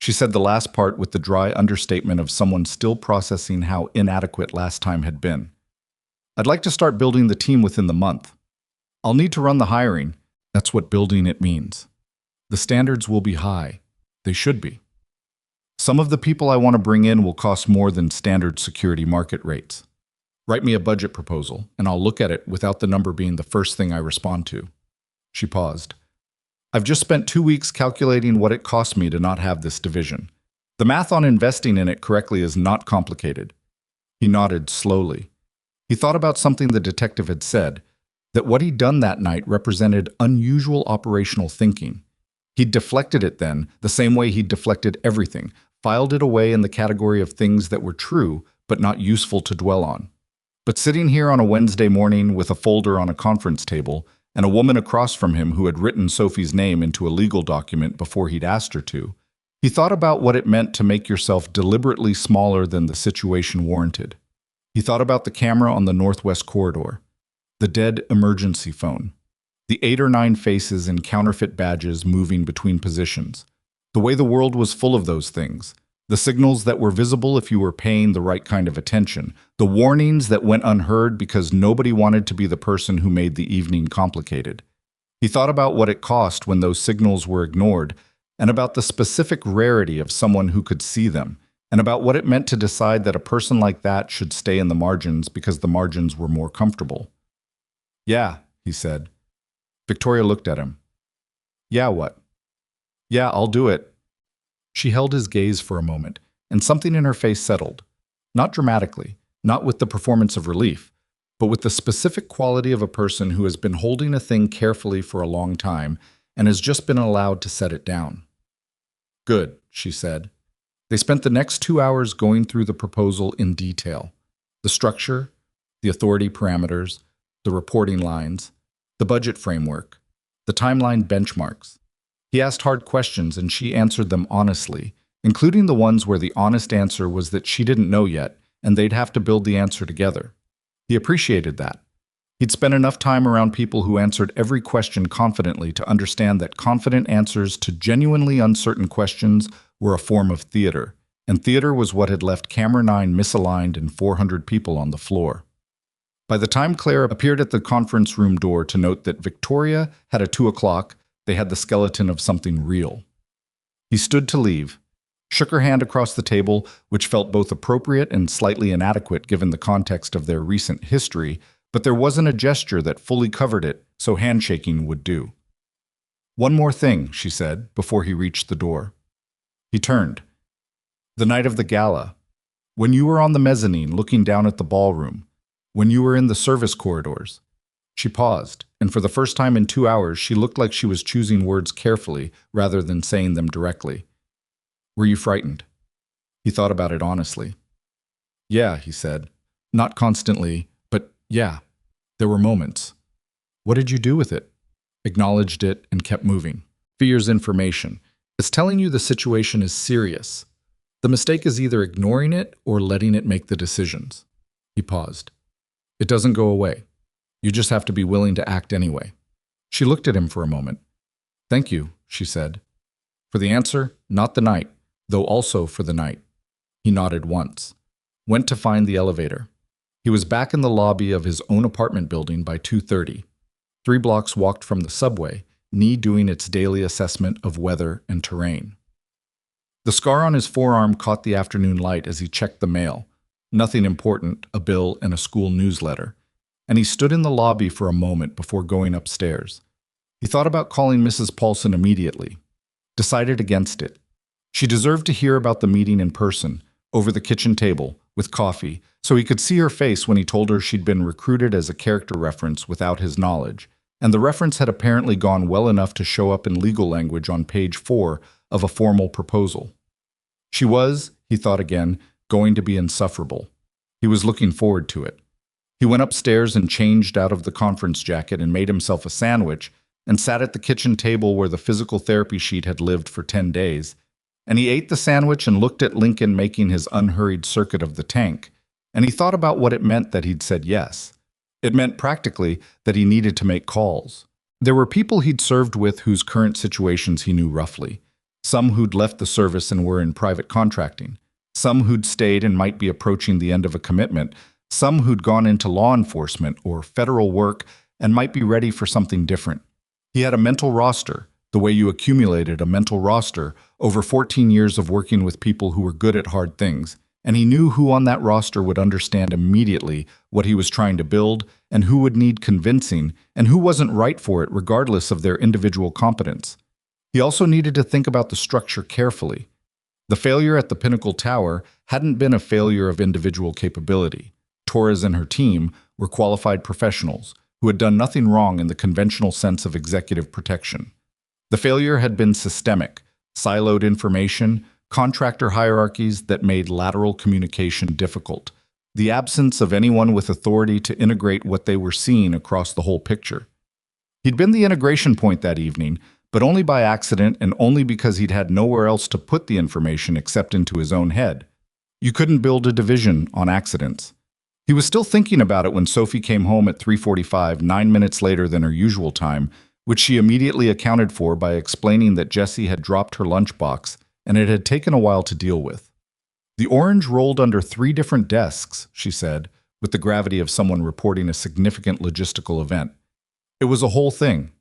She said the last part with the dry understatement of someone still processing how inadequate last time had been. "I'd like to start building the team within the month. I'll need to run the hiring. That's what building it means. The standards will be high. They should be. Some of the people I want to bring in will cost more than standard security market rates. Write me a budget proposal, and I'll look at it without the number being the first thing I respond to." She paused. "I've just spent 2 weeks calculating what it cost me to not have this division. The math on investing in it correctly is not complicated." He nodded slowly. He thought about something the detective had said, that what he'd done that night represented unusual operational thinking. He'd deflected it then, the same way he'd deflected everything, filed it away in the category of things that were true but not useful to dwell on. But sitting here on a Wednesday morning with a folder on a conference table and a woman across from him who had written Sophie's name into a legal document before he'd asked her to, he thought about what it meant to make yourself deliberately smaller than the situation warranted. He thought about the camera on the Northwest Corridor, the dead emergency phone, the 8 or 9 faces in counterfeit badges moving between positions, the way the world was full of those things, the signals that were visible if you were paying the right kind of attention, the warnings that went unheard because nobody wanted to be the person who made the evening complicated. He thought about what it cost when those signals were ignored, and about the specific rarity of someone who could see them, and about what it meant to decide that a person like that should stay in the margins because the margins were more comfortable. "Yeah," he said. Victoria looked at him. "Yeah, what?" "Yeah, I'll do it." She held his gaze for a moment, and something in her face settled. Not dramatically, not with the performance of relief, but with the specific quality of a person who has been holding a thing carefully for a long time and has just been allowed to set it down. "Good," she said. They spent the next 2 hours going through the proposal in detail. The structure, the authority parameters, the reporting lines, the budget framework, the timeline benchmarks. He asked hard questions and she answered them honestly, including the ones where the honest answer was that she didn't know yet and they'd have to build the answer together. He appreciated that. He'd spent enough time around people who answered every question confidently to understand that confident answers to genuinely uncertain questions were a form of theater, and theater was what had left Camera 9 misaligned and 400 people on the floor. By the time Claire appeared at the conference room door to note that Victoria had a 2 o'clock, they had the skeleton of something real. He stood to leave, shook her hand across the table, which felt both appropriate and slightly inadequate given the context of their recent history, but there wasn't a gesture that fully covered it, so handshaking would do. "One more thing," she said, before he reached the door. He turned. "The night of the gala, when you were on the mezzanine looking down at the ballroom, when you were in the service corridors." She paused, and for the first time in 2 hours, she looked like she was choosing words carefully rather than saying them directly. "Were you frightened?" He thought about it honestly. "Yeah," he said. "Not constantly, but yeah, there were moments." "What did you do with it?" "Acknowledged it and kept moving." Fear's information. It's telling you the situation is serious. The mistake is either ignoring it or letting it make the decisions. He paused. "It doesn't go away. You just have to be willing to act anyway." She looked at him for a moment. "Thank you," she said. "For the answer, not the night, though also for the night." He nodded once. Went to find the elevator. He was back in the lobby of his own apartment building by 2:30. 3 blocks walked from the subway, knee doing its daily assessment of weather and terrain. The scar on his forearm caught the afternoon light as he checked the mail. Nothing important, a bill and a school newsletter. And he stood in the lobby for a moment before going upstairs. He thought about calling Mrs. Paulson immediately. Decided against it. She deserved to hear about the meeting in person, over the kitchen table, with coffee, so he could see her face when he told her she'd been recruited as a character reference without his knowledge, and the reference had apparently gone well enough to show up in legal language on page 4 of a formal proposal. She was, he thought again, going to be insufferable. He was looking forward to it. He went upstairs and changed out of the conference jacket and made himself a sandwich and sat at the kitchen table where the physical therapy sheet had lived for 10 days. And he ate the sandwich and looked at Lincoln making his unhurried circuit of the tank, and he thought about what it meant that he'd said yes. It meant practically that he needed to make calls. There were people he'd served with whose current situations he knew roughly. Some who'd left the service and were in private contracting. Some who'd stayed and might be approaching the end of a commitment. Some who'd gone into law enforcement or federal work and might be ready for something different. He had a mental roster, the way you accumulated a mental roster over 14 years of working with people who were good at hard things, and he knew who on that roster would understand immediately what he was trying to build and who would need convincing and who wasn't right for it regardless of their individual competence. He also needed to think about the structure carefully. The failure at the Pinnacle Tower hadn't been a failure of individual capability. Torres and her team were qualified professionals who had done nothing wrong in the conventional sense of executive protection. The failure had been systemic, siloed information, contractor hierarchies that made lateral communication difficult, the absence of anyone with authority to integrate what they were seeing across the whole picture. He'd been the integration point that evening, but only by accident and only because he'd had nowhere else to put the information except into his own head. You couldn't build a division on accidents. He was still thinking about it when Sophie came home at 3:45, 9 minutes later than her usual time, which she immediately accounted for by explaining that Jessie had dropped her lunchbox and it had taken a while to deal with. "The orange rolled under 3 different desks," she said, with the gravity of someone reporting a significant logistical event. "It was a whole thing."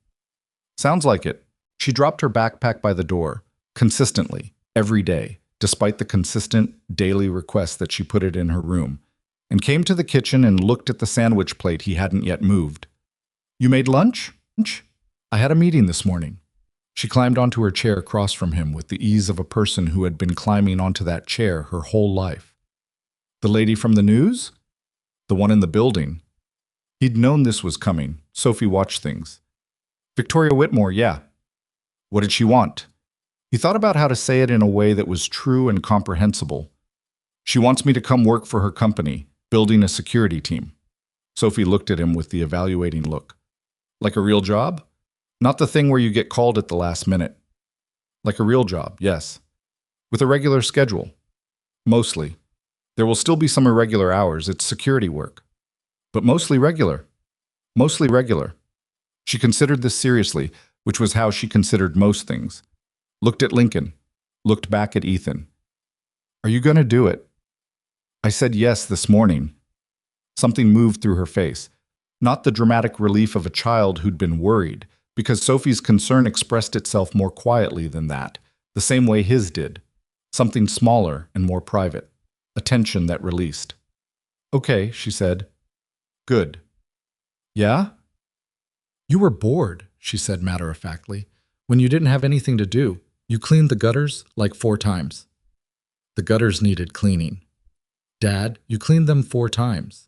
"Sounds like it." She dropped her backpack by the door, consistently, every day, despite the consistent, daily request that she put it in her room, and came to the kitchen and looked at the sandwich plate he hadn't yet moved. "You made lunch?" "I had a meeting this morning." She climbed onto her chair across from him with the ease of a person who had been climbing onto that chair her whole life. "The lady from the news?" "The one in the building." He'd known this was coming. Sophie watched things. "Victoria Whitmore, yeah." "What did she want?" He thought about how to say it in a way that was true and comprehensible. "She wants me to come work for her company, building a security team." Sophie looked at him with the evaluating look. "Like a real job? Not the thing where you get called at the last minute." "Like a real job, yes. With a regular schedule." "Mostly. There will still be some irregular hours. It's security work." "But mostly regular." Mostly regular. She considered this seriously, which was how she considered most things. Looked at Lincoln. Looked back at Ethan. Are you going to do it? I said yes this morning. Something moved through her face. Not the dramatic relief of a child who'd been worried, because Sophie's concern expressed itself more quietly than that, the same way his did. Something smaller and more private. A tension that released. Okay, she said. Good. Yeah? You were bored, she said matter-of-factly. When you didn't have anything to do, you cleaned the gutters like 4 times. The gutters needed cleaning. Dad, you cleaned them 4 times.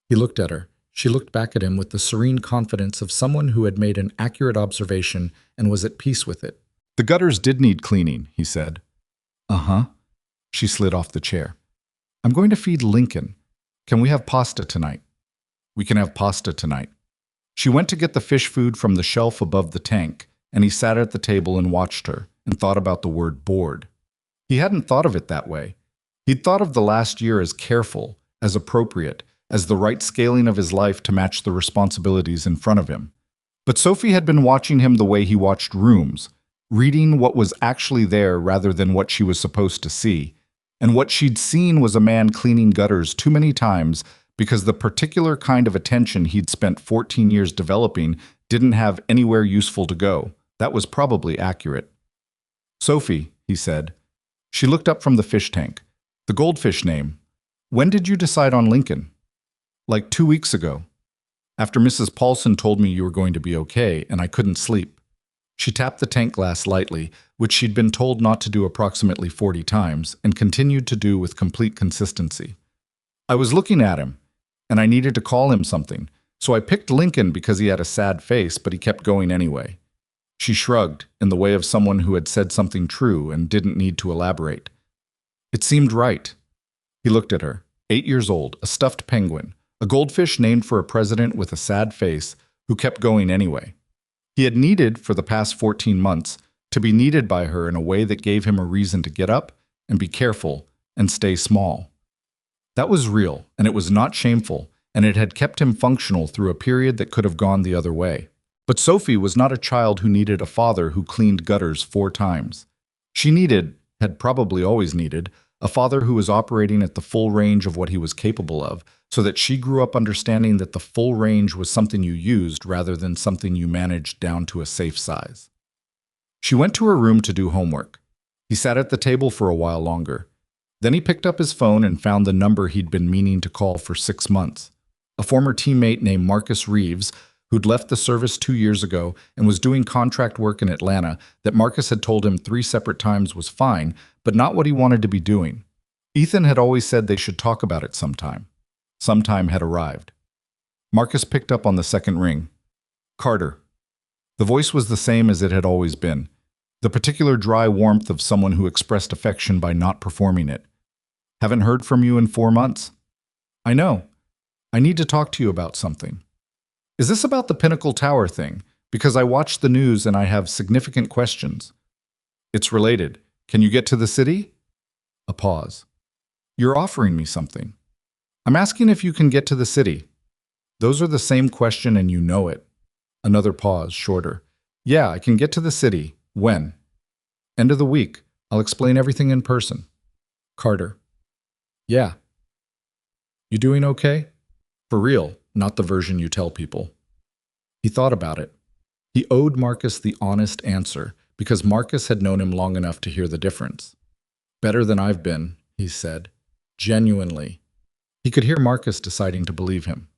He looked at her. She looked back at him with the serene confidence of someone who had made an accurate observation and was at peace with it. The gutters did need cleaning, he said. Uh-huh. She slid off the chair. I'm going to feed Lincoln. Can we have pasta tonight? We can have pasta tonight. She went to get the fish food from the shelf above the tank, and he sat at the table and watched her and thought about the word bored. He hadn't thought of it that way. He'd thought of the last year as careful, as appropriate, as the right scaling of his life to match the responsibilities in front of him. But Sophie had been watching him the way he watched rooms, reading what was actually there rather than what she was supposed to see. And what she'd seen was a man cleaning gutters too many times because the particular kind of attention he'd spent 14 years developing didn't have anywhere useful to go. That was probably accurate. Sophie, he said. She looked up from the fish tank. The goldfish name. When did you decide on Lincoln? Like 2 weeks ago. After Mrs. Paulson told me you were going to be okay and I couldn't sleep. She tapped the tank glass lightly, which she'd been told not to do approximately 40 times, and continued to do with complete consistency. I was looking at him, and I needed to call him something, so I picked Lincoln because he had a sad face, but he kept going anyway. She shrugged, in the way of someone who had said something true and didn't need to elaborate. It seemed right. He looked at her, 8 years old, a stuffed penguin, a goldfish named for a president with a sad face who kept going anyway. He had needed, for the past 14 months, to be needed by her in a way that gave him a reason to get up and be careful and stay small. That was real, and it was not shameful, and it had kept him functional through a period that could have gone the other way. But Sophie was not a child who needed a father who cleaned gutters 4 times. She had probably always needed, a father who was operating at the full range of what he was capable of, so that she grew up understanding that the full range was something you used rather than something you managed down to a safe size. She went to her room to do homework. He sat at the table for a while longer. Then he picked up his phone and found the number he'd been meaning to call for 6 months. A former teammate named Marcus Reeves, who'd left the service 2 years ago and was doing contract work in Atlanta that Marcus had told him 3 separate times was fine, but not what he wanted to be doing. Ethan had always said they should talk about it sometime. Sometime had arrived. Marcus picked up on the second ring. Carter. The voice was the same as it had always been, the particular dry warmth of someone who expressed affection by not performing it. Haven't heard from you in 4 months? I know. I need to talk to you about something. Is this about the Pinnacle Tower thing? Because I watched the news and I have significant questions. It's related. Can you get to the city? A pause. You're offering me something. I'm asking if you can get to the city. Those are the same question and you know it. Another pause, shorter. Yeah, I can get to the city. When? End of the week. I'll explain everything in person. Carter. Yeah. You doing okay? For real, not the version you tell people. He thought about it. He owed Marcus the honest answer because Marcus had known him long enough to hear the difference. Better than I've been, he said. Genuinely. He could hear Marcus deciding to believe him.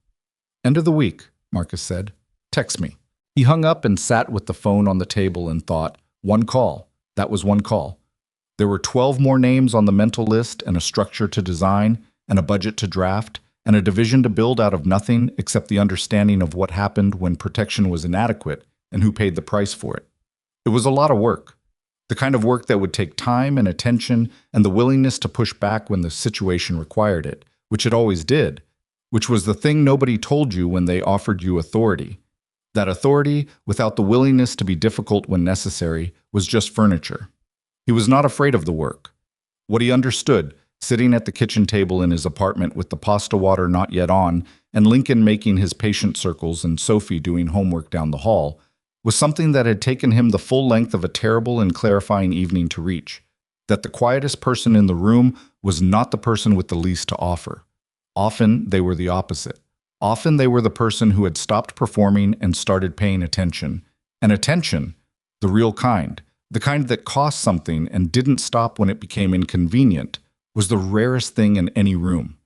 End of the week, Marcus said. Text me. He hung up and sat with the phone on the table and thought, 1 call. That was 1 call. There were 12 more names on the mental list and a structure to design and a budget to draft and a division to build out of nothing except the understanding of what happened when protection was inadequate and who paid the price for it. It was a lot of work. The kind of work that would take time and attention and the willingness to push back when the situation required it, which it always did, which was the thing nobody told you when they offered you authority. That authority, without the willingness to be difficult when necessary, was just furniture. He was not afraid of the work. What he understood, sitting at the kitchen table in his apartment with the pasta water not yet on and Lincoln making his patient circles and Sophie doing homework down the hall, was something that had taken him the full length of a terrible and clarifying evening to reach. That the quietest person in the room was not the person with the least to offer. Often they were the opposite. Often they were the person who had stopped performing and started paying attention. And attention, the real kind, the kind that cost something and didn't stop when it became inconvenient, was the rarest thing in any room.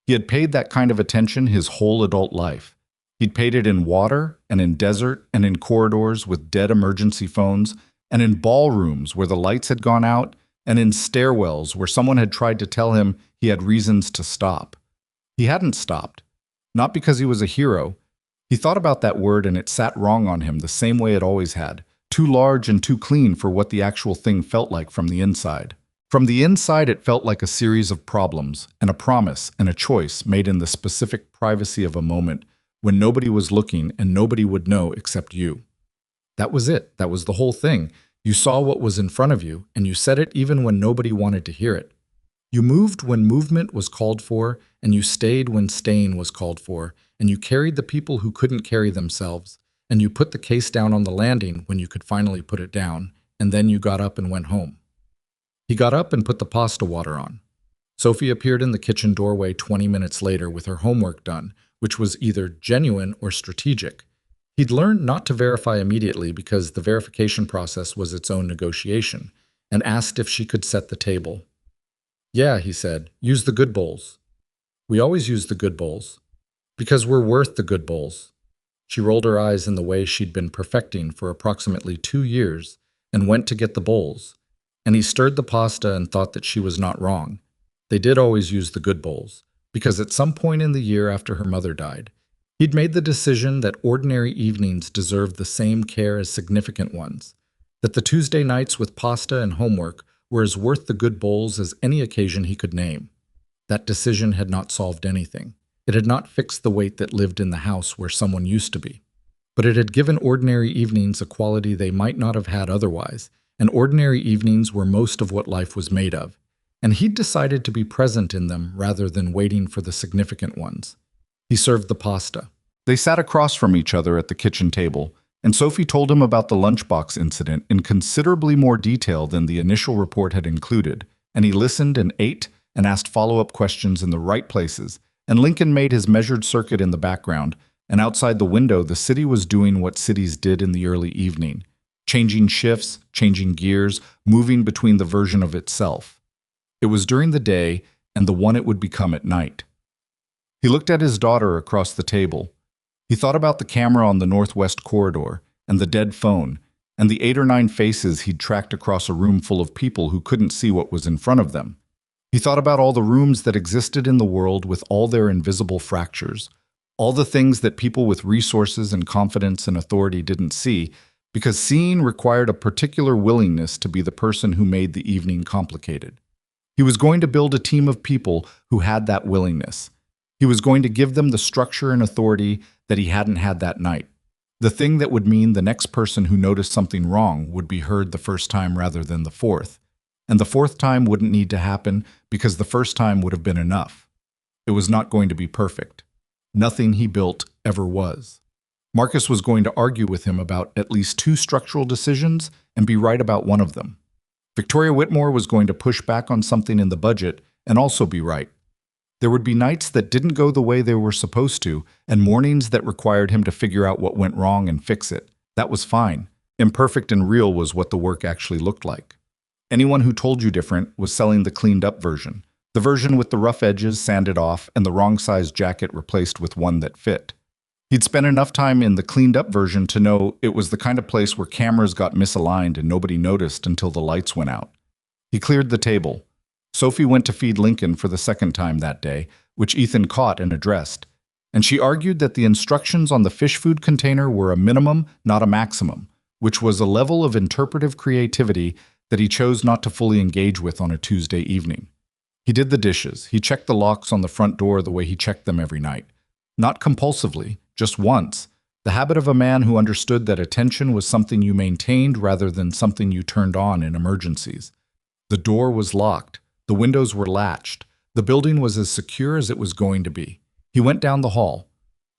He had paid that kind of attention his whole adult life. He'd paid it in water and in desert and in corridors with dead emergency phones and in ballrooms where the lights had gone out and in stairwells where someone had tried to tell him he had reasons to stop. He hadn't stopped. Not because he was a hero. He thought about that word and it sat wrong on him the same way it always had, too large and too clean for what the actual thing felt like from the inside. From the inside, it felt like a series of problems and a promise and a choice made in the specific privacy of a moment when nobody was looking and nobody would know except you. That was it. That was the whole thing. You saw what was in front of you, and you said it even when nobody wanted to hear it. You moved when movement was called for, and you stayed when staying was called for, and you carried the people who couldn't carry themselves, and you put the case down on the landing when you could finally put it down, and then you got up and went home. He got up and put the pasta water on. Sophie appeared in the kitchen doorway 20 minutes later with her homework done, which was either genuine or strategic. He'd learned not to verify immediately because the verification process was its own negotiation, and asked if she could set the table. "Yeah," he said, "use the good bowls." "We always use the good bowls." "Because we're worth the good bowls." She rolled her eyes in the way she'd been perfecting for approximately 2 years and went to get the bowls. And he stirred the pasta and thought that she was not wrong. They did always use the good bowls, because at some point in the year after her mother died, he'd made the decision that ordinary evenings deserved the same care as significant ones, that the Tuesday nights with pasta and homework were as worth the good bowls as any occasion he could name. That decision had not solved anything. It had not fixed the weight that lived in the house where someone used to be. But it had given ordinary evenings a quality they might not have had otherwise, and ordinary evenings were most of what life was made of, and he'd decided to be present in them rather than waiting for the significant ones. He served the pasta. They sat across from each other at the kitchen table, and Sophie told him about the lunchbox incident in considerably more detail than the initial report had included, and he listened and ate and asked follow-up questions in the right places, and Lincoln made his measured circuit in the background, and outside the window the city was doing what cities did in the early evening. Changing shifts, changing gears, moving between the version of itself. It was during the day and the one it would become at night. He looked at his daughter across the table. He thought about the camera on the northwest corridor, and the dead phone, and the 8 or 9 faces he'd tracked across a room full of people who couldn't see what was in front of them. He thought about all the rooms that existed in the world with all their invisible fractures, all the things that people with resources and confidence and authority didn't see, because seeing required a particular willingness to be the person who made the evening complicated. He was going to build a team of people who had that willingness. He was going to give them the structure and authority that he hadn't had that night. The thing that would mean the next person who noticed something wrong would be heard the first time rather than the fourth. And the fourth time wouldn't need to happen because the first time would have been enough. It was not going to be perfect. Nothing he built ever was. Marcus was going to argue with him about at least 2 structural decisions and be right about one of them. Victoria Whitmore was going to push back on something in the budget and also be right. There would be nights that didn't go the way they were supposed to, and mornings that required him to figure out what went wrong and fix it. That was fine. Imperfect and real was what the work actually looked like. Anyone who told you different was selling the cleaned-up version, the version with the rough edges sanded off and the wrong-sized jacket replaced with one that fit. He'd spent enough time in the cleaned-up version to know it was the kind of place where cameras got misaligned and nobody noticed until the lights went out. He cleared the table. Sophie went to feed Lincoln for the second time that day, which Ethan caught and addressed, and she argued that the instructions on the fish food container were a minimum, not a maximum, which was a level of interpretive creativity that he chose not to fully engage with on a Tuesday evening. He did the dishes. He checked the locks on the front door the way he checked them every night. Not compulsively, just once. The habit of a man who understood that attention was something you maintained rather than something you turned on in emergencies. The door was locked. The windows were latched. The building was as secure as it was going to be. He went down the hall.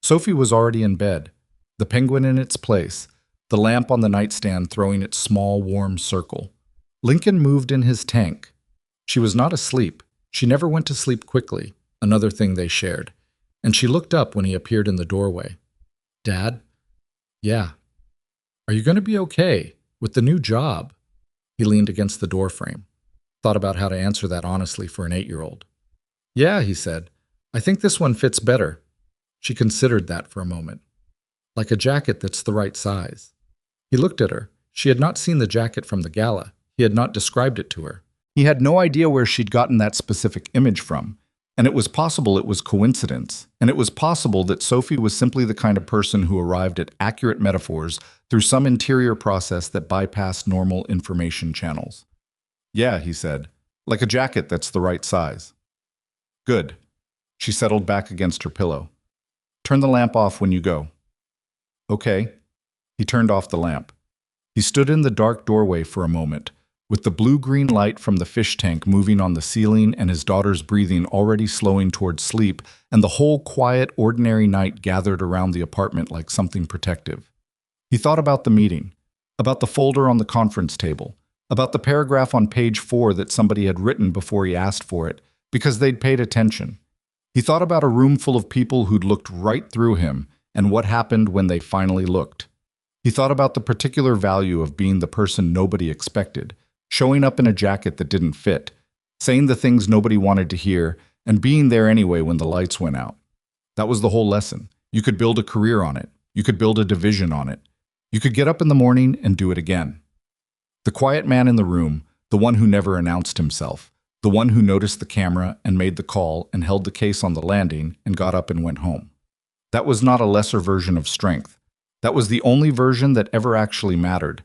Sophie was already in bed, the penguin in its place, the lamp on the nightstand throwing its small, warm circle. Lincoln moved in his tank. She was not asleep. She never went to sleep quickly, another thing they shared. And she looked up when he appeared in the doorway. Dad? Yeah. Are you going to be okay with the new job? He leaned against the doorframe, thought about how to answer that honestly for an 8-year-old. Yeah, he said. I think this one fits better. She considered that for a moment. Like a jacket that's the right size. He looked at her. She had not seen the jacket from the gala. He had not described it to her. He had no idea where she'd gotten that specific image from. And it was possible it was coincidence. And it was possible that Sophie was simply the kind of person who arrived at accurate metaphors through some interior process that bypassed normal information channels. Yeah, he said. Like a jacket that's the right size. Good. She settled back against her pillow. Turn the lamp off when you go. Okay. He turned off the lamp. He stood in the dark doorway for a moment, with the blue-green light from the fish tank moving on the ceiling and his daughter's breathing already slowing towards sleep, and the whole quiet, ordinary night gathered around the apartment like something protective. He thought about the meeting, about the folder on the conference table, about the paragraph on page 4 that somebody had written before he asked for it, because they'd paid attention. He thought about a room full of people who'd looked right through him and what happened when they finally looked. He thought about the particular value of being the person nobody expected, showing up in a jacket that didn't fit, saying the things nobody wanted to hear, and being there anyway when the lights went out. That was the whole lesson. You could build a career on it. You could build a division on it. You could get up in the morning and do it again. The quiet man in the room, the one who never announced himself, the one who noticed the camera and made the call and held the case on the landing and got up and went home. That was not a lesser version of strength. That was the only version that ever actually mattered.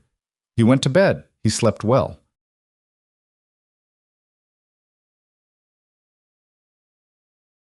He went to bed. He slept well.